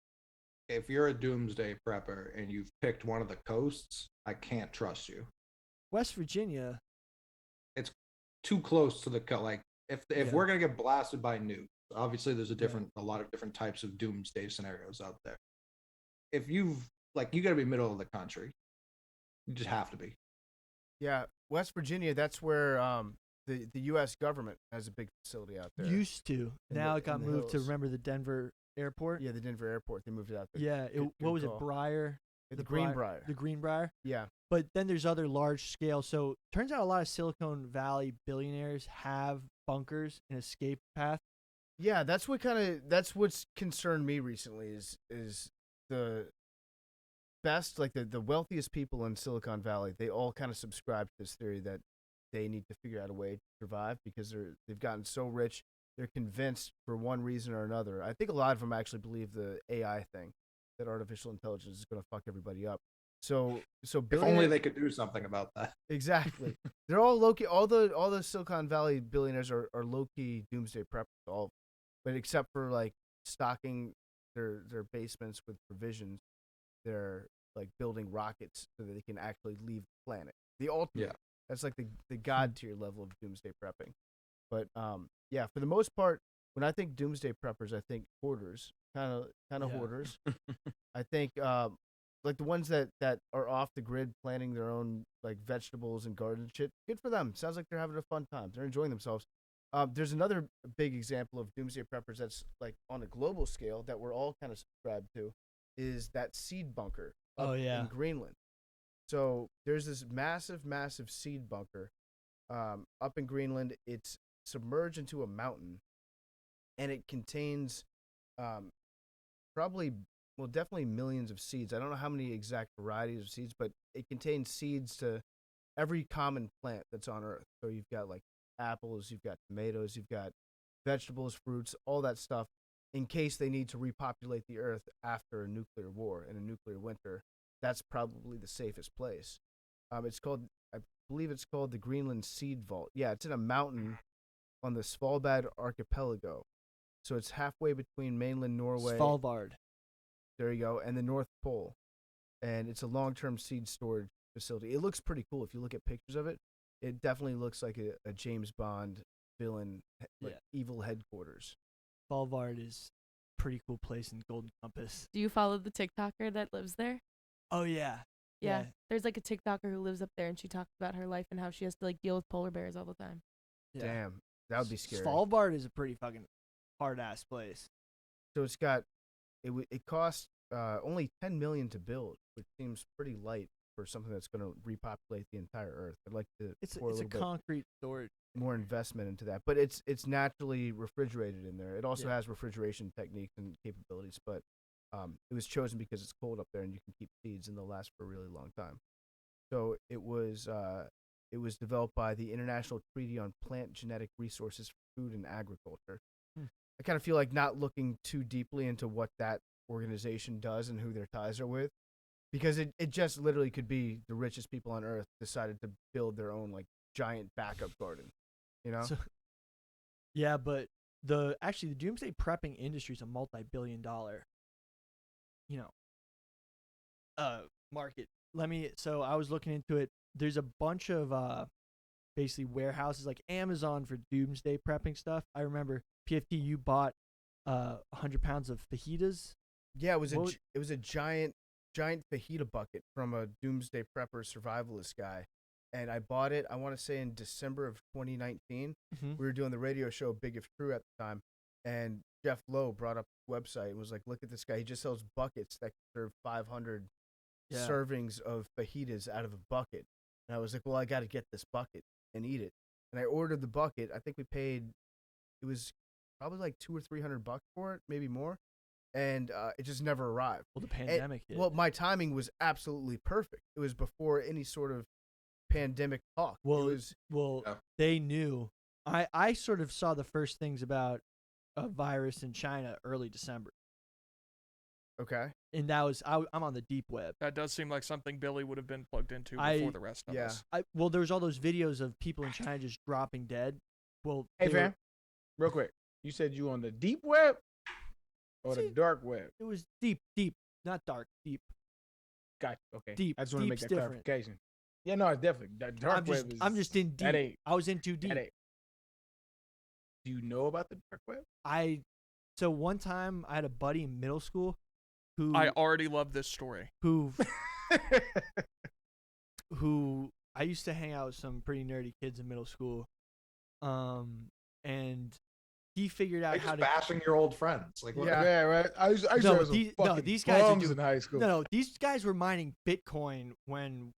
if you're a doomsday prepper and you've picked one of the coasts, I can't trust you. West Virginia, It's too close to the like if Yeah. we're gonna get blasted by nukes, obviously there's a lot of different types of doomsday scenarios out there. If you gotta be middle of the country, you just have to be. Yeah, West Virginia, that's where the U.S. government has a big facility out there. used to. In Now the- it got in the moved to, hills. remember the Denver airport? Yeah, the Denver airport, they moved it out there. Yeah, Good what was call. it, Briar? The Greenbrier. The Greenbrier. Yeah. But then there's other large scale. So turns out a lot of Silicon Valley billionaires have bunkers and escape path. Yeah, that's what's concerned me recently is the best, like the wealthiest people in Silicon Valley, they all kind of subscribe to this theory that they need to figure out a way to survive because they've gotten so rich, they're convinced for one reason or another. I think a lot of them actually believe the AI thing, that artificial intelligence is going to fuck everybody up. So If only billionaire- they could do something about that. Exactly. They're all low-key. All the Silicon Valley billionaires are low-key doomsday preppers, but except for like stocking their basements with provisions, they're like building rockets so that they can actually leave the planet. The ultimate. Yeah. That's like the god tier level of doomsday prepping. But yeah, for the most part, when I think doomsday preppers, I think hoarders, kind of Yeah. hoarders. I think like the ones that are off the grid, planting their own like vegetables and garden shit. Good for them. Sounds like they're having a fun time. They're enjoying themselves. There's another big example of doomsday preppers that's like on a global scale that we're all kind of subscribed to, is that seed bunker up in Greenland. So there's this massive, massive seed bunker up in Greenland. It's submerged into a mountain, and it contains definitely millions of seeds. I don't know how many exact varieties of seeds, but it contains seeds to every common plant that's on Earth. So you've got like apples, you've got tomatoes, you've got vegetables, fruits, all that stuff. In case they need to repopulate the Earth after a nuclear war and a nuclear winter, that's probably the safest place. It's called, I believe it's called the Greenland Seed Vault. Yeah, it's in a mountain on the Svalbard archipelago. So it's halfway between mainland Norway. Svalbard. There you go, and the North Pole. And it's a long-term seed storage facility. It looks pretty cool if you look at pictures of it. It definitely looks like a James Bond villain, like evil headquarters. Svalbard is a pretty cool place in Golden Compass. Do you follow the TikToker that lives there? Oh yeah. Yeah. There's like a TikToker who lives up there, and she talks about her life and how she has to like deal with polar bears all the time. Yeah. Damn, that would be scary. Svalbard is a pretty fucking hard ass place. So it's got, it cost only $10 million to build, which seems pretty light for something that's going to repopulate the entire Earth. I'd like to pour a It's a little bit concrete storage. more investment into that, but it's naturally refrigerated in there. It also has refrigeration techniques and capabilities, but it was chosen because it's cold up there and you can keep seeds and they'll last for a really long time. So it was developed by the International Treaty on Plant Genetic Resources for Food and Agriculture. I kind of feel like not looking too deeply into what that organization does and who their ties are with, because it just literally could be the richest people on Earth decided to build their own like giant backup garden, you know? So, yeah, but the doomsday prepping industry is a multi-billion-dollar, market. So I was looking into it. There's a bunch of basically warehouses like Amazon for doomsday prepping stuff. I remember PFT, you bought 100 pounds of fajitas. Yeah, it was a giant fajita bucket from a doomsday prepper survivalist guy. And I bought it, I want to say in December of 2019. Mm-hmm. We were doing the radio show Big If True at the time. And Jeff Lowe brought up the website and was like, look at this guy. He just sells buckets that can serve 500 servings of fajitas out of a bucket. And I was like, well, I got to get this bucket and eat it. And I ordered the bucket. I think we paid, it was probably like $200 or $300 for it, maybe more. And it just never arrived. Well, the pandemic hit. Well, my timing was absolutely perfect. It was before any sort of pandemic talk. They knew. I sort of saw the first things about a virus in China early December. Okay. And that was I'm on the deep web. That does seem like something Billy would have been plugged into before the rest of us. There was all those videos of people in China just dropping dead. Well, hey fam, real quick, you said you on the deep web or the dark web? It was deep, not dark, deep. Gotcha. Okay. Deep. I just want to make that different. clarification. Yeah, no, it's definitely the dark web. I'm just in deep. I was in too deep. Do you know about the dark web? So one time I had a buddy in middle school who I already love this story. Who I used to hang out with some pretty nerdy kids in middle school. And he figured out how to bashing your old friends. Like, yeah, right. I used to have some these guys are in high school. No, these guys were mining Bitcoin when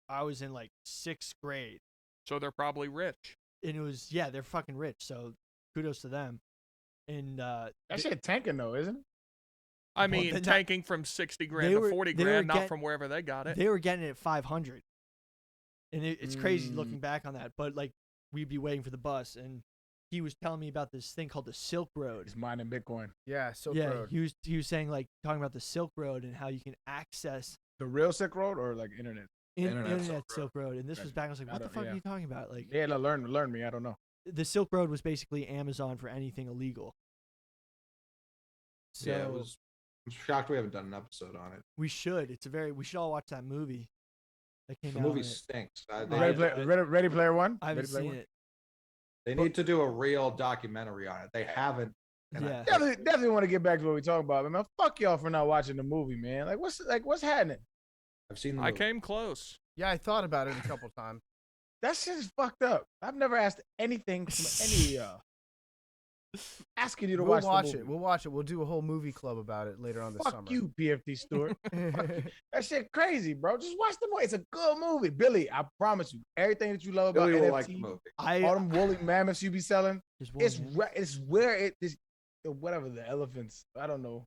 I was in like 6th grade. So they're probably rich. And it was they're fucking rich. So kudos to them. And that shit tanking though, isn't it? I mean, tanking from 60 grand to 40 grand, not from wherever they got it. They were getting it at 500. And it's crazy looking back on that. But like, we'd be waiting for the bus, and he was telling me about this thing called the Silk Road. He's mining Bitcoin. Yeah, Silk Road. He was saying like talking about the Silk Road and how you can access the real Silk Road or like internet. Internet Silk Road. And this was back. I was like, what the fuck are you talking about? Like, learn me. I don't know. The Silk Road was basically Amazon for anything illegal. So I'm shocked we haven't done an episode on it. We should. We should all watch that movie. That came the out. movie stinks. Ready Player One. I haven't seen it. They need to do a real documentary on it. They haven't. Yeah. Definitely want to get back to what we talking about, man. Fuck y'all for not watching the movie, man. What's happening? I've seen. I came close. Yeah, I thought about it a couple times. That shit is fucked up. I've never asked anything from any of y'all. Asking you to watch the movie. We'll watch it. We'll do a whole movie club about it later on this summer. Fuck you, PFT Stewart. That shit crazy, bro. Just watch the movie. It's a good movie. Billy, I promise you, everything that you love about Billy NFT, will like the movie. all them woolly mammoths you be selling, it's where it is, whatever, the elephants. I don't know.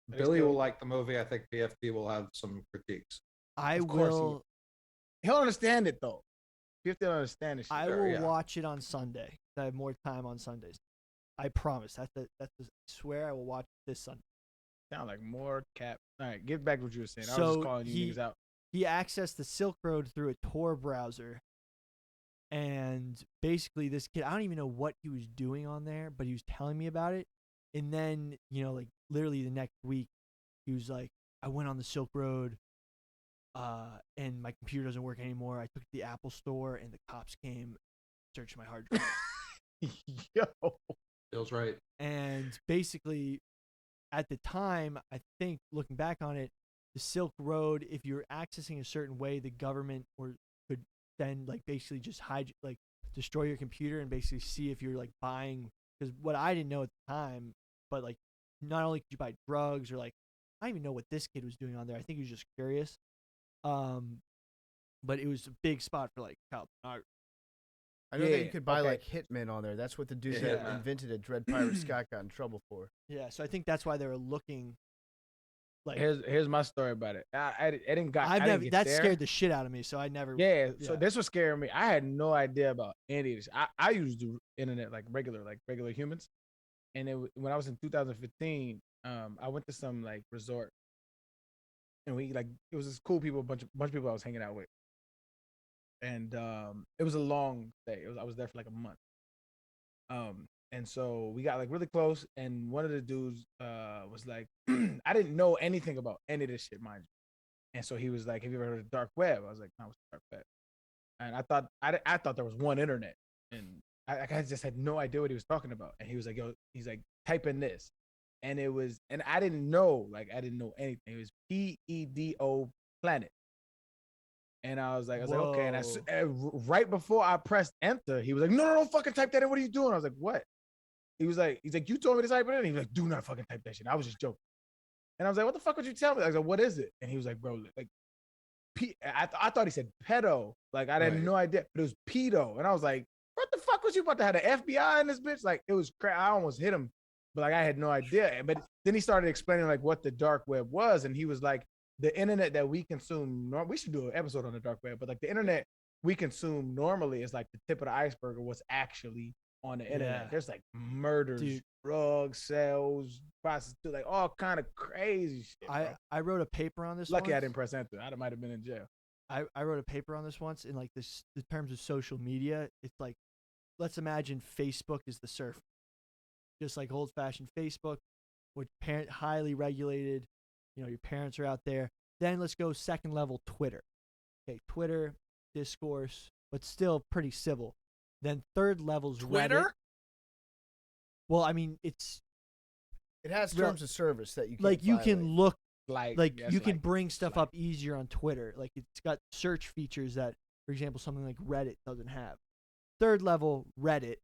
Billy will like the movie. I think PFT will have some critiques. He'll understand it though. People don't understand this shit. I will yeah. watch it on Sunday. I have more time on Sundays. I promise. I swear I will watch it this Sunday. Sound like more cap. All right, get back to what you were saying. I was So just calling you niggas out. He accessed the Silk Road through a Tor browser. And basically this kid, I don't even know what he was doing on there, but he was telling me about it. And then, like literally the next week, he was like, I went on the Silk Road, and my computer doesn't work anymore. I took it to the Apple store and the cops came, searched my hard drive. Yo. Feels right. And basically, at the time, I think looking back on it, the Silk Road, if you're accessing a certain way, the government could then basically just destroy your computer and basically see if you're buying. Because what I didn't know at the time, but not only could you buy drugs or I don't even know what this kid was doing on there. I think he was just curious. But it was a big spot for child pornography. I know that you could buy Hitman on there. That's what the dude that invented it, Dread Pirate Scott, got in trouble for. Yeah, so I think that's why they were looking. Here's my story about it. I didn't get that there. scared the shit out of me, so I never. Yeah, so this was scaring me. I had no idea about any of this. I used the internet like regular humans, and when I was in 2015, I went to some resort, and we it was this cool people, bunch of people I was hanging out with, and it was a long stay. I was there for a month. And so we got really close, and one of the dudes was like, I didn't know anything about any of this shit, mind you. And so he was like, have you ever heard of dark web? I was like, no, what's dark web? And I thought there was one internet, and I just had no idea what he was talking about. And he was like, he's like, type in this. And I didn't know, anything. It was PEDO planet. And I was like, okay. And right before I pressed enter, he was like, no, don't fucking type that in. What are you doing? I was like, what? He's like, you told me to type it in. He was like, do not fucking type that shit. I was just joking. And I was like, what the fuck would you tell me? I was like, what is it? And he was like, bro, I thought he said pedo. I had no idea, but it was pedo. And I was like, what the fuck was you about to have the FBI in this bitch? It was crazy. I almost hit him, but I had no idea. But then he started explaining what the dark web was. And he was like, the internet that we consume, we should do an episode on the dark web, but the internet we consume normally is the tip of the iceberg of what's actually on the internet. Yeah. There's murders, drugs, sales, prostitutes, all kind of crazy shit. I wrote a paper on this. Lucky once. I didn't press enter. I might have been in jail. I wrote a paper on this once in the terms of social media. It's let's imagine Facebook is the surf, just like old fashioned Facebook, which highly regulated. Your parents are out there. Then let's go second level Twitter. Okay, Twitter, discourse, but still pretty civil. Then third level's Twitter? Reddit. Well, I mean, It has terms of service that you can you can look you can like- bring stuff up easier on Twitter. It's got search features that, for example, something like Reddit doesn't have. Third level Reddit.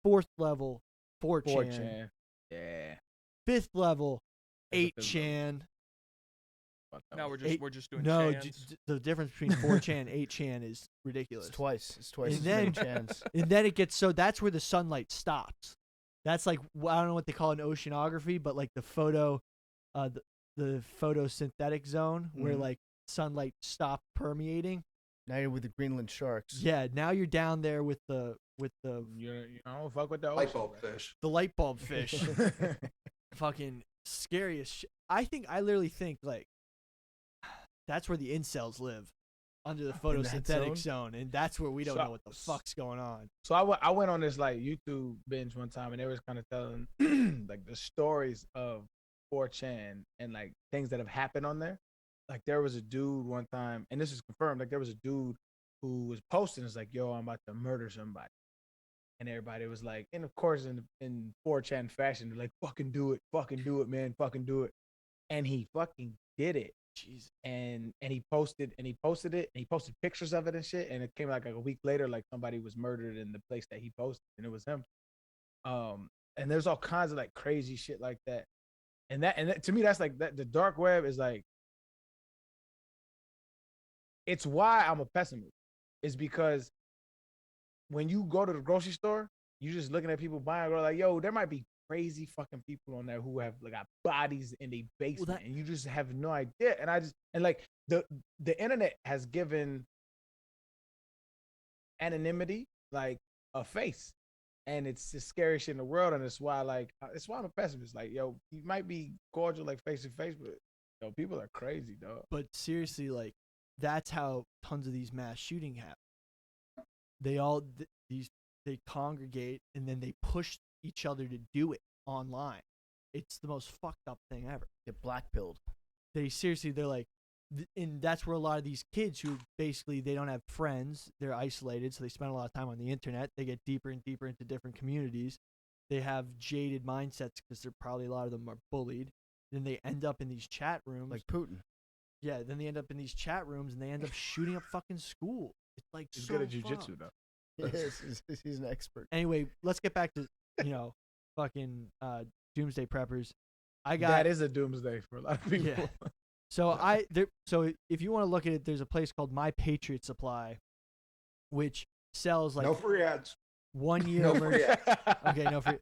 Fourth level 4chan. 4chan. Yeah. Fifth level There's a fifth 8chan. Fuck that Now one. we're just doing No, chans. the difference between 4chan and 8chan is ridiculous. It's twice And as then- many chans. And then it gets that's where the sunlight stops. That's I don't know what they call it in oceanography, but the photo, the photosynthetic zone where Mhm. sunlight stopped permeating. Now you're with the Greenland sharks. Yeah, now you're down there with the You don't fuck with the Light ocean, bulb man. fish. the light bulb fish. Fucking scariest shit. I literally think that's where the incels live, under the photosynthetic zone, and that's where we don't know what the fuck's going on. So I went on this YouTube binge one time, and they was kind of telling the stories of 4chan and things that have happened on there. There was a dude one time, and this is confirmed. There was a dude who was posting, it's yo, I'm about to murder somebody, and everybody was and of course in 4chan fashion, they're fucking do it, man, fucking do it, and he fucking did it. Jesus. And he posted it, and he posted pictures of it and shit, and it came a week later, somebody was murdered in the place that he posted, and it was him. And there's all kinds of crazy shit like that, and that to me, that's that the dark web is it's why I'm a pessimist, is because when you go to the grocery store, you're just looking at people buying, go yo, there might be crazy fucking people on there who have got bodies in their basement, and you just have no idea. And the internet has given anonymity, like a face. And it's the scariest shit in the world, and it's why I'm a pessimist. Like, yo, you might be cordial like face to face, but yo, people are crazy, dog. But seriously, like that's how tons of these mass shooting happen. They all they congregate and then they push each other to do it online. It's the most fucked up thing ever. Get blackpilled. They're like, and that's where a lot of these kids who basically they don't have friends, they're isolated, so they spend a lot of time on the internet. They get deeper and deeper into different communities. They have jaded mindsets because they're probably a lot of them are bullied. Then they end up in these chat rooms, Like Putin. yeah. Then they end up in these chat rooms and they end up shooting up fucking school. It's like He's so good at jujitsu, fucked. though. Yes, he's an expert. Anyway, let's get back to fucking doomsday preppers. I got That is a doomsday for a lot of people. Yeah. So so if you want to look at it, there's a place called My Patriot Supply, which sells like No free ads. 1 year No free ads. Okay, no free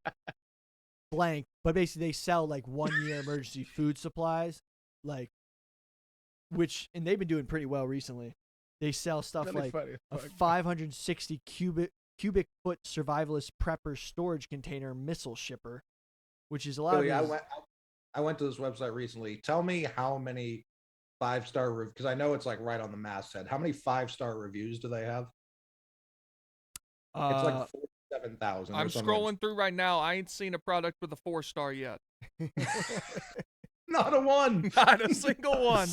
blank. But basically they sell like 1 year emergency food supplies, like and they've been doing pretty well recently. They sell stuff Really like funny as a fuck. 560 cubic foot survivalist prepper storage container missile shipper, which is a lot Billy, of these, I went to this website recently. Tell me how many 5-star reviews, because I know it's like right on the masthead. How many 5-star reviews do they have? It's like 47,000. I'm scrolling through right now. I ain't seen a product with a 4-star yet. Not a one. Not a single one.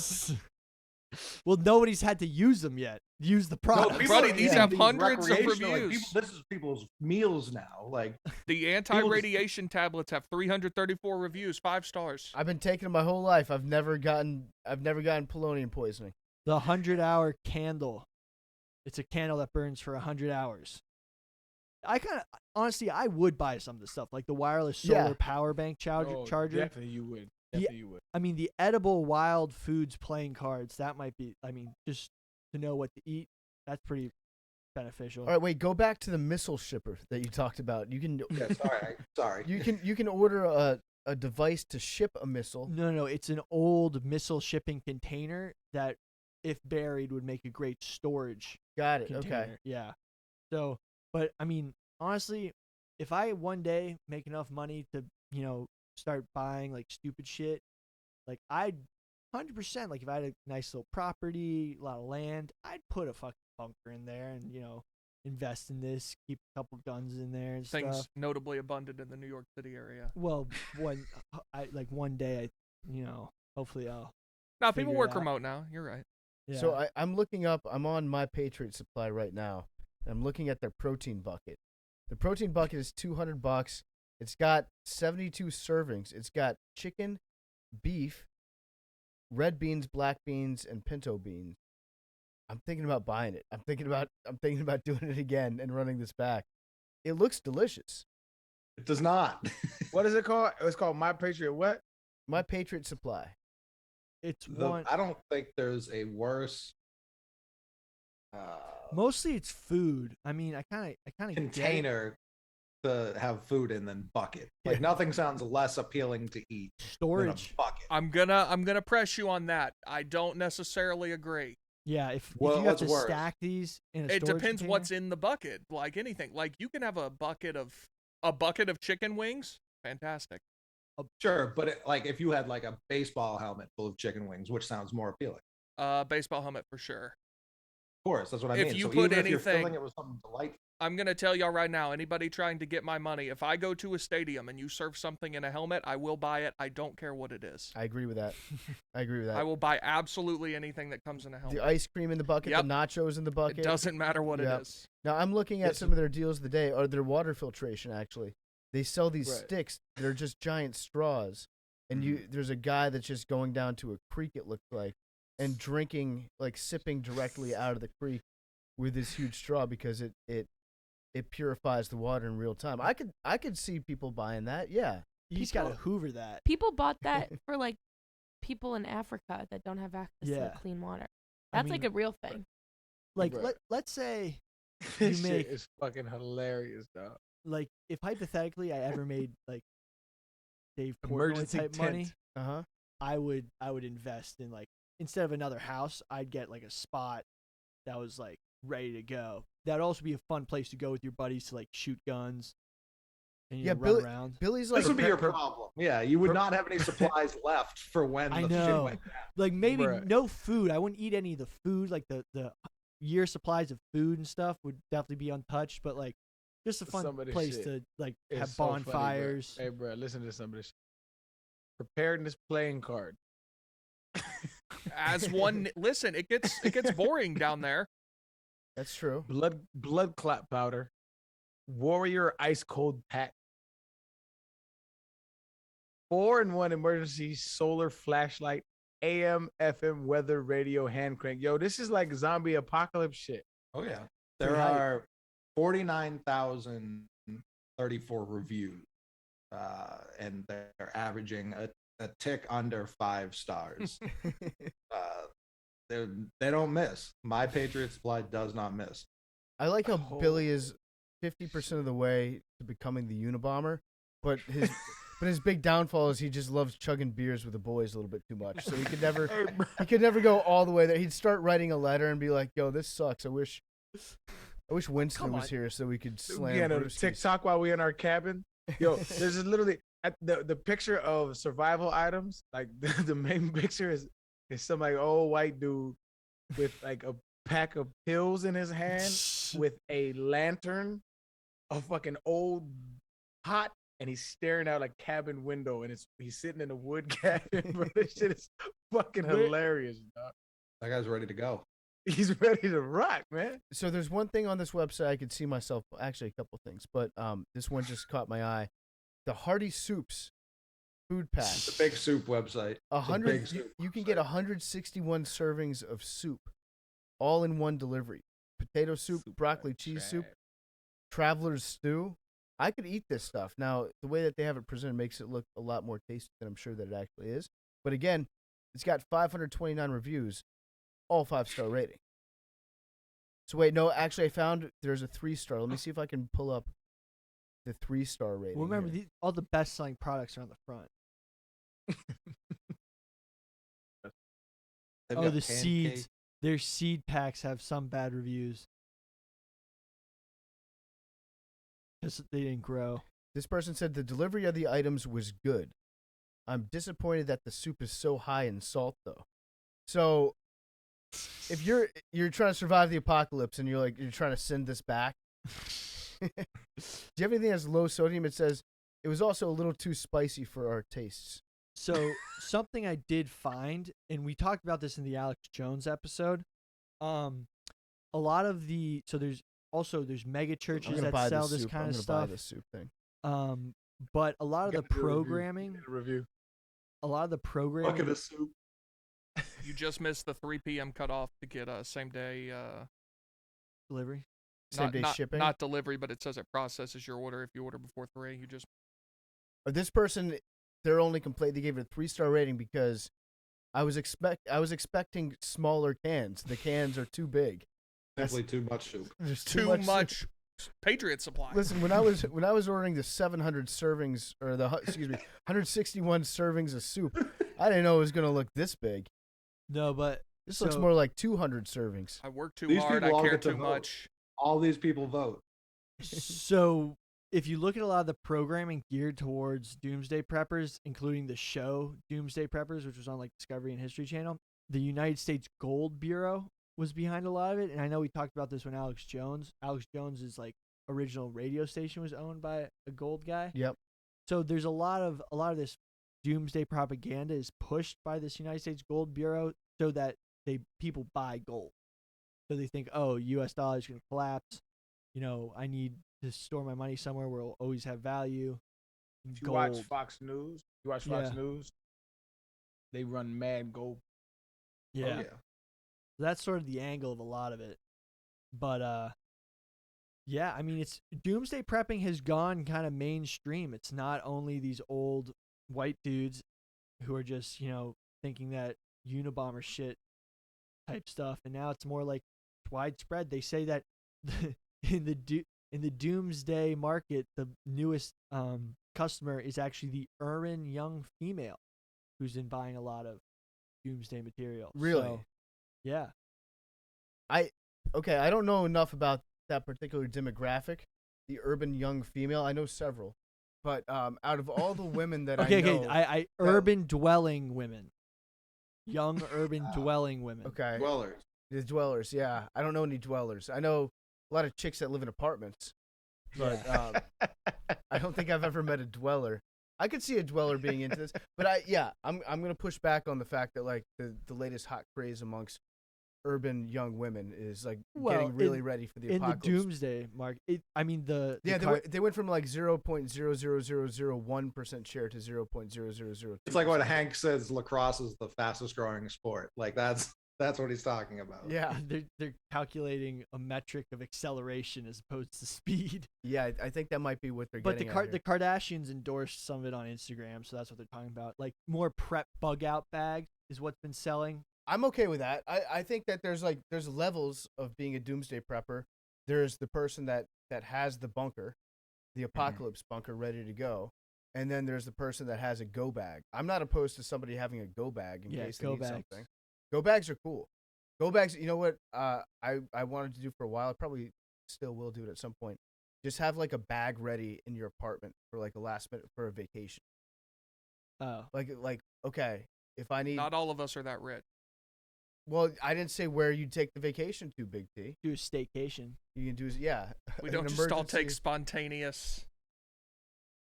well, nobody's had to use them yet. Use the product. people Buddy, are these eating have these hundreds of recreational, like, reviews. this is people's meals now. Like The anti-radiation tablets have 334 reviews, 5 stars. I've been taking them my whole life. I've never gotten polonium poisoning. The 100-hour candle. It's a candle that burns for 100 hours. Honestly, I would buy some of this stuff, like the wireless solar power bank charger. Oh, definitely you would. Definitely you would. I mean, the edible wild foods playing cards, that might be, just to know what to eat, that's pretty beneficial. All right, wait. Go back to the missile shipper that you talked about. You can. yeah, sorry. You can order a device to ship a missile. No, it's an old missile shipping container that, if buried, would make a great storage Got it. container. Okay. Yeah. So, but I mean, honestly, if I one day make enough money to, start buying like stupid shit, like I'd 100%, like if I had a nice little property, a lot of land, I'd put a fucking bunker in there and, invest in this, keep a couple guns in there and Things stuff. notably abundant in the New York City area. Well, one day hopefully I'll. Now, people figure it work out. remote now. You're right. Yeah. So I'm looking up. I'm on My Patriot Supply right now. And I'm looking at their protein bucket. The protein bucket is $200. It's got 72 servings. It's got chicken, beef, red beans, black beans, and pinto beans. I'm thinking about buying it. I'm thinking about doing it again and running this back. It looks delicious. It does not. What is it called? It's called My Patriot what? My Patriot Supply. it's one. I don't think there's a worse Mostly it's food. I mean, I kind of container to have food in than bucket. Like nothing sounds less appealing to eat than a storage. bucket. I'm gonna press you on that. I don't necessarily agree. Yeah, if Well, you have what's to worse? stack these in a It storage depends container, what's in the bucket. Like anything. Like you can have a bucket of chicken wings. Fantastic. Sure, but like if you had like a baseball helmet full of chicken wings, which sounds more appealing. Baseball helmet for sure. Of course, that's what I If mean. you So put even if you're anything- filling it with something delightful, I'm gonna tell y'all right now, anybody trying to get my money, if I go to a stadium and you serve something in a helmet, I will buy it. I don't care what it is. I agree with that. I agree with that. I will buy absolutely anything that comes in a helmet. The ice cream in the bucket, Yep. the nachos in the bucket. It doesn't matter what Yep. it is. Now I'm looking at This some of their deals of the day, or their water filtration. Actually, they sell these Right. sticks. They're just giant straws, and there's a guy that's just going down to a creek. It looks like, and drinking, like sipping directly out of the creek with this huge straw because it purifies the water in real time. I could see people buying that. Yeah, you just gotta Hoover that. People bought that for like people in Africa that don't have access to Yeah. like, clean water. I That's like mean, a real thing. Like Right. let's say This You make- shit is fucking hilarious, dog. like if hypothetically I ever made like Dave Portnoy Emergency type money, tent. I would invest in like, instead of another house, I'd get like a spot that was like ready to go. That'd also be a fun place to go with your buddies to like shoot guns and Yeah, run around. Billy's like This would be your problem. Yeah, you would not have any supplies left for when I the shit know. went down. Like maybe Bruh. no food. I wouldn't eat any of the food. Like the year supplies of food and stuff would definitely be untouched. But like just a fun Some of this place shit to like It's have so funny, bro. bonfires. Hey, bro, listen to some of this shit. Preparedness playing card. As one, listen, it gets boring down there. That's true. Blood clot powder. Warrior ice cold pack. 4-in-1 emergency solar flashlight. AM, FM, weather, radio, hand crank. Yo, this is like zombie apocalypse shit. Oh yeah, there hype. are 49,034 reviews, and they're averaging a tick under 5 stars. They don't miss. My Patriot Supply does not miss. I like how Oh. Billy is 50% of the way to becoming the Unabomber, but his big downfall is he just loves chugging beers with the boys a little bit too much. So he could never go all the way there. He'd start writing a letter and be like, "Yo, this sucks. I wish Winston Come was on. here so we could slam Yeah, no, brewskis." TikTok while we in our cabin. Yo, there's just literally the picture of survival items. Like the main picture is some like old white dude with like a pack of pills in his hand with a lantern, a fucking old pot, and he's staring out a cabin window, and he's sitting in a wood cabin. Bro, this shit is fucking hilarious, dog. That guy's ready to go. He's ready to rock, man. So there's one thing on this website I could see myself, actually a couple things, but this one just caught my eye. The Hearty Soups food pack. The big soup website. You can get 161 servings of soup, all in one delivery. Potato soup, broccoli cheese soup, traveler's stew. I could eat this stuff. Now, the way that they have it presented makes it look a lot more tasty than I'm sure that it actually is. But again, it's got 529 reviews, all 5-star rating. So wait, no, actually I found there's a 3-star. Let me see if I can pull up the 3-star rating. Well, remember, here. all the best selling products are on the front. They've Oh, got the pancake- seeds. Their seed packs have some bad reviews because they didn't grow. This person said the delivery of the items was good. I'm disappointed that the soup is so high in salt, though. So, if you're trying to survive the apocalypse and you're trying to send this back, do you have anything that's low sodium? It says it was also a little too spicy for our tastes. So something I did find, and we talked about this in the Alex Jones episode. A lot of there's mega I'm churches gonna buy that sell this this soup. kind I'm of gonna stuff. buy this soup thing. But a lot of the Get review. programming, Get a review. a lot of the programming, Bucket of soup. You just missed the 3 p.m. cutoff to get a same day delivery. Same day shipping. Not delivery, but it says it processes your order if you order before 3. You just This person, their only complaint, they gave it a 3-star rating because I was expecting smaller cans. The cans are too big. Simply too much soup. There's too soup. much Patriot Supply. Listen, when I was ordering the 700 servings or 161 servings of soup, I didn't know it was gonna look this big. No, but This looks more like 200 servings. I work too These hard. I people all care get to too vote. much. All these people vote. So if you look at a lot of the programming geared towards Doomsday Preppers, including the show Doomsday Preppers, which was on like Discovery and History Channel, the United States Gold Bureau was behind a lot of it. And I know we talked about this when Alex Jones' like original radio station was owned by a gold guy. Yep. So there's a lot of this doomsday propaganda is pushed by this United States Gold Bureau so that people buy gold. So they think, oh, U.S. dollar is going to collapse. I need to store my money somewhere where it'll always have value. You watch Fox News. They run mad gold. Yeah. Oh, yeah. That's sort of the angle of a lot of it. But yeah, I mean, it's doomsday prepping has gone kind of mainstream. It's not only these old white dudes who are just, thinking that Unabomber shit type stuff, and now it's more like widespread. They say that in the doomsday market, the newest customer is actually the Arian young female who's been buying a lot of doomsday material. Really? So, yeah. okay, I don't know enough about that particular demographic, the urban young female. I know several, but out of all the women that Okay, I know, okay. I urban dwelling women, young urban dwelling women. okay, Dwellers. the dwellers. Yeah, I don't know any dwellers. I know a lot of chicks that live in apartments, but I don't think I've ever met a dweller. I could see a dweller being into this, but I'm gonna push back on the fact that like the latest hot craze amongst urban young women is like getting really ready for the in apocalypse. the doomsday, Mark. They went from like 0.00001% share to 0.0002. It's like what Hank says lacrosse is the fastest growing sport. Like that's what he's talking about. Yeah, they're calculating a metric of acceleration as opposed to speed. yeah, I think that might be what they're But getting. the Kardashians endorsed some of it on Instagram, so that's what they're talking about. Like more prep bug out bags is what's been selling. I'm okay with that. I think that there's levels of being a doomsday prepper. There's the person that has the bunker, the apocalypse bunker ready to go, and then there's the person that has a go bag. I'm not opposed to somebody having a go bag in case they need something. Go bags are cool. Go bags, you know what? I wanted to do for a while. I probably still will do it at some point. Just have like a bag ready in your apartment for like a last minute for a vacation. Oh, Like okay, if I need. Not all of us are that rich. Well, I didn't say where you take the vacation to, Big T. do a staycation. You can do We an don't just all take emergency- spontaneous.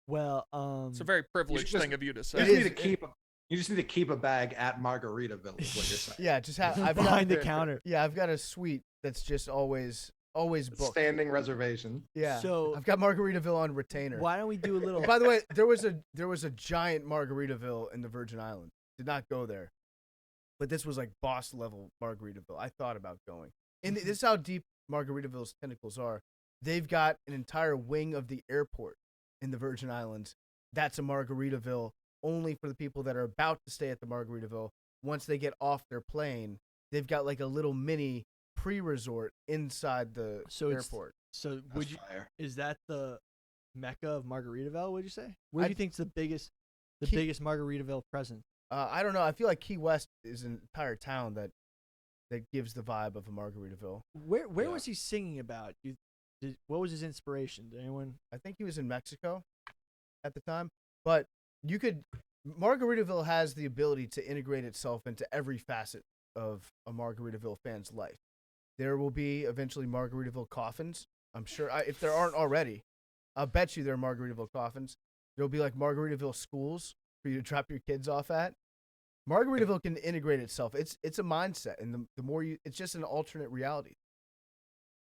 Well, It's a very privileged thing of you to You say. just need to keep. You just need to keep a bag at Margaritaville. Is what you're saying. Yeah, just have. I've behind got, the counter. Yeah, I've got a suite that's just always booked. Standing reservation. Yeah. So- I've got Margaritaville on retainer. Why don't we do a little? By the way, there was a giant Margaritaville in the Virgin Islands. Did not go there, but this was like boss level Margaritaville. I thought about going. And this is how deep Margaritaville's tentacles are. They've got an entire wing of the airport in the Virgin Islands. That's a Margaritaville only for the people that are about to stay at the Margaritaville. Once they get off their plane, they've got like a little mini pre-resort inside the airport. So That's would you? fire. Is that the mecca of Margaritaville? Would you say? Where do I- you think's the biggest Key- Margaritaville presence? I don't know. I feel like Key West is an entire town that gives the vibe of a Margaritaville. Where Yeah. was he singing about? What was his inspiration? Did anyone? I think he was in Mexico at the time. But Margaritaville has the ability to integrate itself into every facet of a Margaritaville fan's life. There will be eventually Margaritaville coffins. I'm sure, if there aren't already, I'll bet you there are Margaritaville coffins. There'll be like Margaritaville schools for you to drop your kids off at. Margaritaville can integrate itself. It's a mindset, and the more it's just an alternate reality.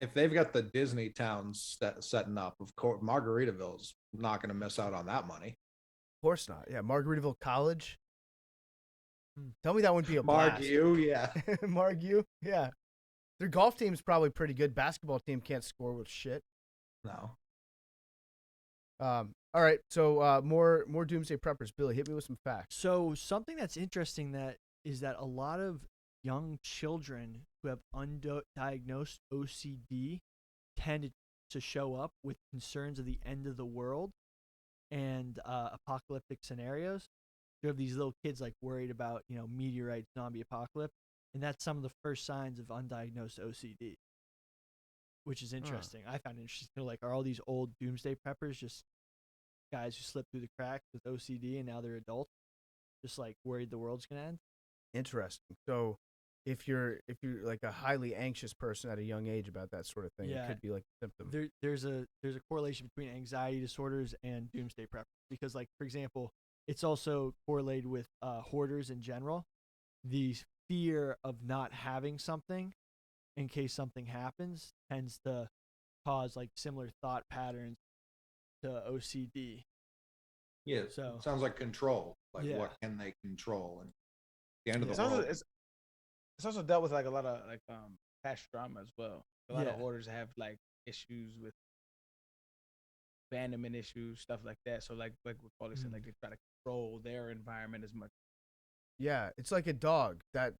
If they've got the Disney towns setting up, of course, Margaritaville's not going to miss out on that money. Of course not. Yeah, Margaritaville College. Tell me that wouldn't be a blast. Margu, yeah. Margu, yeah. Their golf team's probably pretty good. Basketball team can't score with shit. No. All right, so more Doomsday Preppers. Billy, hit me with some facts. So something that's interesting is that a lot of young children who have undiagnosed OCD tend to show up with concerns of the end of the world and apocalyptic scenarios. You have these little kids like worried about meteorites, zombie apocalypse, and that's some of the first signs of undiagnosed OCD, which is interesting. I found it interesting. Like, are all these old doomsday preppers just guys who slipped through the cracks with OCD and now they're adults, just like worried the world's gonna end? Interesting. So, if you're like a highly anxious person at a young age about that sort of thing, Yeah. it could be like a symptom. There's a correlation between anxiety disorders and doomsday preppers because, like, for example, it's also correlated with hoarders in general. The fear of not having something in case something happens tends to cause like similar thought patterns to OCD. Yeah. So- Sounds like control. Like, Yeah. what can they control? And the end of It's the also, world. it's also dealt with like a lot of like past trauma as well. A lot of Yeah. hoarders have like issues with abandonment issues, stuff like that. So like what Paulie said, like they try to control their environment as much. Yeah, it's like a dog that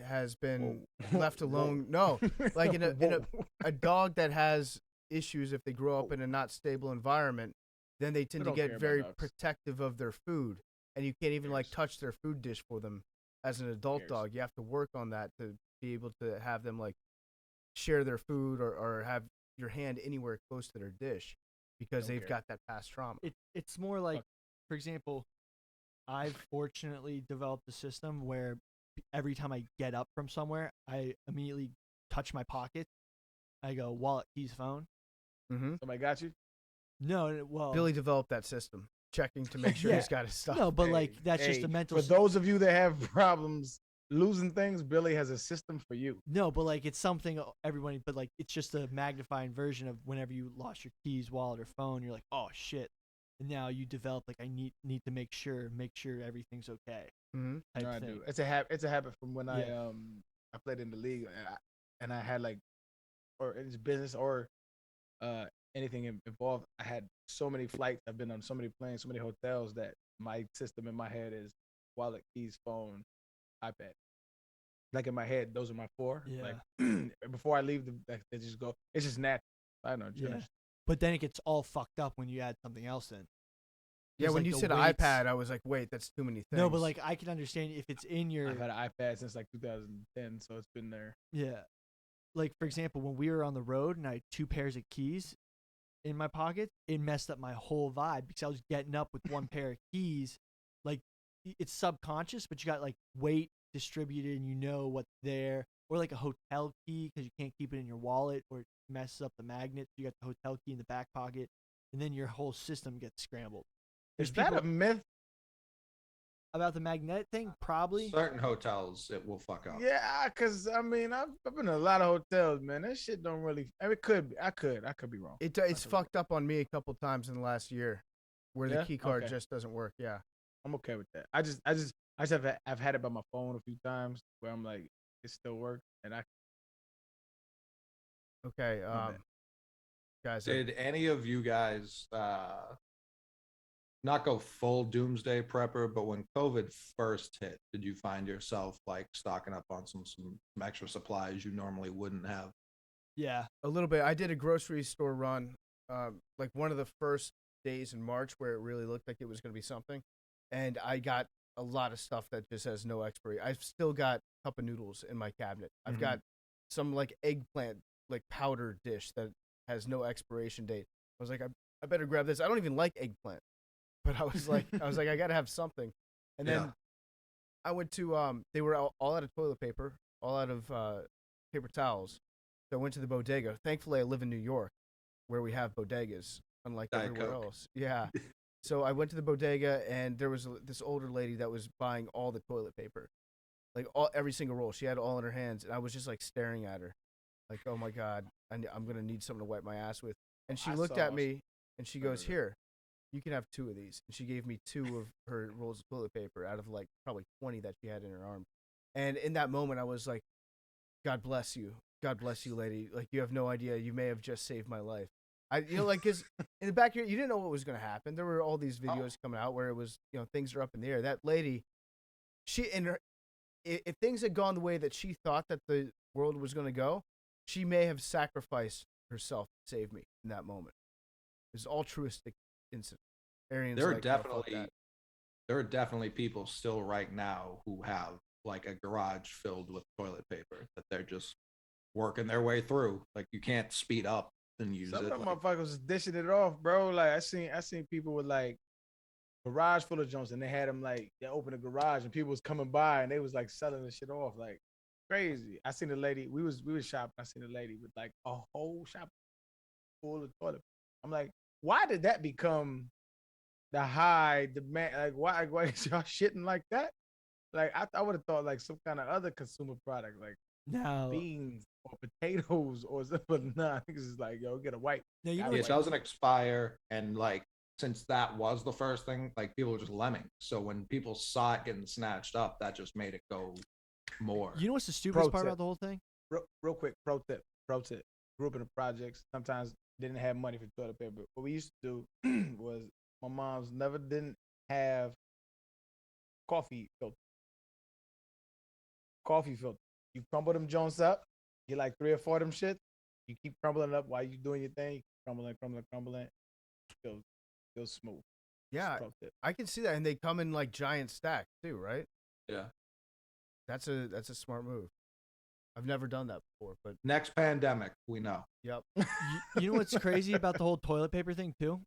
has been Whoa. left Whoa. alone. No, like in Whoa. a dog that has issues if they grow up in a not stable environment, then they tend to don't care get about very dogs. protective of their food, and you can't even like Cares. touch their food dish for them. As an adult Cares. dog, you have to work on that to be able to have them like share their food or have your hand anywhere close to their dish because Don't they've care. got that past trauma. It's more like, for example, I've fortunately developed a system where every time I get up from somewhere, I immediately touch my pocket. I go wallet, keys, phone. Mm-hmm. Somebody got you? No, well, Billy developed that system, checking to make sure Yeah. he's got his stuff. no, but Hey, like that's just hey, a mental. For those of you that have problems losing things, Billy has a system for you. No, but like it's something everybody. But like it's just a magnifying version of whenever you lost your keys, wallet, or phone. You're like, oh shit, and now you develop like I need to make sure everything's okay. Mm-hmm. Type No, I thing. do. It's a habit. It's a habit from when Yeah. I played in the league and I had like, or it's business or uh anything involved. I had so many flights. I've been on so many planes, so many hotels that my system in my head is wallet, keys, phone, iPad. Like in my head, those are my four. Yeah. Like before I leave, they just go. It's just natural. I know. Yeah. But then it gets all fucked up when you add something else in. Yeah, There's, when like, you the said weights. iPad, I was like, wait, that's too many things. No, but like I can understand if it's in your I've had an iPad since like 2010, so it's been there. yeah. Like for example, when we were on the road and I had 2 pairs of keys in my pocket, it messed up my whole vibe because I was getting up with one pair of keys. Like it's subconscious, but you got like weight distributed and you know what's there. Or like a hotel key because you can't keep it in your wallet or it messes up the magnet. You got the hotel key in the back pocket, and then your whole system gets scrambled. Is that a myth? About the magnetic thing? Probably. Certain hotels, it will fuck up. Yeah, cause I mean I've been in a lot of hotels, man. That shit don't really. I mean, it could be. I could be wrong. It's fucked up on me a couple times in the last year, where the Yeah? key card Okay. just doesn't work. Yeah. I'm okay with that. I've had it by my phone a few times where I'm like it still works, and I Okay. bad. Guys. Did any of you guys not go full doomsday prepper, but when COVID first hit, did you find yourself like stocking up on some extra supplies you normally wouldn't have? Yeah. A little bit. I did a grocery store run, like one of the first days in March where it really looked like it was going to be something, and I got a lot of stuff that just has no expiry. I've still got a cup of noodles in my cabinet. I've got some like eggplant like powder dish that has no expiration date. I was like, I better grab this. I don't even like eggplant, but I was like, I gotta have something. And then I went to they were all out of toilet paper, all out of paper towels. So I went to the bodega. Thankfully, I live in New York, where we have bodegas, unlike Diet everywhere Coke. else. Yeah. So I went to the bodega, and there was this older lady that was buying all the toilet paper, like every single roll. She had it all in her hands, and I was just like staring at her, like, oh my god, I'm gonna need something to wipe my ass with. And she looked at me, and she goes, "Here, you can have 2 of these." And she gave me 2 of her rolls of toilet paper out of like probably 20 that she had in her arm. And in that moment, I was like, God bless you, lady. Like, you have no idea. You may have just saved my life. Like, cause in the back here, you didn't know what was gonna happen. There were all these videos coming out where it was, things are up in the air. That lady, if things had gone the way that she thought that the world was gonna go, she may have sacrificed herself to save me in that moment. It was altruistic incident. Arian's There are like, "No, fuck that." there are definitely people still right now who have like a garage filled with toilet paper that they're just working their way through. Like you can't speed up and use Some it. of them Like, motherfuckers was dishing it off, bro. Like I seen people with like garage full of joints, and they had them like they opened a garage, and people was coming by, and they was like selling the shit off, like crazy. I seen a lady. We was shopping. I seen a lady with like a whole shop full of toilet. I'm like, why did that become the high demand? Like, why is y'all shitting like that? Like, I would have thought like some kind of other consumer product, like Now, beans or potatoes or something. But nah, niggas is like, yo, get a wipe. now you know it what's doesn't expire, and like since that was the first thing, like people were just lemming. So when people saw it getting snatched up, that just made it go more. You know what's the stupidest part tip. about the whole thing? Real quick, pro tip. Grew up in the projects. Sometimes didn't have money for toilet paper. What we used to do was my mom's didn't have coffee filter. Coffee filter. You crumble them joints up. Get like 3 or 4 of them shit. You keep crumbling up while you doing your thing. Crumbling. Still smooth. Yeah, Pro tip. I can see that, and they come in like giant stacks too, right? Yeah. That's a smart move. I've never done that before, but Next pandemic, we know. yep. You know what's crazy about the whole toilet paper thing too?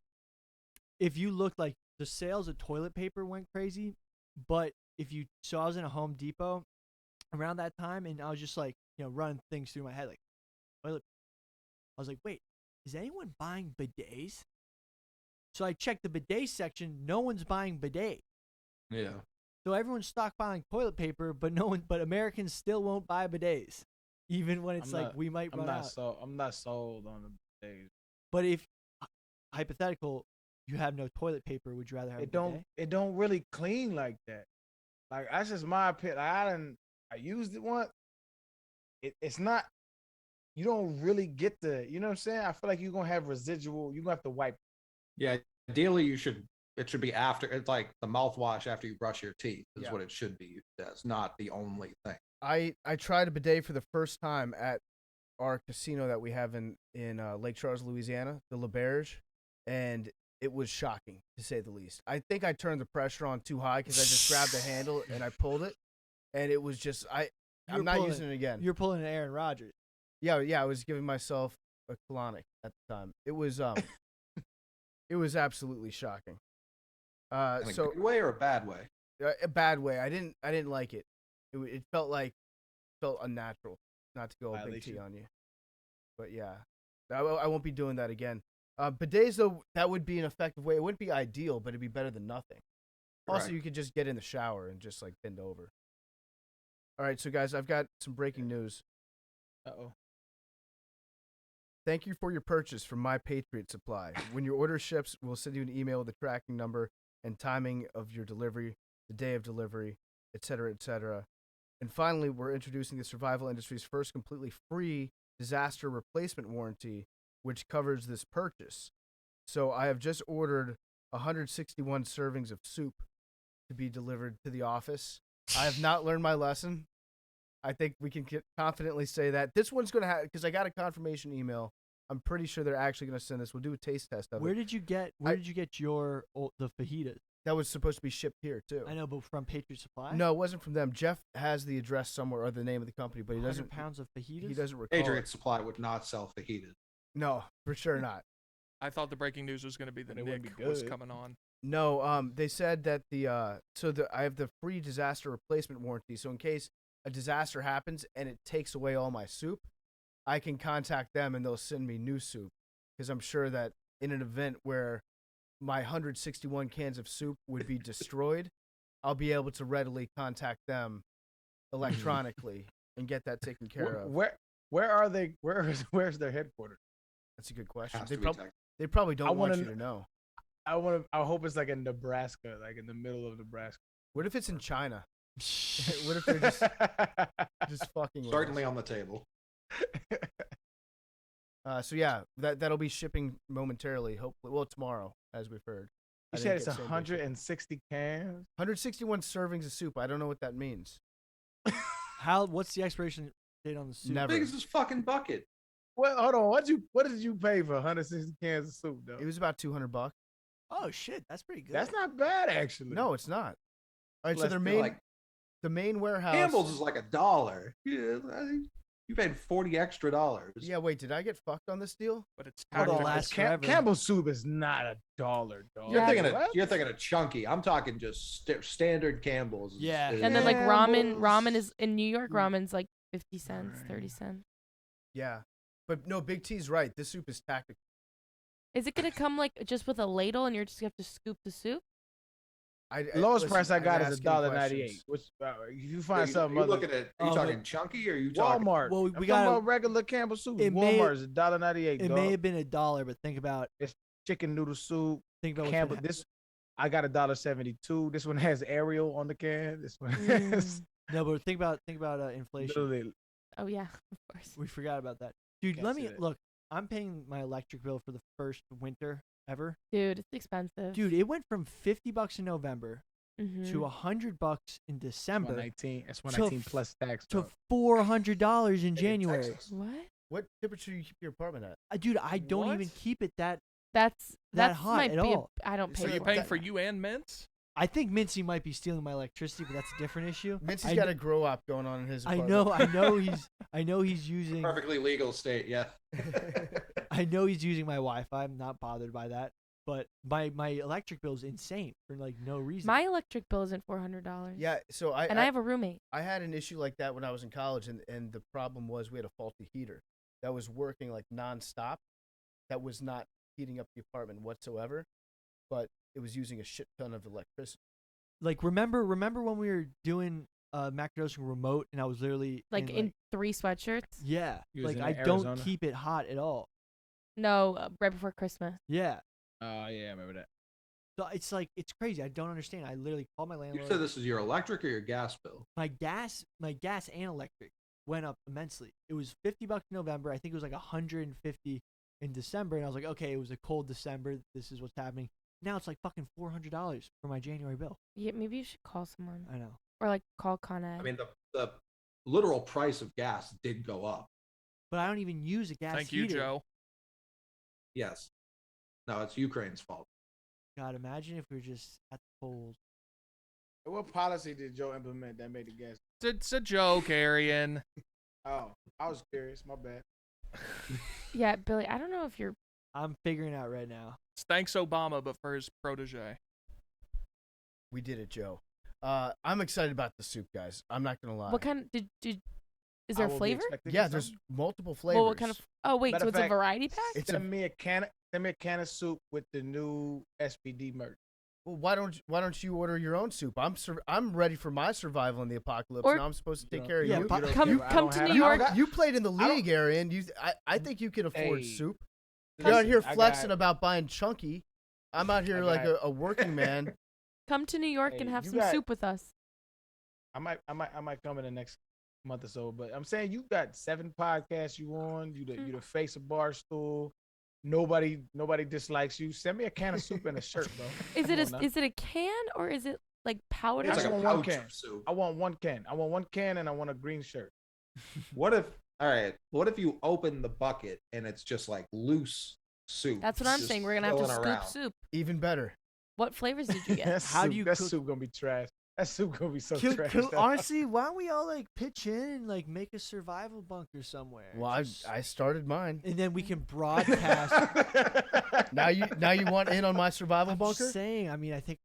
If you look, like, the sales of toilet paper went crazy, but so I was in a Home Depot around that time, and I was just like, running things through my head, like, toilet. I was like, wait, is anyone buying bidets? So I checked the bidet section. No one's buying bidet. Yeah. So everyone's stockpiling toilet paper, but but Americans still won't buy bidets, even when it's we might run out. I'm not sold on the days. But if hypothetical, you have no toilet paper, would you rather have a bidet? It don't really clean like that. Like, that's just my opinion. I used it once. It's not. You don't really get you know what I'm saying? I feel like you're gonna have residual. You're gonna have to wipe. Yeah. Ideally, it should be after. It's like the mouthwash after you brush your teeth is what it should be. That's not the only thing. I tried a bidet for the first time at our casino that we have in Lake Charles, Louisiana, the LaBerge, and it was shocking, to say the least. I think I turned the pressure on too high because I just grabbed the handle and I pulled it, and it was just I'm not using it again. You're pulling an Aaron Rodgers. Yeah, I was giving myself a colonic at the time. It was it was absolutely shocking. In a good way or a bad way? A bad way. I didn't like it. It felt unnatural. Not to go a big T on you, but yeah, I won't be doing that again. Bidets, though, that would be an effective way. It wouldn't be ideal, but it'd be better than nothing. Also, Right. you could just get in the shower and just like bend over. All right, so guys, I've got some breaking news. Uh-oh. Thank you for your purchase from My Patriot Supply. When your order ships, we'll send you an email with the tracking number and timing of your delivery, the day of delivery, etc., etc. And finally, we're introducing the survival industry's first completely free disaster replacement warranty, which covers this purchase. So I have just ordered 161 servings of soup to be delivered to the office. I have not learned my lesson. I think we can confidently say that. This one's going to have, because I got a confirmation email. I'm pretty sure they're actually going to send this. We'll do a taste test of Where it. did you get the fajitas? That was supposed to be shipped here, too. I know, but from Patriot Supply? No, it wasn't from them. Jeff has the address somewhere or the name of the company, but he 100 doesn't. pounds of fajitas? He doesn't recall. Patriot it. Supply would not sell fajitas. No, for sure not. I thought the breaking news was going to be that But it wouldn't Nick be was good. coming on. No, they said that I have the free disaster replacement warranty. So in case a disaster happens and it takes away all my soup, I can contact them and they'll send me new soup. Because I'm sure that in an event where my 161 cans of soup would be destroyed, I'll be able to readily contact them electronically and get that taken care of. Where are they? Where's their headquarters? That's a good question. Has They, to be prob- they probably don't want wanna you to know. I hope it's like in Nebraska, like in the middle of Nebraska. What if it's in China? What if they're just fucking with Certainly us? on the table. So yeah, that'll be shipping momentarily. Hopefully, well, tomorrow, as we've heard. You I said didn't it's get same day shipping. 160 cans. 161 servings of soup. I don't know what that means. What's the expiration date on the soup? Never. Big as this fucking bucket. Well, hold on. What did you pay for 160 cans of soup, though? It was about $200. Oh, shit. That's pretty good. That's not bad, actually. No, it's not. All right, so Less their than, main, like- the main warehouse. Campbell's is like $1. Yeah, you paid $40 extra. Yeah, wait, did I get fucked on this deal? But it's Hold on. tactical. last forever. Campbell's soup is not $1, dog. You're thinking What? you're thinking of chunky. I'm talking just standard Campbell's. Yeah. And then like ramen Campbell's. is in New York. Ramen's like 50 cents, Alright. 30 cents. Yeah, but no, Big T's right. This soup is tactical. Is it gonna come like just with a ladle and you're just gonna have to scoop the soup? Lowest listen, price I got didn't is ask any $1.98. questions. Which if you find you something you other, looking at? Are you Oh, talking but- chunky or are you talking? Walmart. Well, we I'm talking gotta- about regular Campbell soup. It may- Walmart is $1.98. It may have been $1, but think about Chicken noodle soup. what's Campbell. gonna This I got $1.72. This one has Ariel on the can. This one has No, but think about inflation. literally. Oh yeah, of course. We forgot about that. Dude, Can't let see me that. look. I'm paying my electric bill for the first winter ever. Dude, it's expensive. Dude, it went from $50 in November Mhm. to $100 in December 119. That's to 119 plus tax. to bro. $400 in January. Texas. What? What temperature do you keep your apartment at? Dude, I don't What? even keep it that. That's That hot might at be. all. I don't So pay Are you for paying it. for you and mints? I think Mincy might be stealing my electricity, but that's a different issue. Mincy's got a grow up going on in his I apartment. know he's using. Perfectly legal state, yeah. I know he's using my Wi-Fi. I'm not bothered by that. But my electric bill is insane for like no reason. My electric bill isn't $400. Yeah, so I I have a roommate. I had an issue like that when I was in college, and the problem was we had a faulty heater that was working like nonstop. That was not heating up the apartment whatsoever, but it was using a shit ton of electricity. Like remember when we were doing Macrodosing remote, and I was literally Like in 3 sweatshirts. yeah, You was like in I Arizona? don't keep it hot at all. No, right before Christmas. Yeah, Oh yeah, I remember that. so it's like it's crazy. I don't understand. I literally called my You landlord. said this is your electric or your gas bill? my gas and electric went up immensely. It was $50 in November. I think it was like $150 in December, and I was like, okay, it was a cold December. This is what's happening. Now it's like fucking $400 for my January bill. Yeah, maybe you should call someone I know. or like call Con Ed. I mean, the literal price of gas did go up. But I don't even use a gas Thank you, heater. Joe. Yes. No, it's Ukraine's fault. God, imagine if we were just at the polls. What policy did Joe implement that made the gas? It's a joke, Arian. Oh, I was curious. My bad. Yeah, Billy, I don't know if you're. I'm figuring out right now. Thanks Obama, but for his protege. We did it, Joe. I'm excited about the soup, guys. I'm not gonna lie. What kind? Did is I there will be flavor? expecting Yeah, some. there's multiple flavors. Well, what kind of? Oh wait, Matter so of it's a fact, variety pack. It's Send me a can of soup with the new SPD merch. Well, why don't you order your own soup? I'm ready for my survival in the apocalypse. Or- now I'm supposed to take care of Yeah, you. but don't come- care. I come don't to have- New I don't York. got- You played in the I don't- league, Arian. I think you can afford Hey, soup. Come- You're out here I flexing got- about buying chunky. I'm out here I like got- a working man. Come to New York and Hey, have you some got- soup with us. I might come in the next month or so. But I'm saying you got 7 podcasts you on. You the face of Barstool. Nobody dislikes you. Send me a can of soup and a shirt, bro. Is Come it on now. is it a can or is it like powder? It's I like a want one pouch can. of soup. I want 1 can. I want 1 can and I want a green shirt. What if, all right, what if you open the bucket and it's just like loose soup? That's what I'm just saying. We're gonna have to filling scoop around? soup. Even better. What flavors did you get? How do you that cook- soup gonna be trash. That soup gonna be so Could- trash. could- honestly, why don't we all like pitch in and like make a survival bunker somewhere? Well, Just- I started mine. and then we can broadcast. Now you want in on my survival I'm bunker? just saying. I mean, I think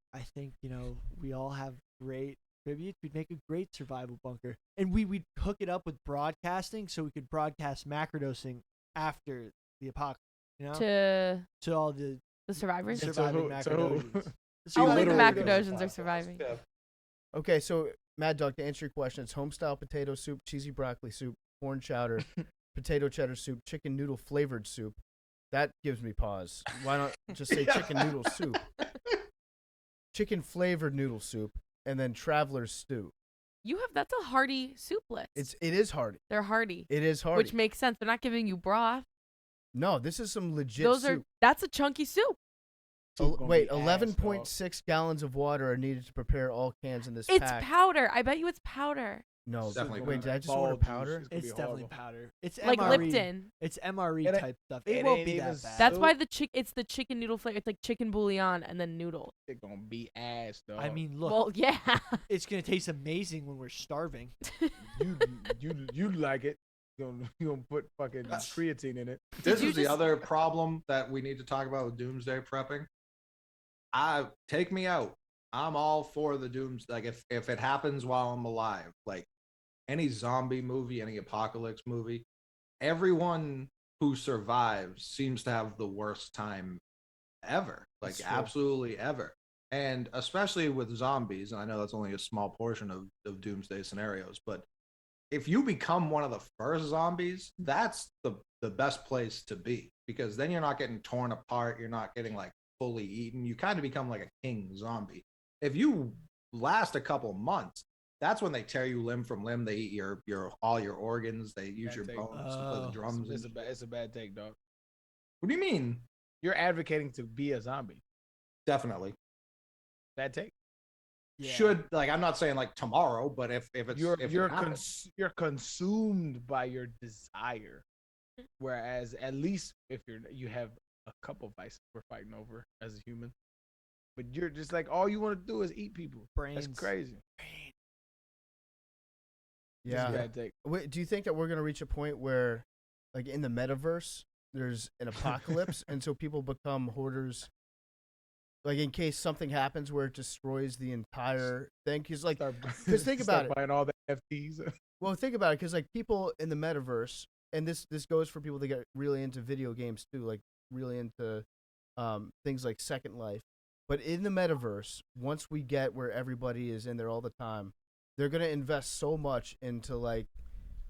we all have great tributes. We'd make a great survival bunker, and we'd hook it up with broadcasting, so we could broadcast macrodosing after the apocalypse. You know, To all the the survivors. To surviving who- to who? macrodosians. Only the literally Macrodosians are surviving. Yeah. Okay, so Mad Dog, to answer your question, it's home style potato soup, cheesy broccoli soup, corn chowder, potato cheddar soup, chicken noodle flavored soup. That gives me pause. Why not just say chicken noodle soup? Chicken flavored noodle soup, and then traveler's stew. That's a hearty soup list. It is hearty. They're hearty, It is hearty. which makes sense. They're not giving you broth. No, this is some legit Those soup. that's a chunky soup. Soup gonna Wait, be ass, 11.6 gallons of water are needed to prepare all cans in this It's pack. powder. I bet you it's powder. No, It's definitely wait, powder. did I just Ball order juice. powder? It's gonna It's be definitely horrible. powder. It's Like MRE. Lipton. It's MRE It ain't- type stuff. it It won't ain't be even that bad. That's why Soup. it's the chicken noodle flavor. It's like chicken bouillon and then noodle. It gonna be ass, though. I mean, look, Well, yeah. it's gonna taste amazing when we're starving. you like it. You gonna put fucking creatine in it. This you is the just- other problem that we need to talk about with doomsday prepping. Take me out. I'm all for the doomsday. Like if it happens while I'm alive, like any zombie movie, any apocalypse movie, everyone who survives seems to have the worst time ever. Like That's true. absolutely ever. And especially with zombies, and I know that's only a small portion of doomsday scenarios, but if you become one of the first zombies, that's the best place to be, because then you're not getting torn apart, you're not getting like fully eaten. You kind of become like a king zombie. If you last a couple months, that's when they tear you limb from limb. They eat your all your organs. They use Bad your take. bones to play the Oh. drums. It's a bad take, dog. What do you mean? You're advocating to be a zombie. Definitely. Bad take. Yeah. Should, like, I'm not saying like tomorrow, but if it's You're if it you're happens- you're consumed by your desire, whereas at least if you have a couple vices we're fighting over as a human. but you're just like all you want to do is eat people. Brains. That's crazy. Just Yeah. a bad take. Wait, do you think that we're gonna reach a point where, like in the metaverse, there's an apocalypse, and so people become hoarders? Like in case something happens where it destroys the entire thing, because like, because think about it. Buying all the FTs. Well, think about it, because like people in the metaverse, and this goes for people that get really into video games too, like really into things like Second Life. But in the metaverse, once we get where everybody is in there all the time, they're gonna invest so much into like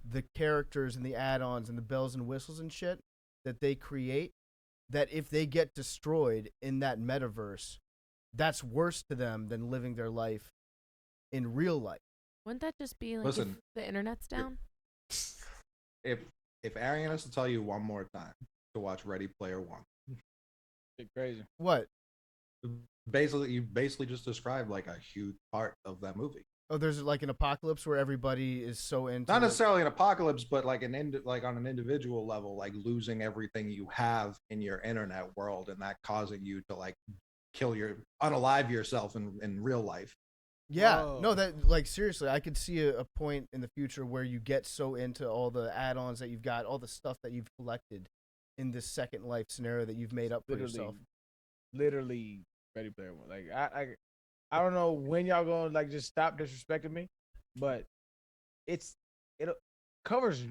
the characters and the add-ons and the bells and whistles and shit that they create, that if they get destroyed in that metaverse, that's worse to them than living their life in real life. Wouldn't that just be like Listen, if the internet's down? If Arian has to tell you one more time to watch Ready Player One, Shit crazy. What? you basically just described like a huge part of that movie. Oh, there's like an apocalypse where everybody is so into Not it. necessarily an apocalypse, but like like on an individual level, like losing everything you have in your internet world, and that causing you to like unalive yourself in real life. Yeah, Whoa. no, that like seriously, I could see a point in the future where you get so into all the add-ons that you've got, all the stuff that you've collected in this Second Life scenario that you've made up for yourself. Literally Ready Player One. Like I don't know when y'all gonna like just stop disrespecting me, but it covers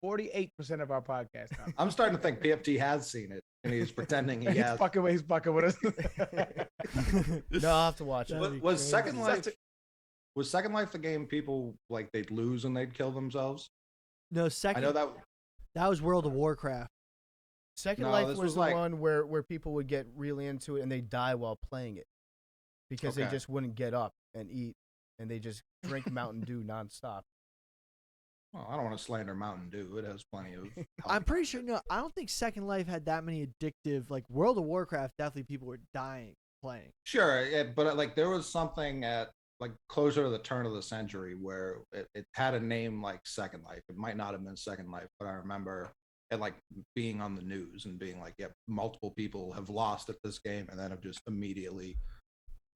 48% of our podcast time. I'm starting to think PFT has seen it, and he's pretending he He's has. fucking with us. No, I'll have to watch it. That'd be Was crazy. Second Life the game people like they'd lose and they'd kill themselves? No, I second. know that. That was World of Warcraft. Second No, Life this was was the like- one where people would get really into it and they die while playing it because they Okay. just wouldn't get up and eat, and they just drink Mountain Dew nonstop. Well, I don't want to slander Mountain Dew. It has plenty of. I'm pretty sure. No, I don't think Second Life had that many addictive. Like World of Warcraft, definitely people were dying playing. Sure, but like there was something at like closer to the turn of the century where it had a name like Second Life. It might not have been Second Life, but I remember it like being on the news and being like, "Yep, multiple people have lost at this game and then have just immediately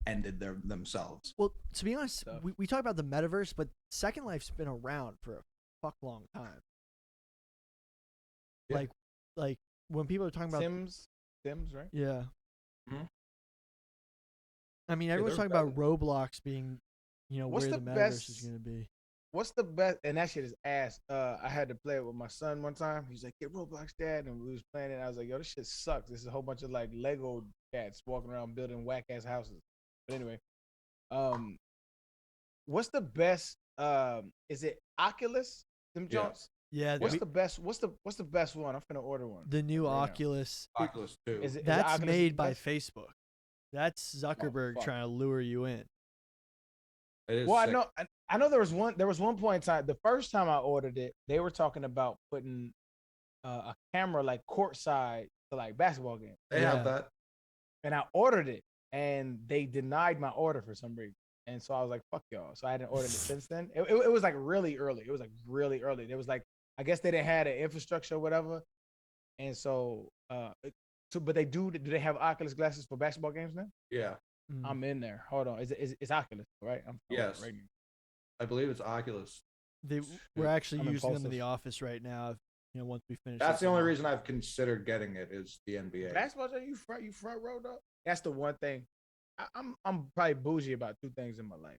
ended themselves." Well, to be honest, Stuff. we talk about the metaverse, but Second Life's been around for a fuck long time. Yeah. Like when people are talking about Sims, right? yeah. Mhm. I mean, everyone's they're talking about Roblox being, What's where the the metaverse best- is going to be. What's the best? And that shit is ass. I had to play it with my son one time. He's like, "Get Roblox, Dad," and we was playing it. I was like, "Yo, this shit sucks. This is a whole bunch of like Lego cats walking around building whack ass houses." But anyway, what's the best? Is it Oculus? Them Yeah. joints? Yeah, What's the best? What's the best one? I'm finna order one. the new right now. Oculus? Oculus 2. Is it That's Oculus made the by best? Facebook. That's Zuckerberg fuck. trying to lure you in. It is Well, sick. I know there was one point in time. The first time I ordered it, they were talking about putting a camera like courtside to like basketball games, They Yeah. have that. and I ordered it, and they denied my order for some reason. And so I was like, "Fuck y'all!" So I hadn't ordered it since then. It was like really early. It was like really early. It was like I guess they didn't have the infrastructure or whatever, and so but they do they have Oculus glasses for basketball games now? Yeah, Mm. I'm in there. Hold on, it's Oculus, right? Yes. Right. I believe it's Oculus. We're actually I'm using them in impulsive. the office right now. Once we finish. That's this the only one. reason I've considered getting it is the NBA. Basketball, you front row though. That's the one thing. I'm probably bougie about two things in my life.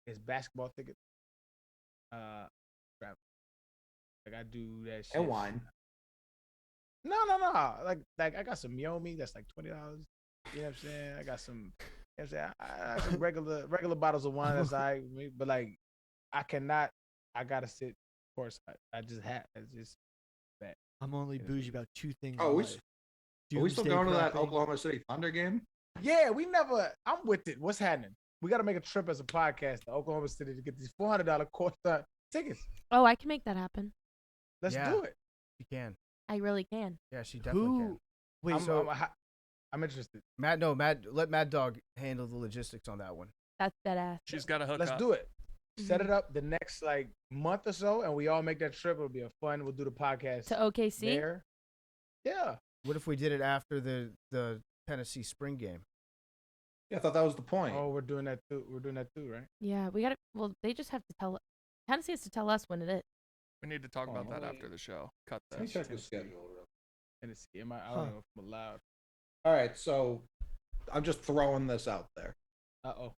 It's basketball tickets. Travel. Like I do that shit. And wine. No. Like I got some Yomi that's like $20. You know what I'm saying? I got some. You know what I'm saying? I got some regular bottles of wine that's alright with me, but like I cannot. I gotta sit courtside. I just have. It's just bad. I'm only bougie about two things. Oh, in we life. Are we still Doomsday going to that Clock. Oklahoma City Thunder game? Yeah, we never. I'm with it. What's happening? We got to make a trip as a podcast to Oklahoma City to get these $400 courtside tickets. Oh, I can make that happen. Let's Yeah. do it. She can. I really can. Yeah, she definitely can. Who? Wait, I'm interested. Let Mad Dog handle the logistics on that one. That's dead ass. She's got to hook Let's up. do it. Set it up the next like month or so, and we all make that trip. It'll be a fun. We'll do the podcast To OKC? there. Yeah. What if we did it after the Tennessee spring game? Yeah, I thought that was the point. Oh, we're doing that too. We're doing that too, right? Yeah, we got to. Well, they just have to tell. Tennessee has to tell us when it is. We need to talk about that wait. after the show. Cut Let me this. check the schedule. Tennessee. I don't know if I'm allowed. All right, so I'm just throwing this out there. Uh-oh.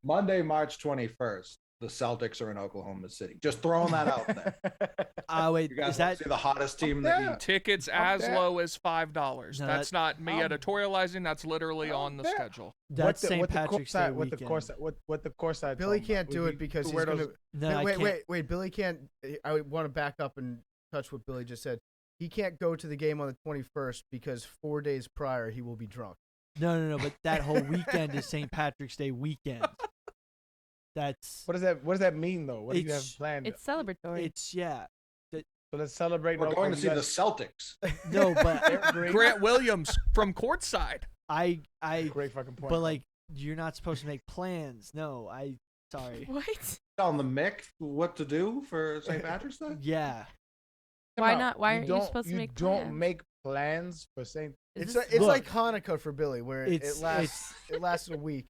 Monday, March 21st, the Celtics are in Oklahoma City. Just throwing that out there. Wait, You guys is want that to see the hottest team that you... Tickets I'm as there. low as $5. No, That's not me I'm- editorializing. That's literally I'm on the there. schedule. that's St. Patrick's Day What the weekend? course? What the course side? Billy can't do it because he's gonna. No, I can't. Wait. Billy can't. I want to back up and touch what Billy just said. He can't go to the game on the 21st because 4 days prior he will be drunk. No. But that whole weekend is St. Patrick's Day weekend. That's What does that mean though? What do you have It's- planned? It's celebratory. it's yeah. So let's celebrate. We're going to you see the guys- Celtics. No, but Grant Williams from courtside. I Great fucking point. but like you're not supposed to make plans. No, sorry. What? Telling the Mick what to do for St. Patrick's Day? Yeah. Why Come out. not? Why aren't you don't- supposed to make don't plans? make plans for St. Is It's this- like Hanukkah for Billy, where it It's- lasts. It lasted a week.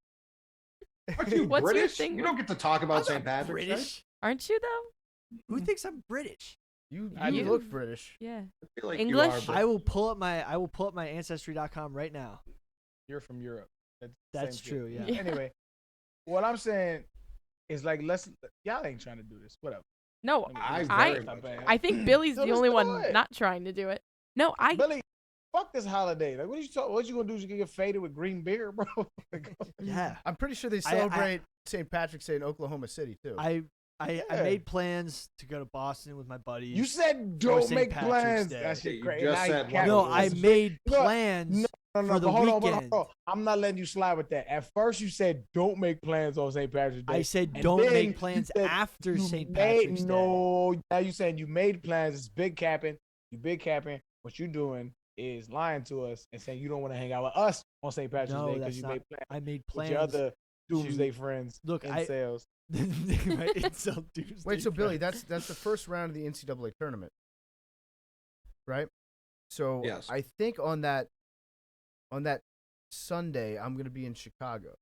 Aren't you What's your British? thing You don't get to talk about I'm St. not Patrick's British. Aren't you though? Who thinks I'm British? You I you do. look British. Yeah. Day? I feel like English? You are, but I will pull up my ancestry.com right now. You're from Europe. That's same shit. true, yeah. Yeah. Anyway, what I'm saying is like y'all ain't trying to do this. Whatever. No, I I- very much am. I think Billy's So the let's only do one it. not trying to do it. No, Billy, fuck this holiday. Like, what you gonna do? You gonna get faded with green beer, bro? Like, Yeah. I'm pretty sure they I- celebrate St. Patrick's Day in Oklahoma City too. I Yeah. made plans to go to Boston with my buddies. you said For don't St. make Patrick's plans. Day. That shit You crazy. just Now you said can't- No, Look, I made Look, plans. no, for the but hold on, weekend. I'm not letting you slide with that. At first, you said don't make plans on St. Patrick's Day. I said And don't then make you plans said after you St. made- Patrick's Day. No, now you saying you made plans. It's big capping. You big capping. What you doing is lying to us and saying you don't want to hang out with us on St. Patrick's No, Day because that's you not. made plans I made with plans. your other Doomsday friends. Look, in I- sales. Right, it's so Tuesday Wait, so Billy, friends. that's the first round of the NCAA tournament, right? So Yes. I think on that Sunday I'm gonna be in Chicago,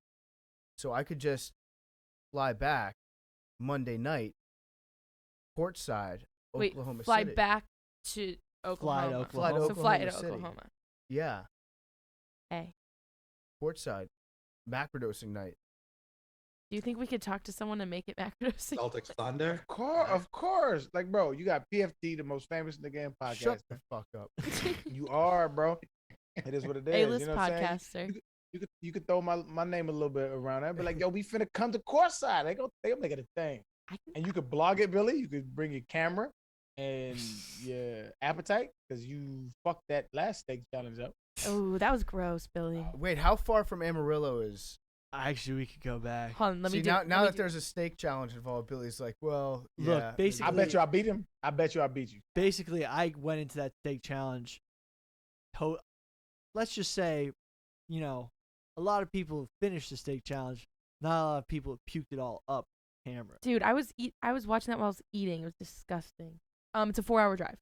so I could just fly back Monday night, courtside, Wait, Oklahoma fly City. back to Oklahoma. Fly to So fly to Oklahoma City. Oklahoma. Yeah, Hey, courtside, macrodosing night. do you think we could talk to someone and make it macrodosing? Celtics Thunder. Of course. Like, bro, you got PFT, the most famous in the game podcast. Shut the fuck up. You are, bro. It is what it is. A-list You know what I'm saying? podcaster. You could throw my name a little bit around that. Be like, yo, we finna come to courtside. They'll make it a thing. I can, And you could blog it, Billy. You could bring your camera and your appetite because you fucked that last steak challenge up. oh, that was gross, Billy. Wait, how far from Amarillo is? Actually, we could go back. Hold on, let me See, do. now let me that do- there's a steak challenge involved, Billy's like, well, Look, yeah, basically- I bet you I beat him. I bet you I beat you. Basically, I went into that steak challenge. Let's just say, a lot of people finished the steak challenge. Not a lot of people puked it all up camera. Dude, I was watching that while I was eating. It was disgusting. It's a 4-hour drive.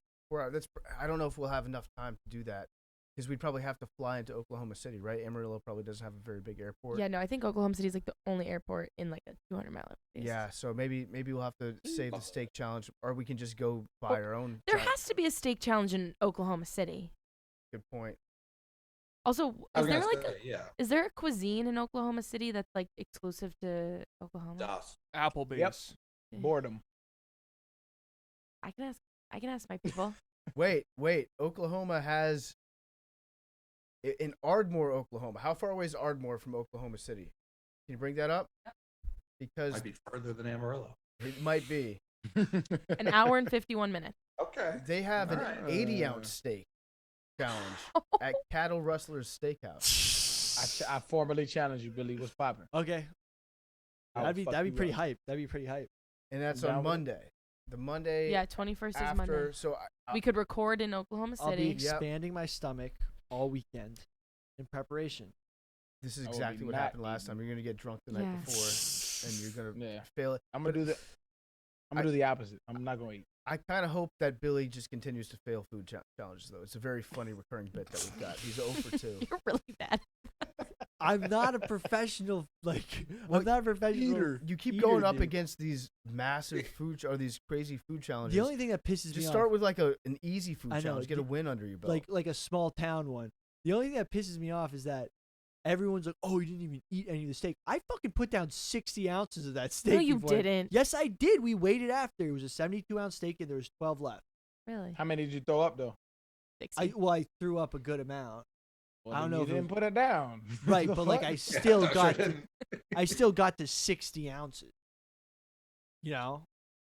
I don't know if we'll have enough time to do that because we'd probably have to fly into Oklahoma City, right? Amarillo probably doesn't have a very big airport. Yeah, no, I think Oklahoma City is like the only airport in like a 200-mile radius. Yeah, so maybe we'll have to save the steak challenge, or we can just go buy our own. There challenge. has to be a steak challenge in Oklahoma City. Good point. Also, I is was there gonna like say, yeah. is there a cuisine in Oklahoma City that's like exclusive to Oklahoma? Dust. Applebee's. Boredom. I can ask my people. Wait. Oklahoma has in Ardmore, Oklahoma. How far away is Ardmore from Oklahoma City? Can you bring that up? Because Might be further than Amarillo. it might be. An hour and 51 minutes. Okay. They have an Alright. 80-ounce steak challenge at Cattle Rustler's Steakhouse. I formally challenge you, Billy. What's popping? Okay, I will that'd be fuck pretty you up. hype. That'd be pretty hype. And that's I'm on down with it. Monday. The Monday Yeah, 21st is after. Monday. So We could record in Oklahoma I'll be City. Yep. expanding my stomach all weekend in preparation. this is I will exactly be what not happened last time. eating. You're gonna get drunk the night Yeah. before, and you're gonna Yeah. fail it. I'm gonna do the opposite. I'm not gonna eat. I kind of hope that Billy just continues to fail food challenges, though. It's a very funny recurring bit that we've got. He's 0 for 2. You're really bad. I'm not a professional. Like, Well, I'm not a professional Eater. You keep eater, going up dude. against these massive food or these crazy food challenges. The only thing that pisses me just off, start with like an easy food I know, challenge. Get a win under your belt. like a small town one. The only thing that pisses me off is that everyone's like, "Oh, you didn't even eat any of the steak." I fucking put down 60 ounces of that steak. No, you before I- didn't. Yes, I did. We weighed it after. It was a 72-ounce steak, and there was 12 left. Really? How many did you throw up though? 60. I threw up a good amount. Well, I don't then know you if it didn't was- put it down. Right, The but like fuck? I still Yeah, got sure to, didn't. I still got to 60 ounces. You know.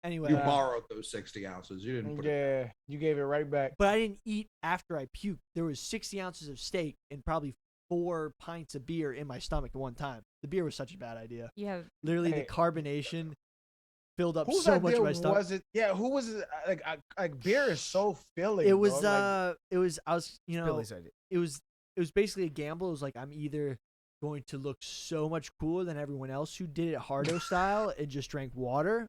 Anyway, You borrowed those 60 ounces. You didn't put it. Yeah, you gave it right back. but I didn't eat after I puked. There was 60 ounces of steak and probably 4 pints of beer in my stomach at one time. The beer was such a bad idea. Yeah. Literally, Hey. the carbonation filled up Whose so much idea of my stomach. was it? Yeah, who was it? Like beer is so filling. It was bro. I was Billy's idea. it was basically a gamble. It was like I'm either going to look so much cooler than everyone else who did it hardo style and just drank water,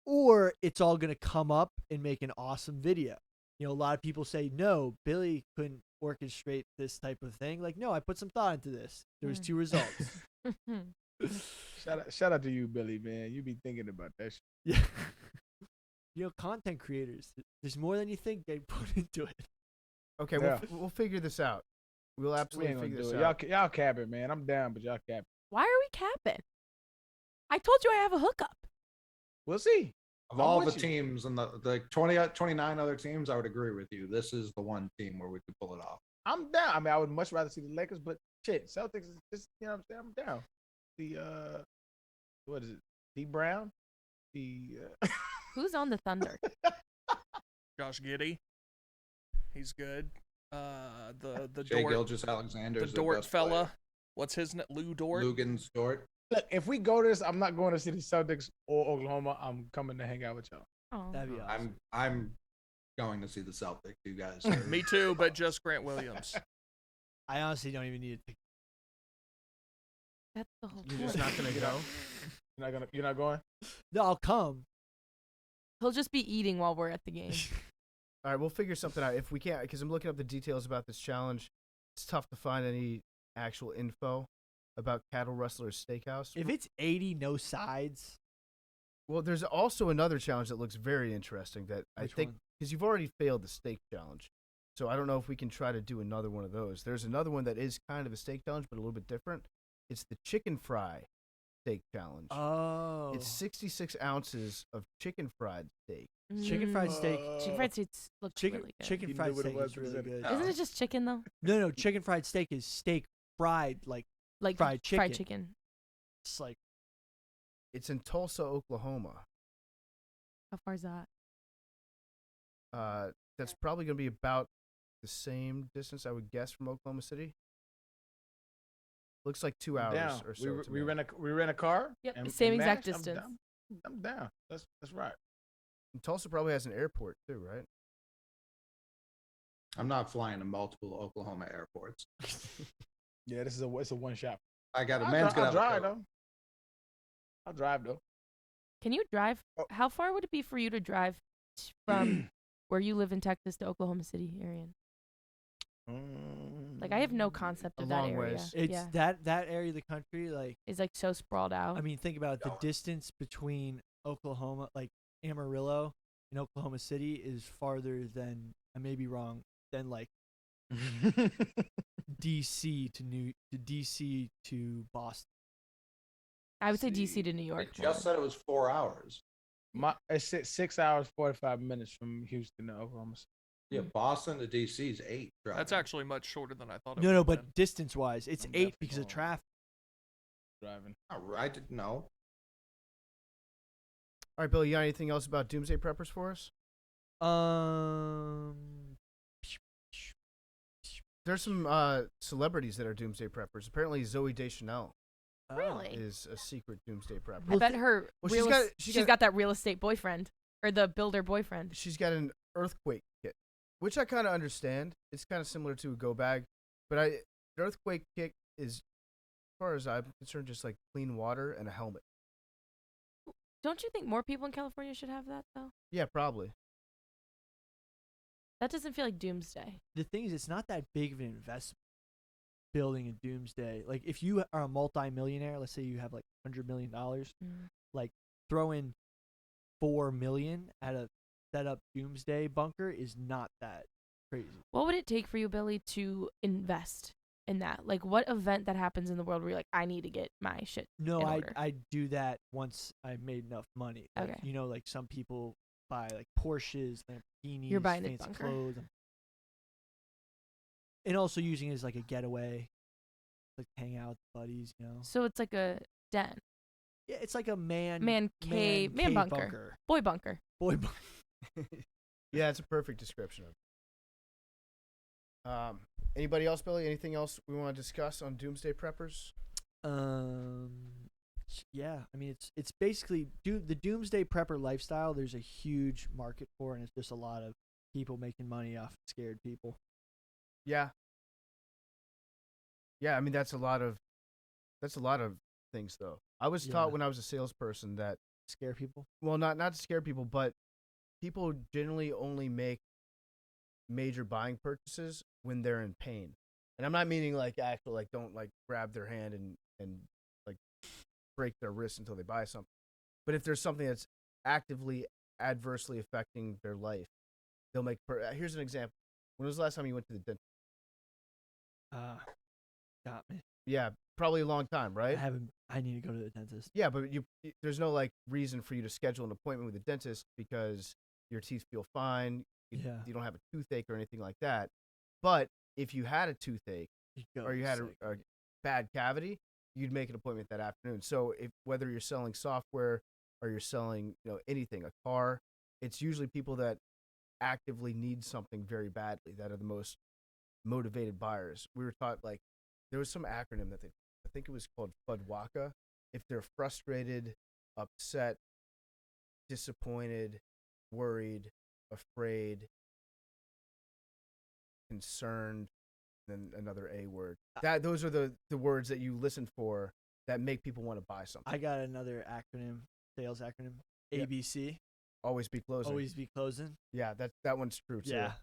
or it's all gonna come up and make an awesome video. You know, a lot of people say no, Billy couldn't orchestrate this type of thing. Like, no, I put some thought into this. There was 2 results. Shout out to you, Billy, man. You be thinking about that shit. Yeah. You know, content creators, there's more than you think they put into it. Okay, Yeah. we'll figure this out. We'll We absolutely ain't gonna figure do this it. out. Y'all cap it, man. I'm down, but y'all cap it. Why are we capping? I told you I have a hookup. We'll see. Of I'm all the with you. teams and the 29 other teams, I would agree with you. This is the one team where we could pull it off. I'm down. I mean, I would much rather see the Lakers, but shit, Celtics is just, you know what I'm saying? I'm down. The what is it? D Brown? The Who's on the Thunder? Josh Giddey. He's good. The Shea Dort, Gilgeous-Alexander the is Dort best fella. player. What's his name? Lou Dort. Lugan's Dort. Look, if we go to this, I'm not going to see the Celtics or Oklahoma. I'm coming to hang out with y'all. Oh. That'd be awesome. I'm going to see the Celtics. You guys. Me too, but just Grant Williams. I honestly don't even need to. That's the whole You're point. just not gonna go. You're not going? No, I'll come. He'll just be eating while we're at the game. All right, we'll figure something out if we can't, because I'm looking up the details about this challenge. It's tough to find any actual info about Cattle Rustler's Steakhouse. If it's 80, no sides. Well, there's also another challenge that looks very interesting that I Which think, one? because you've already failed the steak challenge. So I don't know if we can try to do another one of those. There's another one that is kind of a steak challenge, but a little bit different. It's the chicken fry steak challenge. Oh. It's 66 ounces of chicken fried steak. Chicken fried steak. Chicken fried steak looks Chicken really good. chicken You fried knew what it steak was is really because good. it- Isn't it just chicken though? No, chicken fried steak is steak fried like Like Fried Fried chicken. chicken. it's like It's in Tulsa, Oklahoma. How far is that? That's probably going to be about the same distance, I would guess, from Oklahoma City. Looks like 2 hours Down. or so. to We me. rent a car. Yep, and same exact mash? I'm distance. down. I'm down. That's right. And Tulsa probably has an airport too, right? I'm not flying to multiple Oklahoma airports. Yeah, it's a one shot. I got a I'll man's drive got though. I'll drive though. Can you drive? Oh. How far would it be for you to drive from where you live in Texas to Oklahoma City, Arian? Like I have no concept A of that long area. ways. it's yeah, that area of the country like it's like so sprawled out. I mean think about it, the distance between Oklahoma like Amarillo and Oklahoma City is farther than I may be wrong than like DC to Boston. I would say DC to New They York. just said it was 4 hours. It's 6 hours 45 minutes from Houston to Oklahoma City. Yeah, Boston to DC is 8. That's actually much shorter than I thought it No, would. but distance wise, it's I'm 8 definitely because of going. traffic. Driving. I didn't know. All right, Bill, you got anything else about Doomsday Preppers for us? There's some celebrities that are Doomsday Preppers. Apparently, Zooey Deschanel Really? is a secret Doomsday Prepper. I bet her. well, she's got- got that real estate boyfriend or the builder boyfriend. She's got an earthquake kit, which I kind of understand. It's kind of similar to a go bag, but an earthquake kit is, as far as I'm concerned, just like clean water and a helmet. Don't you think more people in California should have that though? Yeah, probably. That doesn't feel like doomsday. The thing is, it's not that big of an investment building a doomsday. Like if you are a multi-millionaire, let's say you have like $100 million, like throw in 4 million at a set up doomsday bunker is not that crazy. What would it take for you, Billy, to invest in that? Like, what event that happens in the world where you're like, I need to get my shit No, in order? I do that once I made enough money. Like, Okay. You know, like some people buy like Porsches, Lamborghinis, You're buying a fancy bunker. clothes, and also using it as like a getaway, like hang out with buddies. You know. So it's like a den, Yeah, it's like a man cave bunker. Boy bunker. Boy bunker. Yeah, it's a perfect description of it. Anybody else, Billy? Anything else we want to discuss on Doomsday Preppers? Yeah, I mean it's basically the doomsday prepper lifestyle. There's a huge market for, and it's just a lot of people making money off scared people. Yeah. Yeah, I mean that's a lot of things though. I was taught Yeah. when I was a salesperson that Scare people. well, not to scare people, but people generally only make major buying purchases when they're in pain. And I'm not meaning like actual like don't like grab their hand and like break their wrist until they buy something. But if there's something that's actively adversely affecting their life, they'll make here's an example. When was the last time you went to the dentist? Got me. Yeah, probably a long time, right? I need to go to the dentist. Yeah, but there's no like reason for you to schedule an appointment with a dentist because your teeth feel fine. Yeah. You don't have a toothache or anything like that. But if you had a toothache or you had a bad cavity, you'd make an appointment that afternoon. So whether you're selling software or you're selling anything, a car, it's usually people that actively need something very badly that are the most motivated buyers. We were taught like there was some acronym that I think it was called FUDWACA. If they're frustrated, upset, disappointed, worried, afraid, concerned, then another A word. Those are the words that you listen for that make people want to buy something. I got another acronym, sales acronym, Yep. ABC. Always be closing. Always be closing. Yeah, that one's true too. Yeah.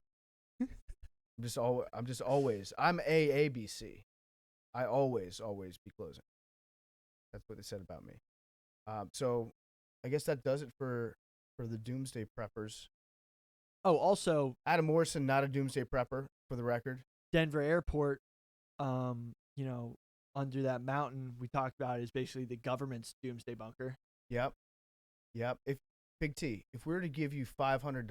I'm AABC. I always be closing. That's what they said about me. So I guess that does it for the Doomsday Preppers. Oh, also Adam Morrison, not a Doomsday Prepper, for the record. Denver Airport, under that mountain we talked about is basically the government's doomsday bunker. Yep. If Big T, if we were to give you $500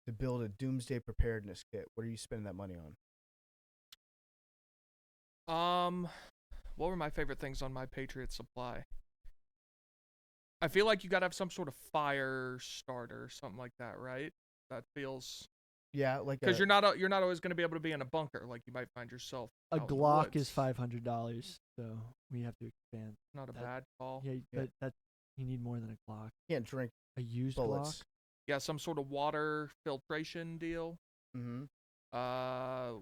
to build a Doomsday Preparedness kit, what are you spending that money on? What were my favorite things on my Patriot Supply? I feel like you gotta have some sort of fire starter, something like that, right? That feels Yeah, like because you're not always gonna be able to be in a bunker, like you might find yourself. A out in the Glock woods. is $500, so we have to expand. Not a that- bad call. Yeah, but that you need more than a Glock. can't drink A used bullets. Glock. Yeah, some sort of water filtration deal. Mm-hmm.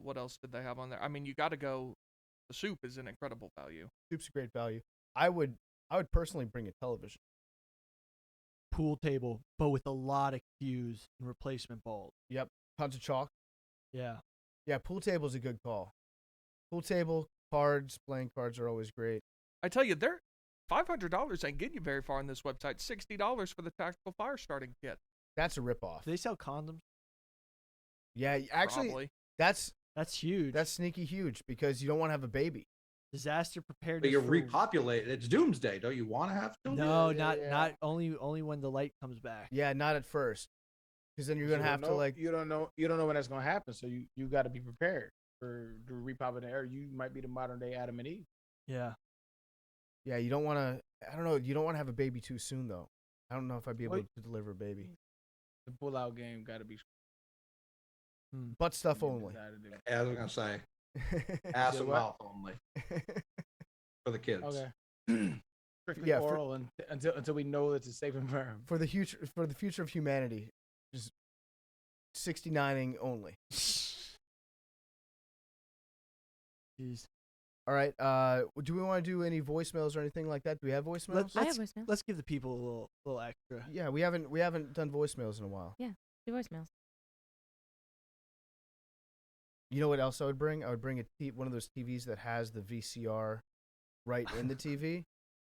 What else did they have on there? I mean, you got to go. The soup is an incredible value. Soup's a great value. I would personally bring a television. Pool table, but with a lot of cues and replacement balls. Yep. Tons of chalk. Yeah. Yeah, pool table is a good call. Pool table, cards, playing cards are always great. I tell you, they're $500 ain't getting you very far on this website. $60 for the tactical fire starting kit. That's a ripoff. Do they sell condoms? Yeah, actually, Probably. that's huge. that's sneaky huge because you don't want to have a baby. disaster preparedness. But you're for- repopulated. It's doomsday. Don't you want to have children? No, Yeah. not only when the light comes back. Yeah, not at first, because then you're gonna have to like. you don't know when that's gonna happen, so you got to be prepared for the repopulating era. You might be the modern day Adam and Eve. Yeah. Yeah, you don't want to. I don't know. You don't want to have a baby too soon though. I don't know if I'd be able Wait. to deliver a baby. The pull-out game got to be Butt stuff only. Yeah, I was gonna say ass and what? mouth only for the kids. Okay. Strictly Yeah, oral until we know it's a safe environment. For the future of humanity, just 69ing only. Jeez. All right. Do we want to do any voicemails or anything like that? Do we have voicemails? I have voicemails. Let's give the people a little extra. Yeah, we haven't done voicemails in a while. Do voicemails. You know what else I would bring? I would bring one of those TVs that has the VCR right in the TV.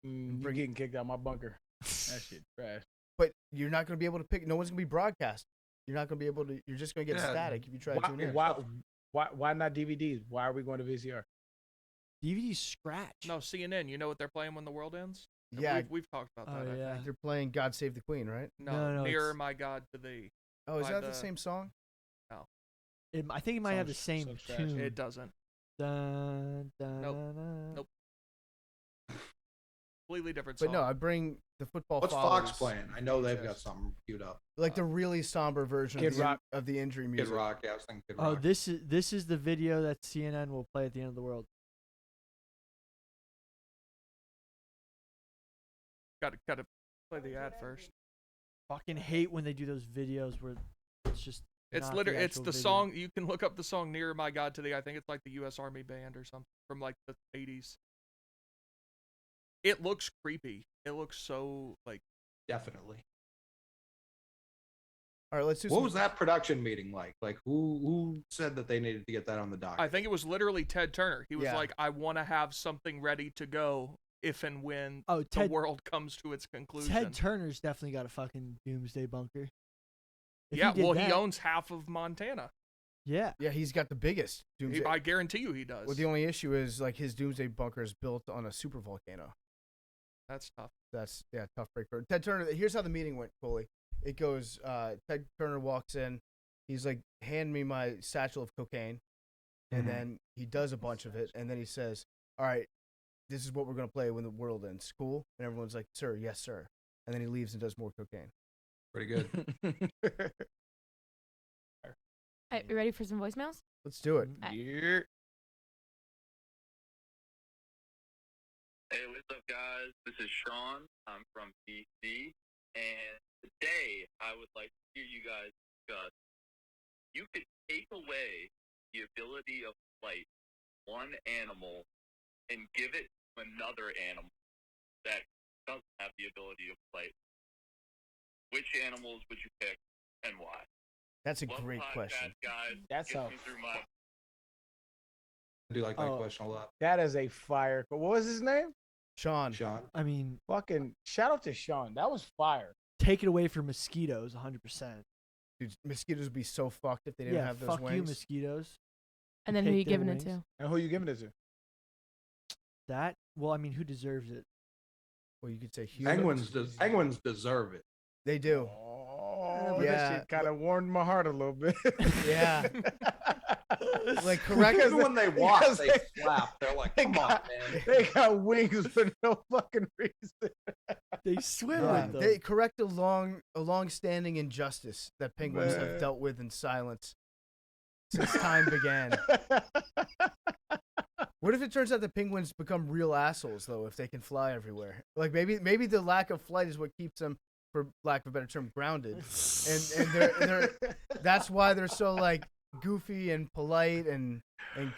You're getting kicked out my bunker. That shit trash. But you're not going to be able to pick. No one's going to be broadcast. You're not going to be able to. You're just going to get static if you try to tune in. Why not DVDs? Why are we going to VCR? DVD scratch. No, CNN. You know what they're playing when the world ends? Yeah, We've talked about that. Oh, I yeah. think. they're playing "God Save the Queen," right? No, Nearer it's- my God to thee. Oh, is By that the the- same song? I think it might have the Sounds same so trash. tune. It doesn't. Dun, dun, Nope. dun, dun. Nope. Completely different But song. no, I bring the football. What's Fathers, Fox playing? I know they've got something queued up. like the really somber version Kid of the, Rock. of the injury Kid music. Rock, yeah, I was thinking Kid Oh, Rock. this is the video that CNN will play at the end of the world. Gotta play the ad first. Fucking hate when they do those videos where it's just. It's not literally it's actual the video. song. You can look up the song "Nearer My God to Thee." I think it's like the U.S. Army band or something from like the 80s. It looks creepy. It looks so like. Definitely. All right, let's do. What some, was that production meeting like? Like who said that they needed to get that on the docket? I think it was literally Ted Turner. He was Yeah. like, "I want to have something ready to go if and when Oh, the Ted world comes to its conclusion." Ted Turner's definitely got a fucking doomsday bunker. If Yeah, did well, that- he owns half of Montana. Yeah. Yeah, he's got the biggest doomsday. I guarantee you he does. Well, the only issue is like his doomsday bunker is built on a super volcano. That's tough. That's tough break for Ted Turner. Here's how the meeting went, Coley. It goes. Ted Turner walks in. He's like, "Hand me my satchel of cocaine," and then he does a bunch of it, and then he says, "All right, this is what we're gonna play when the world ends. Cool?" And everyone's like, "Sir, yes, sir." And then he leaves and does more cocaine. Pretty good. Alright, you ready for some voicemails? Let's do it. Yeah. Hey, what's up, guys? This is Sean. I'm from DC, and today I would like to hear you guys discuss. You could take away the ability of flight, one animal, and give it to another animal that doesn't have the ability of flight. Which animals would you pick, and why? That's a Love great podcast, question. guys. That's Gets a me through my I do like that Oh. question a lot. That is a fire. What was his name? Sean. Sean. I mean, Fucking shout out to Sean. That was fire. take it away from mosquitoes 100%. Dude, mosquitoes would be so fucked if they didn't Yeah, have those fuck you, wings. mosquitoes. And then who Take you their giving wings. it to? And who you giving it to? That, well, I mean, who deserves it? Well, you could say humans. Penguins deserve it. They do. Oh, Yeah. that shit kind of warmed my heart a little bit. Yeah. Like, correct. Even when they walk, because they they- flap. They're like, they come got- on, man. They got wings for no fucking reason. They swim Yeah, with them. they correct a long-standing injustice that penguins Man. have dealt with in silence since time began. What if it turns out that penguins become real assholes though, if they can fly everywhere? Like maybe the lack of flight is what keeps them, for lack of a better term, grounded, and they're that's why they're so like goofy and polite and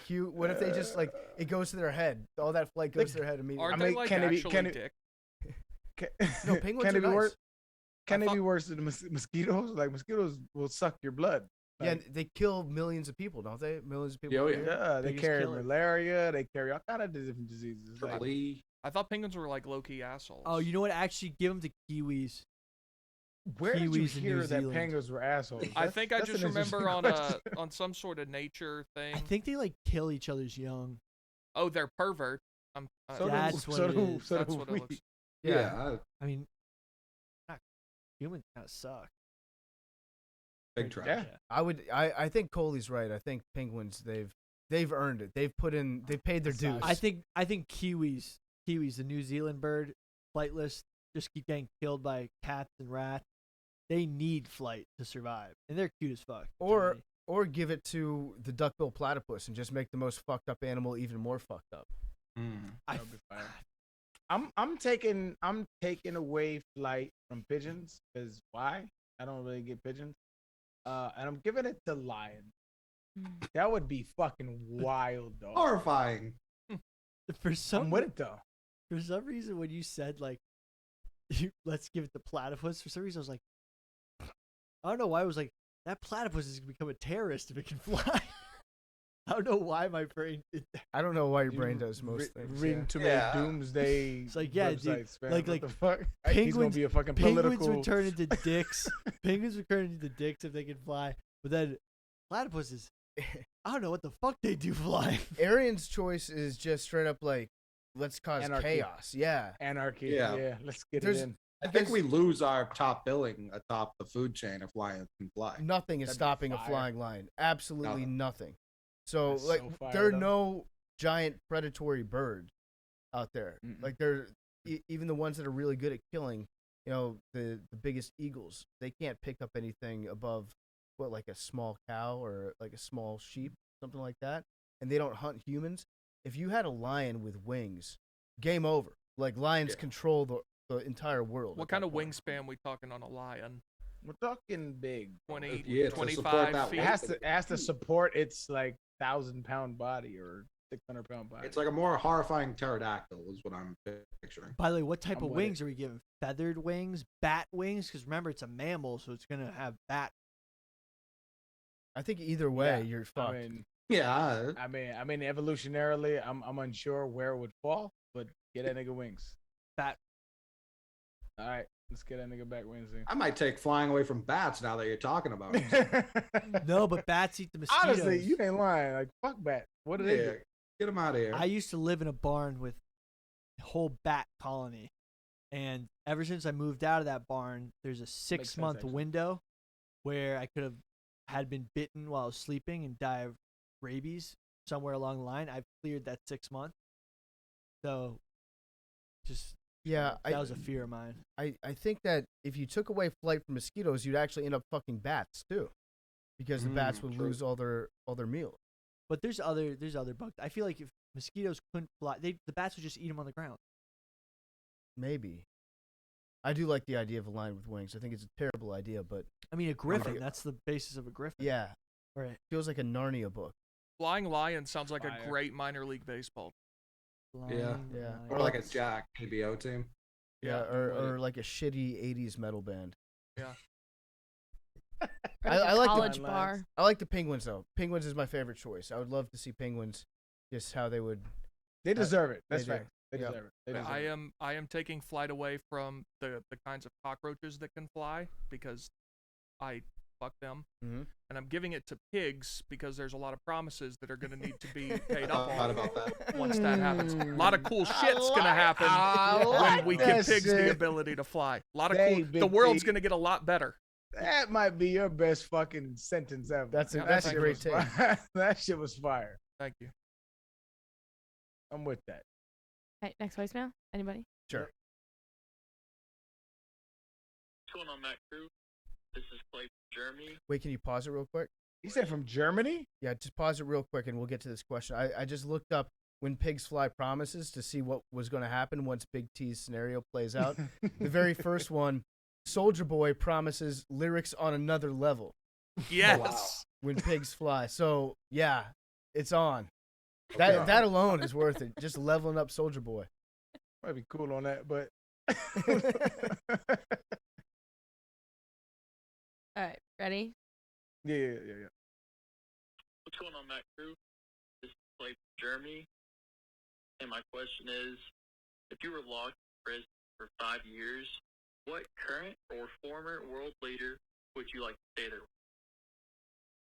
cute. What if they just like it goes to their head? All that flight goes to their head immediately. Aren't I they mean, like can it be- actually can it- dick? No, penguins can are it be nice. worse? Can I it thought- be worse than mosquitoes? Like mosquitoes will suck your blood. Yeah, Like, and they kill millions of people, don't they? Millions of people. Oh, a yeah. year? yeah, they Biggest carry killer. malaria. They carry all kind of different diseases. Like, Flea. I thought penguins were like low-key assholes. Oh, you know what? Actually, give them to kiwis. where did you Kiwis in New hear that Zealand. penguins were assholes? I think I That's just an interesting remember on question. on some sort of nature thing. I think they like kill each other's young. Oh, they're pervert. So That's do, what so it do, is. so That's do what we. it looks. Yeah, I mean, not humans kind of suck. big trash. Yeah. I think Coley's right. I think penguins they've earned it. They've paid their dues. I think kiwis, the New Zealand bird, flightless, just keep getting killed by cats and rats. They need flight to survive, and they're cute as fuck. or give it to the duckbill platypus and just make the most fucked up animal even more fucked up. I, That'd be fire. I'm taking away flight from pigeons because why? I don't really get pigeons. And I'm giving it to lions. That would be fucking wild, though. Horrifying. for I'm some with it though. for some reason when you said like, let's give it to platypus. For some reason I was like, I don't know why I was like that platypus is gonna become a terrorist if it can fly. I don't know why my brain did that. I don't know why your brain does most things. Reading too many Yeah. doomsday It's like, yeah, dude, websites, man. like- What the fuck? He's gonna penguins- be a fucking Penguins political. would turn into dicks. Penguins would turn into dicks if they could fly. But then platypuses, I don't know what the fuck they do flying. Arian's choice is just straight up like, let's cause Anarchy. chaos. Yeah. Anarchy. Yeah. Yeah. Let's get There's- it in. I think we lose our top billing atop the food chain if lions can fly. Nothing is That'd be stopping a fire. flying lion. Absolutely Nothing. nothing. So That's like so fire, there are though. no giant predatory birds out there. Mm-mm. Like they're even the ones that are really good at killing, the biggest eagles, they can't pick up anything above like a small cow or like a small sheep, something like that. And they don't hunt humans. If you had a lion with wings, game over. Like lions control the entire world. What at kind that of point. wingspan we talking on a lion? We're talking big. 20, Yeah, to support 25 that feet. It has to support its like 1,000-pound body or 600-pound body. It's like a more horrifying pterodactyl is what I'm picturing. By the way, what type I'm of with wings are we giving? Feathered wings? Bat wings? Because remember, it's a mammal, so it's going to have bat. I think either way, Yeah, you're fucked. Yeah. I mean, evolutionarily, I'm unsure where it would fall, but get that nigga wings. Bat. All right, let's get that nigga back Wednesday. I might take flying away from bats now that you're talking about it. No, but bats eat the mosquitoes. Honestly, you ain't lying. Like fuck bat. What do they Yeah, do? get them out of here. I used to live in a barn with a whole bat colony. And ever since I moved out of that barn, there's a 6-month actually. window where I could have had been bitten while I was sleeping and die of rabies somewhere along the line. I've cleared that 6 months. So just Yeah, that was a fear of mine. I think that if you took away flight from mosquitoes, you'd actually end up fucking bats too, because the bats would true. lose all their meals. But there's other bugs. I feel like if mosquitoes couldn't fly, the bats would just eat them on the ground. Maybe. I do like the idea of a lion with wings. I think it's a terrible idea, but I mean, a griffin. Okay. That's the basis of a griffin. yeah, Right. feels like a Narnia book. Flying lion sounds like Fire. a great minor league baseball. Yeah. Yeah. Or like a Jack KBO team. Yeah, I'm with or it. like a shitty '80s metal band. Yeah. I like the- college bar. I like the penguins though. Penguins is my favorite choice. I would love to see penguins, just how they would. They deserve it. That's they do. fact. They Yeah. deserve it. They deserve I it. am taking flight away from the kinds of cockroaches that can fly because I fuck them, Mhm. and I'm giving it to pigs because there's a lot of promises that are going to need to be paid I up thought on about that. once that happens. A lot of cool shit's going to happen I when like we give that pigs the shit. ability to fly. A lot of Dang, cool. The Big world's P. going to get a lot better. That might be your best fucking sentence ever. That's a- Yeah, that's a thank great was take. fire. That shit was fire. Thank you. I'm with that. Okay, next voicemail. Anybody? Sure. What's going on, Matt Crew? This is Clay from Germany. Wait, can you pause it real quick? He said from Germany. Yeah, just pause it real quick, and we'll get to this question. I just looked up when pigs fly promises to see what was going to happen once Big T's scenario plays out. The very first one, Soldier Boy promises lyrics on another level Yes. when pigs fly. So yeah, it's on. That alone is worth it. Just leveling up Soldier Boy. Might be cool on that, but All right, ready? yeah. What's going on, Matt Crew? This is Clay from Germany. And my question is, if you were locked in prison for 5 years, what current or former world leader would you like to stay there with?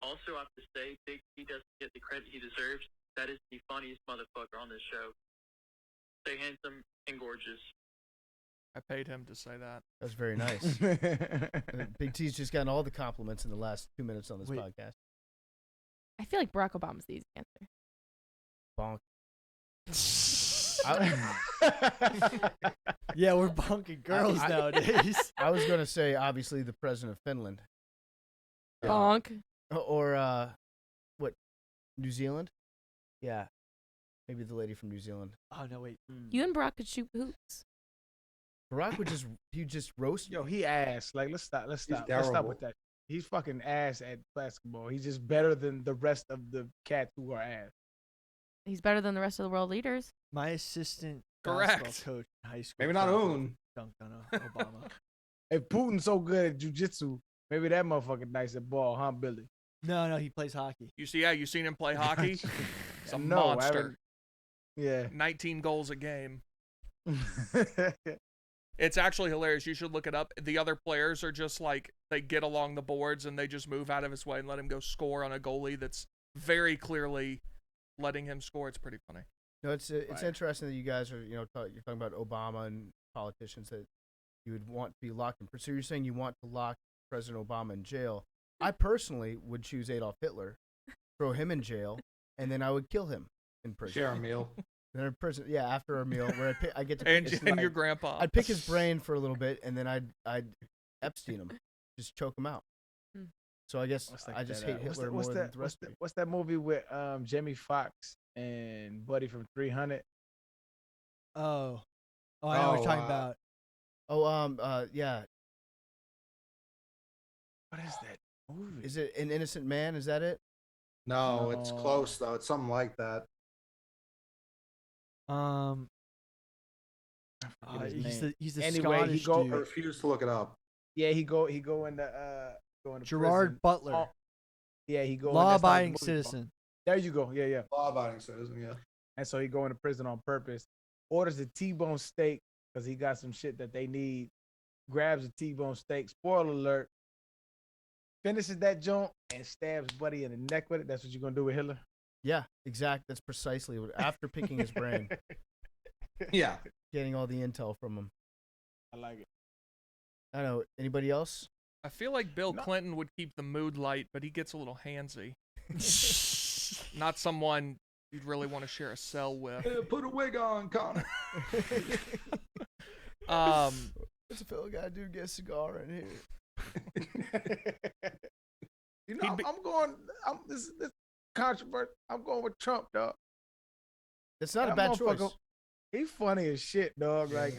Also, I have to say, Big T doesn't get the credit he deserves. That is the funniest motherfucker on this show. Stay handsome and gorgeous. I paid him to say that. That's very nice. Big T's just gotten all the compliments in the last 2 minutes on this Wait. podcast. I feel like Barack Obama's the easy answer. Bonk. Yeah, we're bunking girls I- nowadays. I was going to say, obviously, the president of Finland. Bonk. Or, what, New Zealand? Yeah. Maybe the lady from New Zealand. Oh no, wait. You and Barack could shoot hoops. Barack would just roast you. Yo, he ass. Like, let's stop. Let's stop terrible. with that. He's fucking ass at basketball. He's just better than the rest of the cats who are ass. He's better than the rest of the world leaders. My assistant Correct. basketball coach in high school. Maybe not Oon. Dunked on Obama. If Putin's so good at jujitsu, maybe that motherfucker nice at ball, huh, Billy? No, he plays hockey. You seen him play hockey? He's a No, I monster. Yeah. 19 goals a game. It's actually hilarious. You should look it up. The other players are just like, they get along the boards and they just move out of his way and let him go score on a goalie that's very clearly letting him score. It's pretty funny. No, it's interesting that you guys are, you're talking about Obama and politicians that you would want to be locked in. So you're saying you want to lock President Obama in jail. I personally would choose Adolf Hitler, throw him in jail, and then I would kill him in prison. Share a meal. Then in prison, yeah, after a meal where I get to And, pick and your grandpa. I'd pick his brain for a little bit, and then I'd Epstein him, just choke him out. So I guess I just hate Hitler more than the rest of you. What's that movie with Jamie Foxx and Buddy from 300? Oh, I know what you're talking about. Yeah. What is that movie? Is it An Innocent Man? Is that it? No, it's close though. It's something like that. He's the Anyway, Scottish I dude. refuse to look it up. Yeah, he go into Gerard prison. Butler. Oh, yeah, he go Law-abiding citizen. There you go. Yeah. Law-abiding citizen, yeah. And so he go into prison on purpose. Orders a T-bone steak because he got some shit that they need. Grabs a T-bone steak. Spoiler alert. Finishes that joint and stabs Buddy in the neck with it. That's what you're gonna do with Hitler? Yeah, exact. That's precisely what. After picking his brain, Yeah. getting all the intel from him. I like it. I don't know. Anybody else? I feel like Bill Clinton would keep the mood light, but he gets a little handsy. Not someone you'd really want to share a cell with. Put a wig on, Connor. What's a fellow gotta do? Get a cigar in here. This controversy. I'm going with Trump, dog. That's not a That bad choice. motherfucker, He's funny as shit, dog. Like,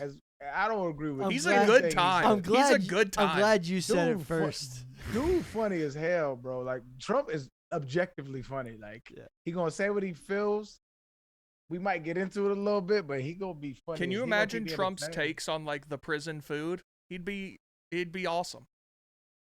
I don't agree with. He's anything a good he time. said. I'm glad. He's a good time. I'm glad you said Dude, it first. Dude, funny as hell, bro. Like, Trump is objectively funny. Like, he gonna say what he feels. We might get into it a little bit, but he gonna be funny. Can you He gonna imagine keep me Trump's entertained. takes on like the prison food? He'd be awesome.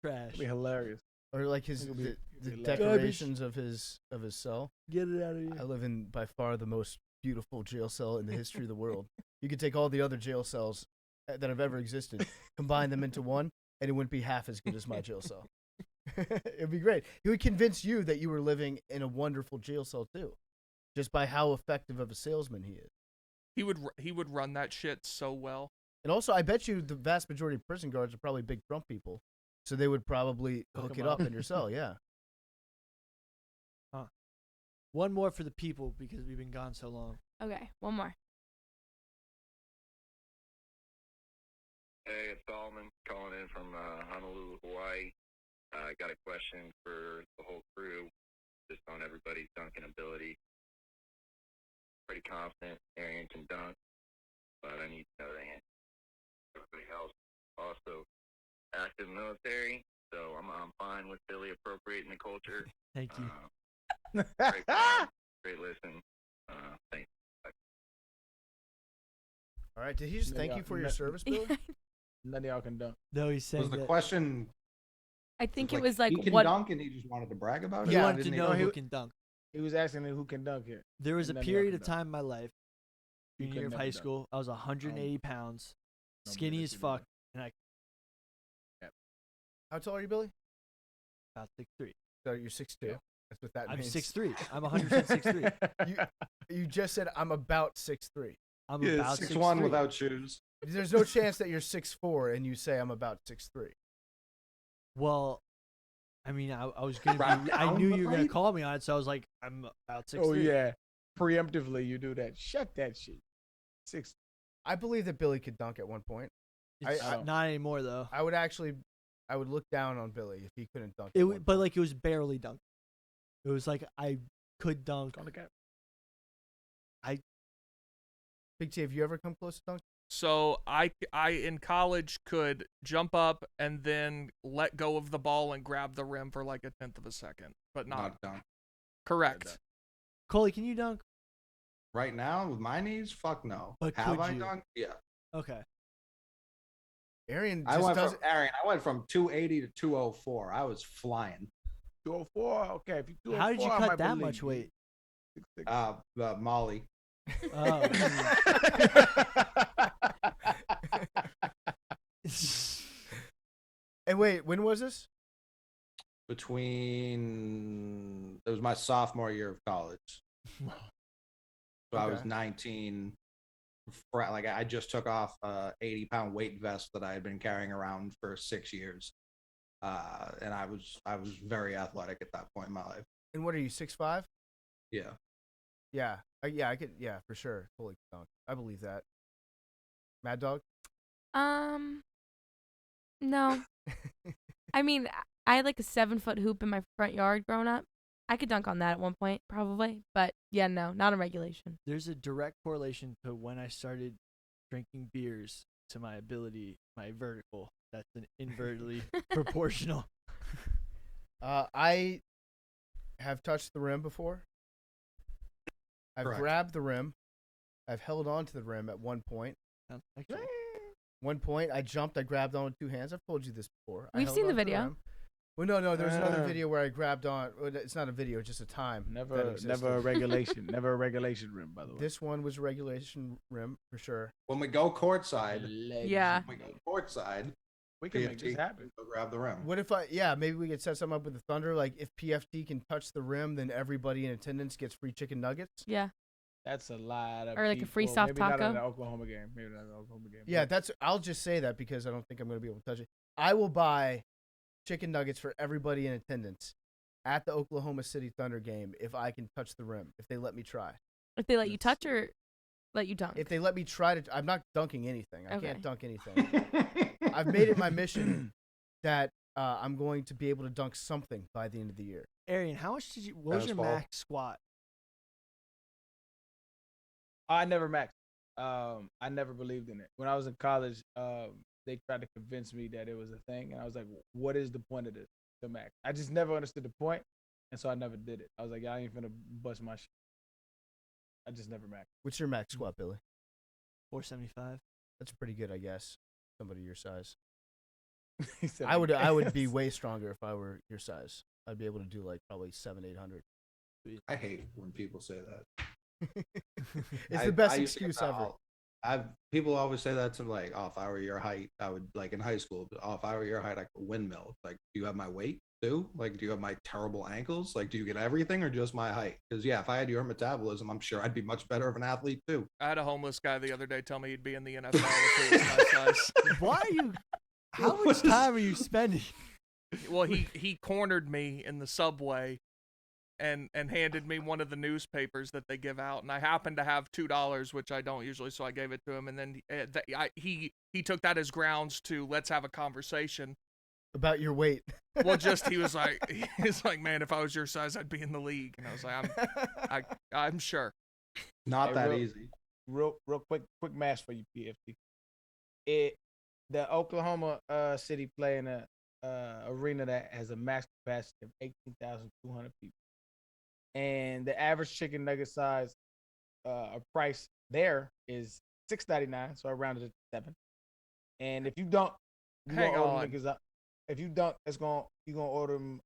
Trash. It'd be hilarious. Or like his It'll be- the it'll be decorations of his cell. Get it out of here. I live in by far the most beautiful jail cell in the history of the world. You could take all the other jail cells that have ever existed, combine them into one, and it wouldn't be half as good as my jail cell. It'd be great. He would convince you that you were living in a wonderful jail cell too, just by how effective of a salesman he is. He would run that shit so well. And also, I bet you the vast majority of prison guards are probably big Trump people, so they would probably hook it up in your cell. Yeah. One more for the people because we've been gone so long. Okay, one more. Hey, it's Solomon calling in from Honolulu, Hawaii. I got a question for the whole crew, just on everybody's dunking ability. Pretty confident Arian can dunk, but I need to know the answer. Everybody else also active military, so I'm fine with Billy appropriating the culture. Thank you. Great plan, great listen. Thanks. All right. Did he just thank you for your service, Billy? None of y'all can dunk. No, he's saying Was the that question? I think it was like he can what dunk, and he just wanted to brag about it. he Yeah, wanted to Didn't he? know he- who can dunk. He was asking me who can dunk here. There was a None of y'all period can of dunk. time in my life, You junior could year of never high dunk. school, I was 180 pounds, Don't skinny believe as that you fuck, did. and I How tall are you, Billy? about 6'3". So you're 6'2". That's what that I'm means. 6'3". I'm 100% 6'3". You just said I'm about 6'3". I'm Yeah, about 6'1" 6'3". without shoes. There's no chance that you're 6'4" and you say I'm about 6'3". Well, I mean, I was gonna. Round Be, I down, knew you were gonna right? call me on it, so I was like, I'm about 6'3". Oh yeah, preemptively you do that. Shut that shit. 6. I believe that Billy could dunk at one point. It's I- not anymore though. I would look down on Billy if he couldn't dunk. It at w- one but point. like it was barely dunk. It was like I could dunk. On the cap. Big T, have you ever come close to dunk? So I in college could jump up and then let go of the ball and grab the rim for like a tenth of a second, but not dunk. correct. Coley, can you dunk? Right now with my knees, fuck no. But Have could I you? dunked? Yeah. Okay. Arian I just went doesn't. from 280 to 204. I was flying. 204. Okay, if you 204, How did you I cut might that believe much you. weight? 6'6". Molly. Oh. And wait, when was this? It was my sophomore year of college. So I was Okay. 19. Like I just took off a 80-pound weight vest that I had been carrying around for 6 years, and I was very athletic at that point in my life. And what are you, 6'5"? Yeah. Yeah. I could. Yeah, for sure. Holy dunk. I believe that. Mad Dog. No. I mean, I had like a 7-foot hoop in my front yard growing up. I could dunk on that at one point, probably. But yeah, no, not in regulation. There's a direct correlation to when I started drinking beers to my ability, my vertical. That's an invertly proportional. I have touched the rim before. I've Correct. grabbed the rim. I've held on to the rim at one point. Actually, One point, I jumped. I grabbed on with 2 hands. I've told you this before. I We've held seen the on to video. rim. Well, no. There's another video where I grabbed on. Well, it's not a video. It's just a time. that Never existed. a regulation. Never a regulation rim, by the way. This one was a regulation rim for sure. When we go courtside, Yeah. when we go courtside, We can make PFT this happen. go grab the rim. What if maybe we could set something up with the Thunder. Like if PFT can touch the rim, then everybody in attendance gets free chicken nuggets. Yeah. That's a lot of Or like a people. free soft Maybe not taco. in the Oklahoma game. Maybe not in the Oklahoma game. Yeah, I'll just say that because I don't think I'm going to be able to touch it. I will buy chicken nuggets for everybody in attendance at the Oklahoma City Thunder game if I can touch the rim, if they let me try. If they let you touch or let you dunk. If they let me try to, I'm not dunking anything. I Okay. can't dunk anything. I've made it my mission that I'm going to be able to dunk something by the end of the year. Arian, what was your Fastball. max squat? I never maxed. I never believed in it. When I was in college, they tried to convince me that it was a thing, and I was like, "What is the point of this? The max?" I just never understood the point, and so I never did it. I was like, "I ain't finna bust my shit." I just never maxed. What's your max squat, Billy? 475. That's pretty good, I guess. Somebody your size. He said, I would "Yes." be way stronger if I were your size. I'd be able to do like probably 700-800. I hate when people say that. It's I- the best I used to get excuse ever. People always say that to me, like, oh, if I were your height, I would, like in high school, oh, if I were your height, I could windmill. Like, do you have my weight too? Like, do you have my terrible ankles? Like, do you get everything or just my height? Because, yeah, if I had your metabolism, I'm sure I'd be much better of an athlete too. I had a homeless guy the other day tell me he'd be in the NFL if he was my size. Why are you? How much time are you spending? Well, he cornered me in the subway and handed me one of the newspapers that they give out, and I happened to have $2, which I don't usually, so I gave it to him, and then he took that as grounds to let's have a conversation. About your weight. Well, he was like, man, if I was your size, I'd be in the league, and I was like, I'm sure. Not Hey, that real- easy. Real quick match for you, PFT. The Oklahoma City play in a arena that has a max capacity of 18,200 people, and the average chicken nugget size price there is $6.99, so I rounded it to $7. And if you don't, Hang on. If you don't, you're gonna order them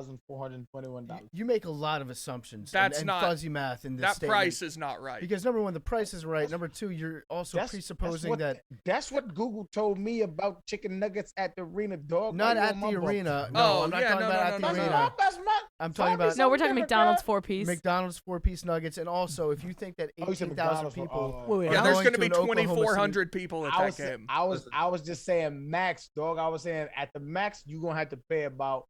$127,421. You make a lot of assumptions. That's and not- fuzzy math in this That statement. price is not right. Because number one, the price is right. Number two, you're also presupposing that That's what Google told me about chicken nuggets at the arena, dog. not Why you at on my the boat? arena. No, Oh, I'm not yeah, talking no, about no, at the no, no, arena. That's my. I'm talking about No, we're talking something McDonald's different, 4-piece. McDonald's 4-piece nuggets, and also if you think that Oh, you said 18,000 McDonald's for- people, oh. Wait, Yeah, are there's going going to be an Oklahoma City- 2,400 people at that game. I was just saying max, dog. I was saying at the max, you're gonna have to pay about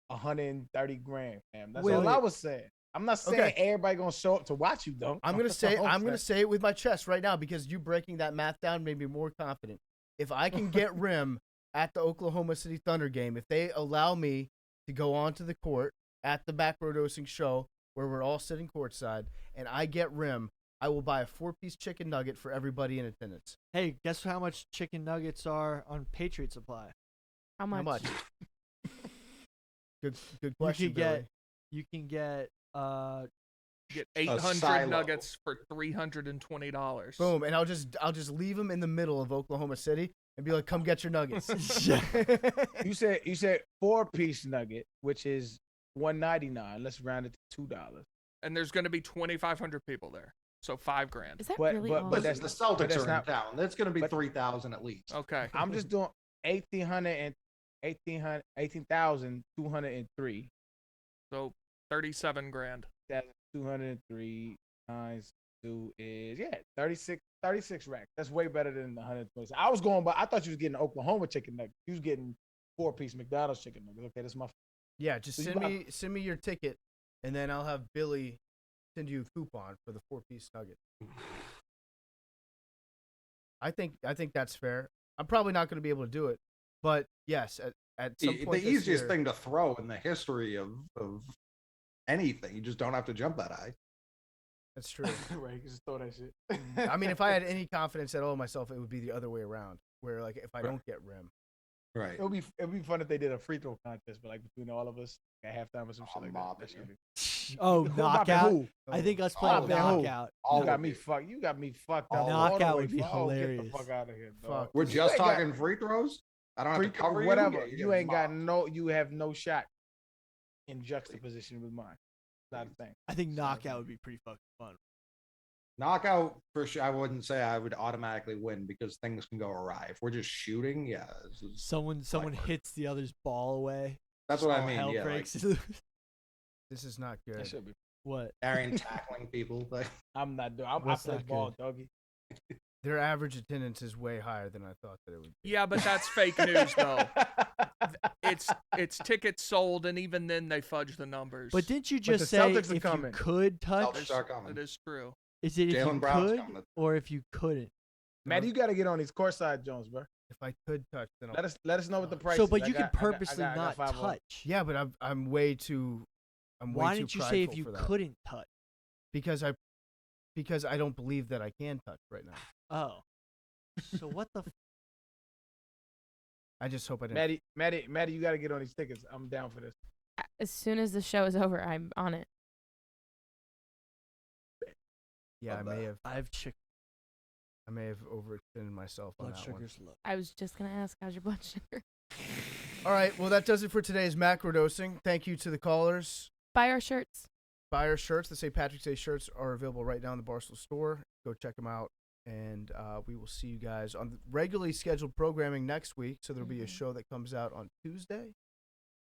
130 grand, fam. That's Wait, all wait. I was saying. I'm not saying Okay. everybody gonna show up to watch you, though. I'm gonna say it with my chest right now because you breaking that math down made me more confident. If I can get rim at the Oklahoma City Thunder game, if they allow me to go onto the court at the Macrodosing show where we're all sitting courtside, and I get rim, I will buy a 4-piece chicken nugget for everybody in attendance. Hey, guess how much chicken nuggets are on Patriot Supply? How much? How much? Good question, Billy. You can get Get silo. 800 nuggets for $320. Boom, and I'll just leave them in the middle of Oklahoma City, and be like, "Come get your nuggets." You said 4-piece nugget, which is $1.99. Let's round it to $2. And there's going to be 2,500 people there, so $5,000. Is that But- really but- all? but Listen, that's the Celtics that's are not- in town. That's going to be but- 3,000 at least. Okay. I'm just doing 18,203. So 37,000. That's 203 times 2 is 36 racks. That's way better than the 120. I was going by. I thought you was getting Oklahoma chicken nuggets. You was getting 4-piece McDonald's chicken nuggets. Okay, that's my. Yeah, just So you send me your ticket, and then I'll have Billy send you a coupon for the 4-piece nugget. I think that's fair. I'm probably not going to be able to do it, but yes, at some point The this easiest year- thing to throw in the history of anything. You just don't have to jump that high. That's true. Right, you just throw that shit. I mean, if I had any confidence at all in myself, it would be the other way around. Where like if I don't get rim, Right. it'd be fun if they did a free throw contest, but like between all of us at halftime or some shit like that. mobbing That should you. be. Oh, Who mopping knockout. who? I think us Oh, playing man, who? knockout. You got me fucked. You got me fucked up. Knockout all the way. would be Get the hilarious. fuck out of here, dog. Fuck. We're You just ain't got- talking free throws. I don't have Free to cover whatever. you. You ain't got no. You have no shot in juxtaposition with mine. Not a thing. I think knockout would be pretty fucking fun. Knockout for sure. I wouldn't say I would automatically win because things can go awry. If we're just shooting, this is- Someone work. hits the other's ball away. that's what I all mean. Hell Yeah, like breaks this is not That good. should be. what? Arian tackling people. Like, I'm not doing. I What's play not ball, good? doggy. Their average attendance is way higher than I thought that it would be. Yeah, but that's fake news though. It's tickets sold, and even then they fudge the numbers. But didn't you the just say Celtics are if coming. you could touch? Celtics are coming. it is true. Is it if Jalen you Brown's could coming. or if you couldn't? Matt, you got to get on these courtside Jones, bro. If I could touch, then I'll... Let us know what the price So, is. but I you got- can I got- purposely I got not 5 touch. Yeah, but I'm way too. I'm way Why too didn't you say if prideful you for that. couldn't touch? Because I don't believe that I can touch right now. Oh, so what the? I just hope I didn't. Maddie, you got to get on these tickets. I'm down for this. As soon as the show is over, I'm on it. Yeah, I may have. I have chick I may have overextended myself on blood that one. sugar's low. I was just gonna ask, how's your blood sugar? All right, well that does it for today's macrodosing. Thank you to the callers. Buy our shirts. Buy our shirts. The St. Patrick's Day shirts are available right now in the Barstool store. Go check them out, and we will see you guys on the regularly scheduled programming next week. So there'll be a show that comes out on Tuesday,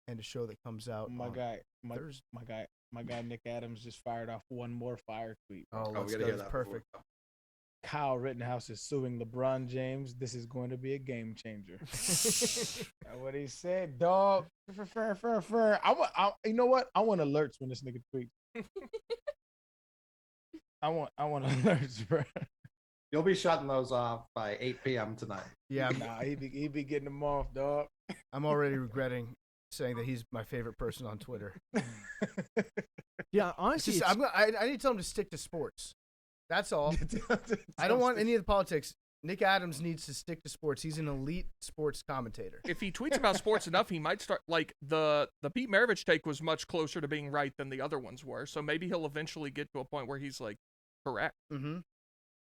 and a show that comes out My on guy, Thursday. my guy Nick Adams just fired off one more fire tweet. Oh, we let's gotta go. hear That's that perfect. before. Kyle Rittenhouse is suing LeBron James. This is going to be a game changer. That's what he said, dog. You know what? I want alerts when this nigga tweets. I want alerts, bro. You'll be shutting those off by 8 p.m. tonight. Yeah, Nah, he be getting them off, dog. I'm already regretting saying that he's my favorite person on Twitter. Yeah, It's honestly, just, I need to tell him to stick to sports. That's all. I don't want any of the politics. Nick Adams needs to stick to sports. He's an elite sports commentator. If he tweets about sports enough, he might start like the Pete Maravich take was much closer to being right than the other ones were. So maybe he'll eventually get to a point where he's like correct. Mm-hmm.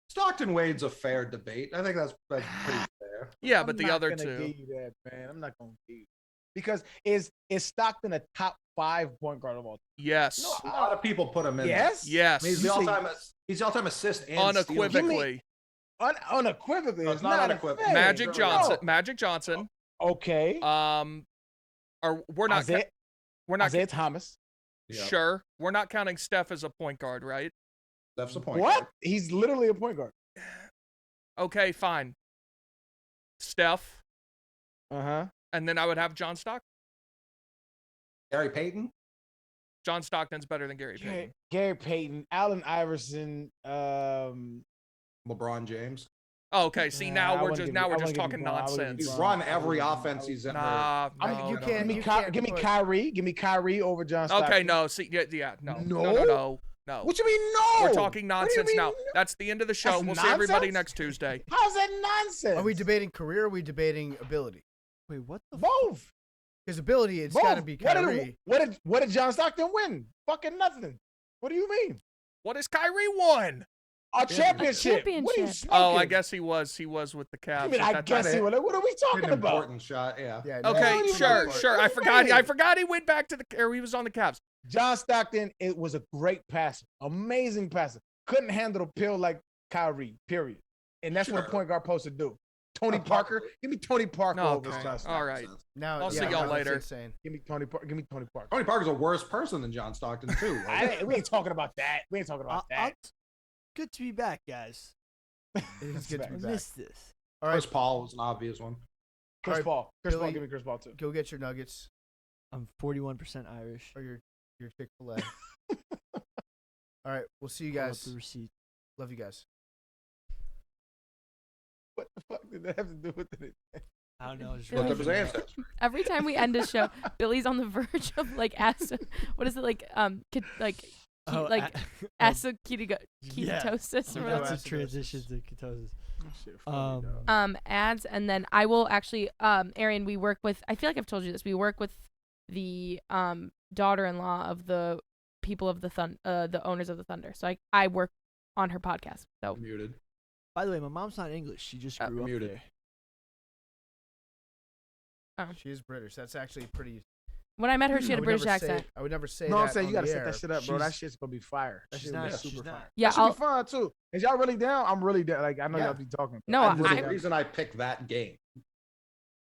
Stockton Wade's a fair debate. I think that's pretty fair. Yeah, I'm but the not other gonna two. give you that, man. I'm not gonna give you because is Stockton a top 5 point guard of all time? Yes. A lot of people put him in. Yes. Yes. I mean, he's the all-time assist and Unequivocally. Unequivocally. No, It's it's not not unequivocal. a thing. Magic No. Johnson. Magic Johnson. Okay. Or we're not. Isaiah, We're not. Isaiah Thomas. Yeah. Sure. We're not counting Steph as a point guard, right? That's the point. What? He's literally a point guard. Okay, fine. Steph, Uh-huh. and then I would have John Stockton. Gary Payton? John Stockton's better than Gary Payton. Gary Payton, Allen Iverson, LeBron James? Oh, okay, see Nah, I now we're wouldn't just give now you- I we're just wouldn't give talking you LeBron. I wouldn't nonsense. give He's LeBron. run every offense he's ever. Nah, I no, mean, no, can't- no. you can't give me put- Kyrie. Give me Kyrie over John Stockton. Okay, no, see, yeah, no, No? no. What you mean no? We're talking What do you nonsense mean now. no? That's the end of the show. That's We'll see everybody nonsense? next Tuesday. How's that nonsense? Are we debating career or are we debating ability? wait, what the? both? Because ability, it's Both. got to be Kyrie. What did John Stockton win? Fucking nothing. What do you mean? What has Kyrie won? A championship. What are you championship. smoking? Oh, I guess he was with the Cavs. I mean, at I that guess time. he would. What are we talking An about? important shot, yeah. Yeah. Okay, you sure, know, sure. what I do you forgot. mean? I forgot he went back to or he was on the Cavs. John Stockton, it was a great passer, amazing passer. Couldn't handle the pill like Kyrie. Period. And that's what a Sure. point guard supposed to do. Tony Parker, give me Tony Parker No, over okay. John Stockton. All right. Now, I'll see yeah, y'all that's later. insane. Give me Tony Parker. Give me Tony Parker. Tony Parker's a worse person than John Stockton too. We ain't talking about that. We ain't talking about that. Good to be back, guys. It is good to I be back. missed this. All right, Chris Paul was an obvious one. Chris All right, Paul. Chris Paul. Billy- Give me Chris Paul too. go get your nuggets I'm 41% Irish. or your Chick-fil-A. All right, we'll see you Pull up guys. the receipt. Love you guys. What the fuck did that have to do with it? I don't know. Just Billy- Looked up his writing ancestry. Every time we end a show, Billy's on the verge of like what is it like Oh, like ketosis yeah. or Yeah. whatever. That's a Acidosis. transition to ketosis. Shit, funny, Um, dog. Ads, and then I will actually Arian, we work with, I feel like I've told you this, we work with the daughter-in-law of the people of the owners of the Thunder. So I work on her podcast. So Muted. By the way, my mom's not English. She just grew up muted. there. She is British. That's actually pretty. when I met her, she had I a would British never say- accent. I would never say No, that. I'm saying on you gotta the set that air. shit up, bro. That She's- shit's gonna be fire. That she's shit will be not- super she's not. fire. Yeah, that should I'll- be fun too. Is y'all really down? I'm really down. Like I know Yeah. y'all be talking. No, I'm There's really a down. reason I picked that game.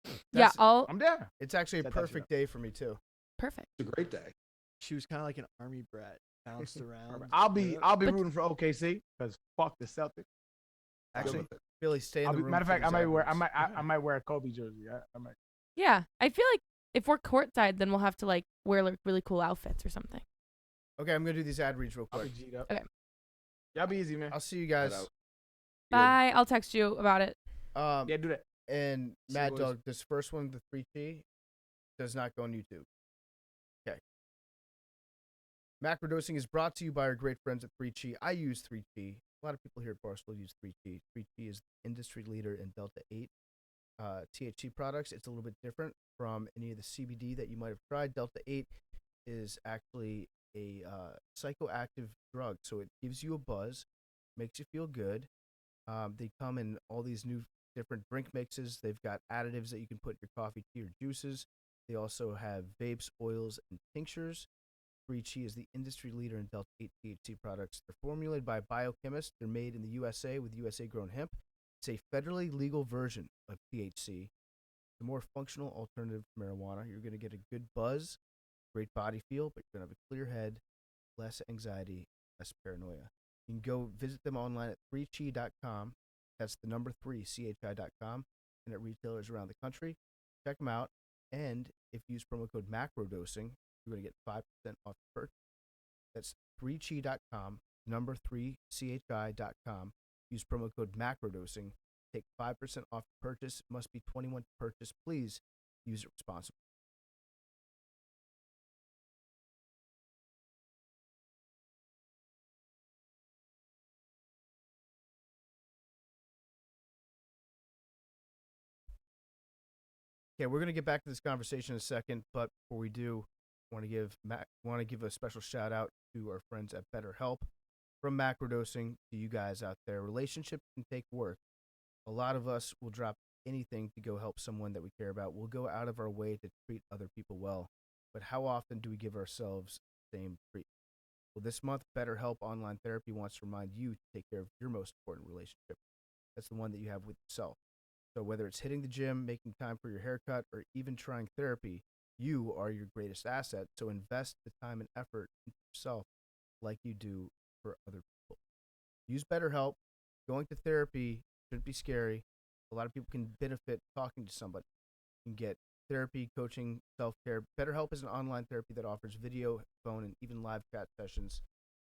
Yeah, That's- I'm down. It's actually a Set that shit perfect up. day for me too. perfect. It's a great day. She was kind of like an army brat, bounced around. I'll be Yeah. But- rooting for OKC because fuck the Celtics. Actually, With it. Billy, stay in the room. Matter of for fact, I these might wear adverts. I might wear a Kobe jersey. I might. Yeah, I feel like if we're courtside, then we'll have to like wear like really cool outfits or something. Okay, I'm gonna do these ad reads real I'll be quick. G'd up. Okay. Y'all be easy, man. I'll see you guys. out. Bye. I'll text you about it. Yeah, do that. And See Mad what Dog, this first one, the 3T, does not go on YouTube. Okay. Macrodosing is brought to you by our great friends at 3T. I use 3T. A lot of people here at Barstool use 3T. 3T is the industry leader in Delta 8 THC products. It's a little bit different from any of the CBD that you might have tried. Delta 8 is actually a psychoactive drug, so it gives you a buzz, makes you feel good. They come in all these new different drink mixes. They've got additives that you can put in your coffee, tea, or juices. They also have vapes, oils, and tinctures. 3Chi is the industry leader in Delta 8 THC products. They're formulated by biochemists. They're made in the USA with USA-grown hemp. It's a federally legal version of THC. The more functional alternative to marijuana. You're going to get a good buzz, great body feel, but you're going to have a clear head, less anxiety, less paranoia. You can go visit them online at 3chi.com. That's the number 3, chi.com, and at retailers around the country. Check them out. And if you use promo code Macrodosing, you're going to get 5% off your purchase. That's 3chi.com, number 3, chi.com. Use promo code Macrodosing. Take 5% off your purchase. Must be 21 to purchase. Please use it responsibly. Okay, we're gonna get back to this conversation in a second, but before we do, want to give a special shout out to our friends at BetterHelp. From Macrodosing to you guys out there, relationships can take work. A lot of us will drop anything to go help someone that we care about. We'll go out of our way to treat other people well, but how often do we give ourselves the same treatment? Well, this month, BetterHelp Online Therapy wants to remind you to take care of your most important relationship. That's the one that you have with yourself. So whether it's hitting the gym, making time for your haircut, or even trying therapy, you are your greatest asset. So invest the time and effort into yourself like you do for other people. Use BetterHelp. Going to therapy shouldn't be scary. A lot of people can benefit talking to somebody. You can get therapy, coaching, self-care. BetterHelp is an online therapy that offers video, phone, and even live chat sessions.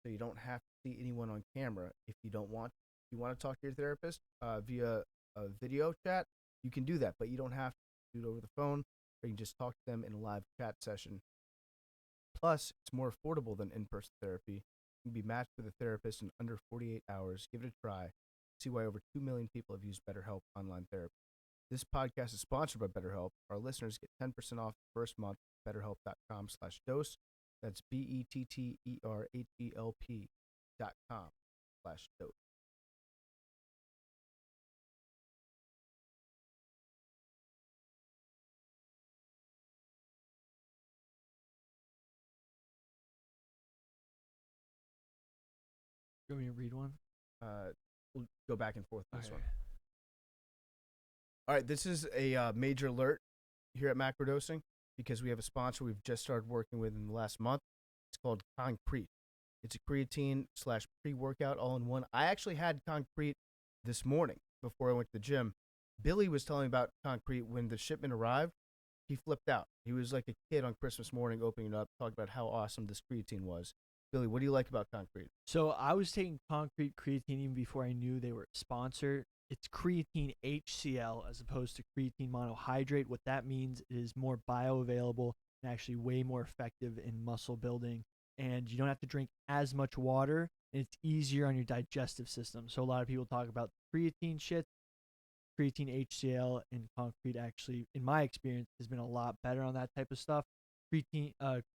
So you don't have to see anyone on camera if you don't want. If you want to talk to your therapist via a video chat, you can do that, but you don't have to do it over the phone, or you can just talk to them in a live chat session. Plus, it's more affordable than in-person therapy. You can be matched with a therapist in under 48 hours. Give it a try. See why over 2 million people have used BetterHelp online therapy. This podcast is sponsored by BetterHelp. Our listeners get 10% off the first month at BetterHelp.com/dose. That's BetterHelp.com/dose. you want me to read one? We'll go back and forth on this Okay. one. All right, this is a major alert here at Macrodosing because we have a sponsor we've just started working with in the last month. It's called Concrete. It's a creatine / pre-workout all in one. I actually had Concrete this morning before I went to the gym. Billy was telling me about Concrete when the shipment arrived. He flipped out. He was like a kid on Christmas morning opening it up, talking about how awesome this creatine was. Billy, what do you like about Concrete? So I was taking Concrete creatine even before I knew they were a sponsor. It's creatine HCl as opposed to creatine monohydrate. What that means is more bioavailable and actually way more effective in muscle building. And you don't have to drink as much water, and it's easier on your digestive system. So a lot of people talk about creatine shit. Creatine HCl and Concrete actually, in my experience, has been a lot better on that type of stuff.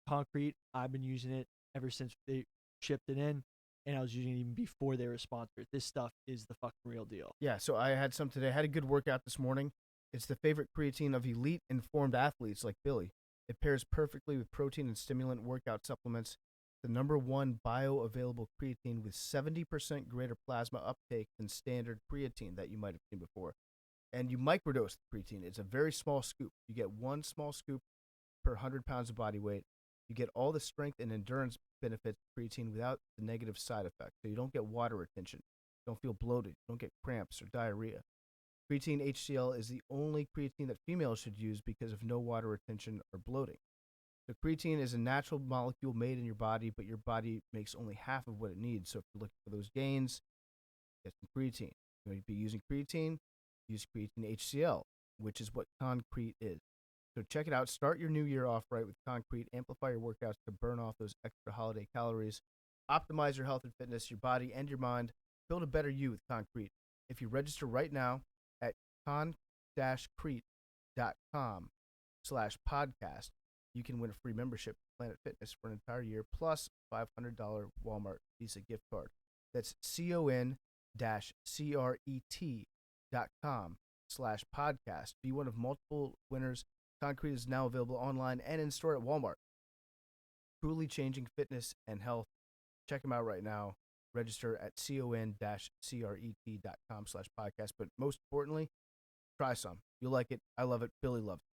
Concrete, I've been using it ever since they shipped it in, and I was using it even before they were sponsored. This stuff is the fucking real deal. Yeah, so I had some today. I had a good workout this morning. It's the favorite creatine of elite informed athletes like Billy. It pairs perfectly with protein and stimulant workout supplements. The #1 bioavailable creatine with 70% greater plasma uptake than standard creatine that you might have seen before. And you microdose the creatine. It's a very small scoop. You get 1 small scoop per 100 pounds of body weight. You get all the strength and endurance benefits of creatine without the negative side effects. So you don't get water retention. You don't feel bloated. You don't get cramps or diarrhea. Creatine HCl is the only creatine that females should use because of no water retention or bloating. So creatine is a natural molecule made in your body, but your body makes only half of what it needs. So if you're looking for those gains, get some creatine. You're going to be using creatine, use creatine HCl, which is what Concrete is. So check it out. Start your new year off right with Concrete. Amplify your workouts to burn off those extra holiday calories. Optimize your health and fitness, your body and your mind. Build a better you with Concrete. If you register right now at con-crete.com/podcast, you can win a free membership to Planet Fitness for an entire year plus $500 Walmart Visa gift card. That's con-crete.com/podcast. Be one of multiple winners. Concrete is now available online and in store at Walmart. Truly changing fitness and health. Check them out right now. Register at con-crete.com/podcast. But most importantly, try some. You'll like it. I love it. Billy loves it.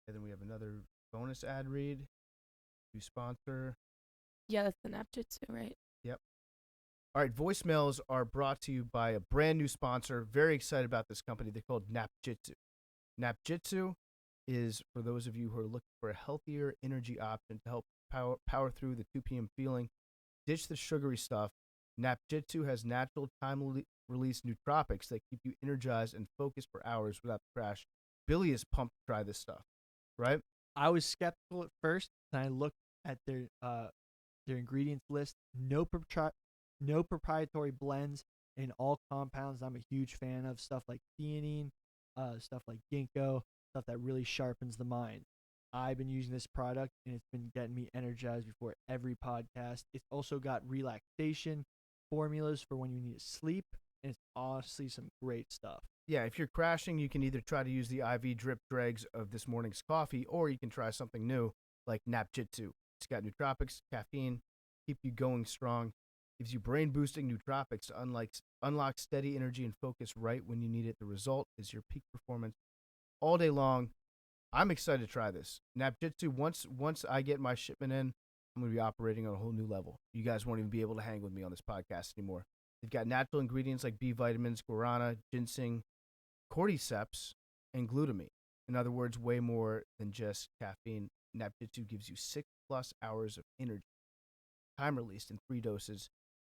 And then we have another bonus ad read. You sponsor. Yeah, that's the Napjitsu, right? Yep. All right, voicemails are brought to you by a brand new sponsor. Very excited about this company. They're called Napjitsu. Napjitsu is for those of you who are looking for a healthier energy option to help power through the 2 p.m. feeling. Ditch the sugary stuff. Napjitsu has natural time-release nootropics that keep you energized and focused for hours without the crash. Billy is pumped to try this stuff, right? I was skeptical at first, and I looked at their ingredients list. No proprietary blends in all compounds I'm a huge fan of. Stuff like theanine, stuff like ginkgo, stuff that really sharpens the mind. I've been using this product, and it's been getting me energized before every podcast. It's also got relaxation formulas for when you need to sleep, and it's honestly some great stuff. Yeah, if you're crashing, you can either try to use the IV drip dregs of this morning's coffee, or you can try something new like Napjitsu. It's got nootropics, caffeine, keep you going strong, gives you brain-boosting nootropics to unlock steady energy and focus right when you need it. The result is your peak performance all day long. I'm excited to try this. Napjitsu, once I get my shipment in, I'm going to be operating on a whole new level. You guys won't even be able to hang with me on this podcast anymore. They've got natural ingredients like B vitamins, guarana, ginseng, cordyceps, and glutamine. In other words, way more than just caffeine. Napjitsu gives you 6+ hours of energy. Time released in 3 doses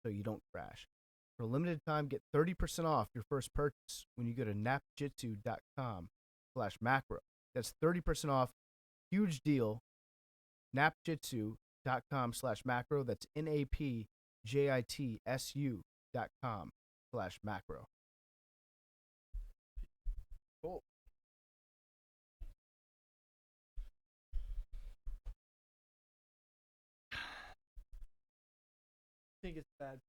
so you don't crash. For a limited time, get 30% off your first purchase when you go to napjitsu.com/macro. That's 30% off. Huge deal. Napjitsu.com/macro. That's NAPJITSU.com/macro. Cool. I think it's bad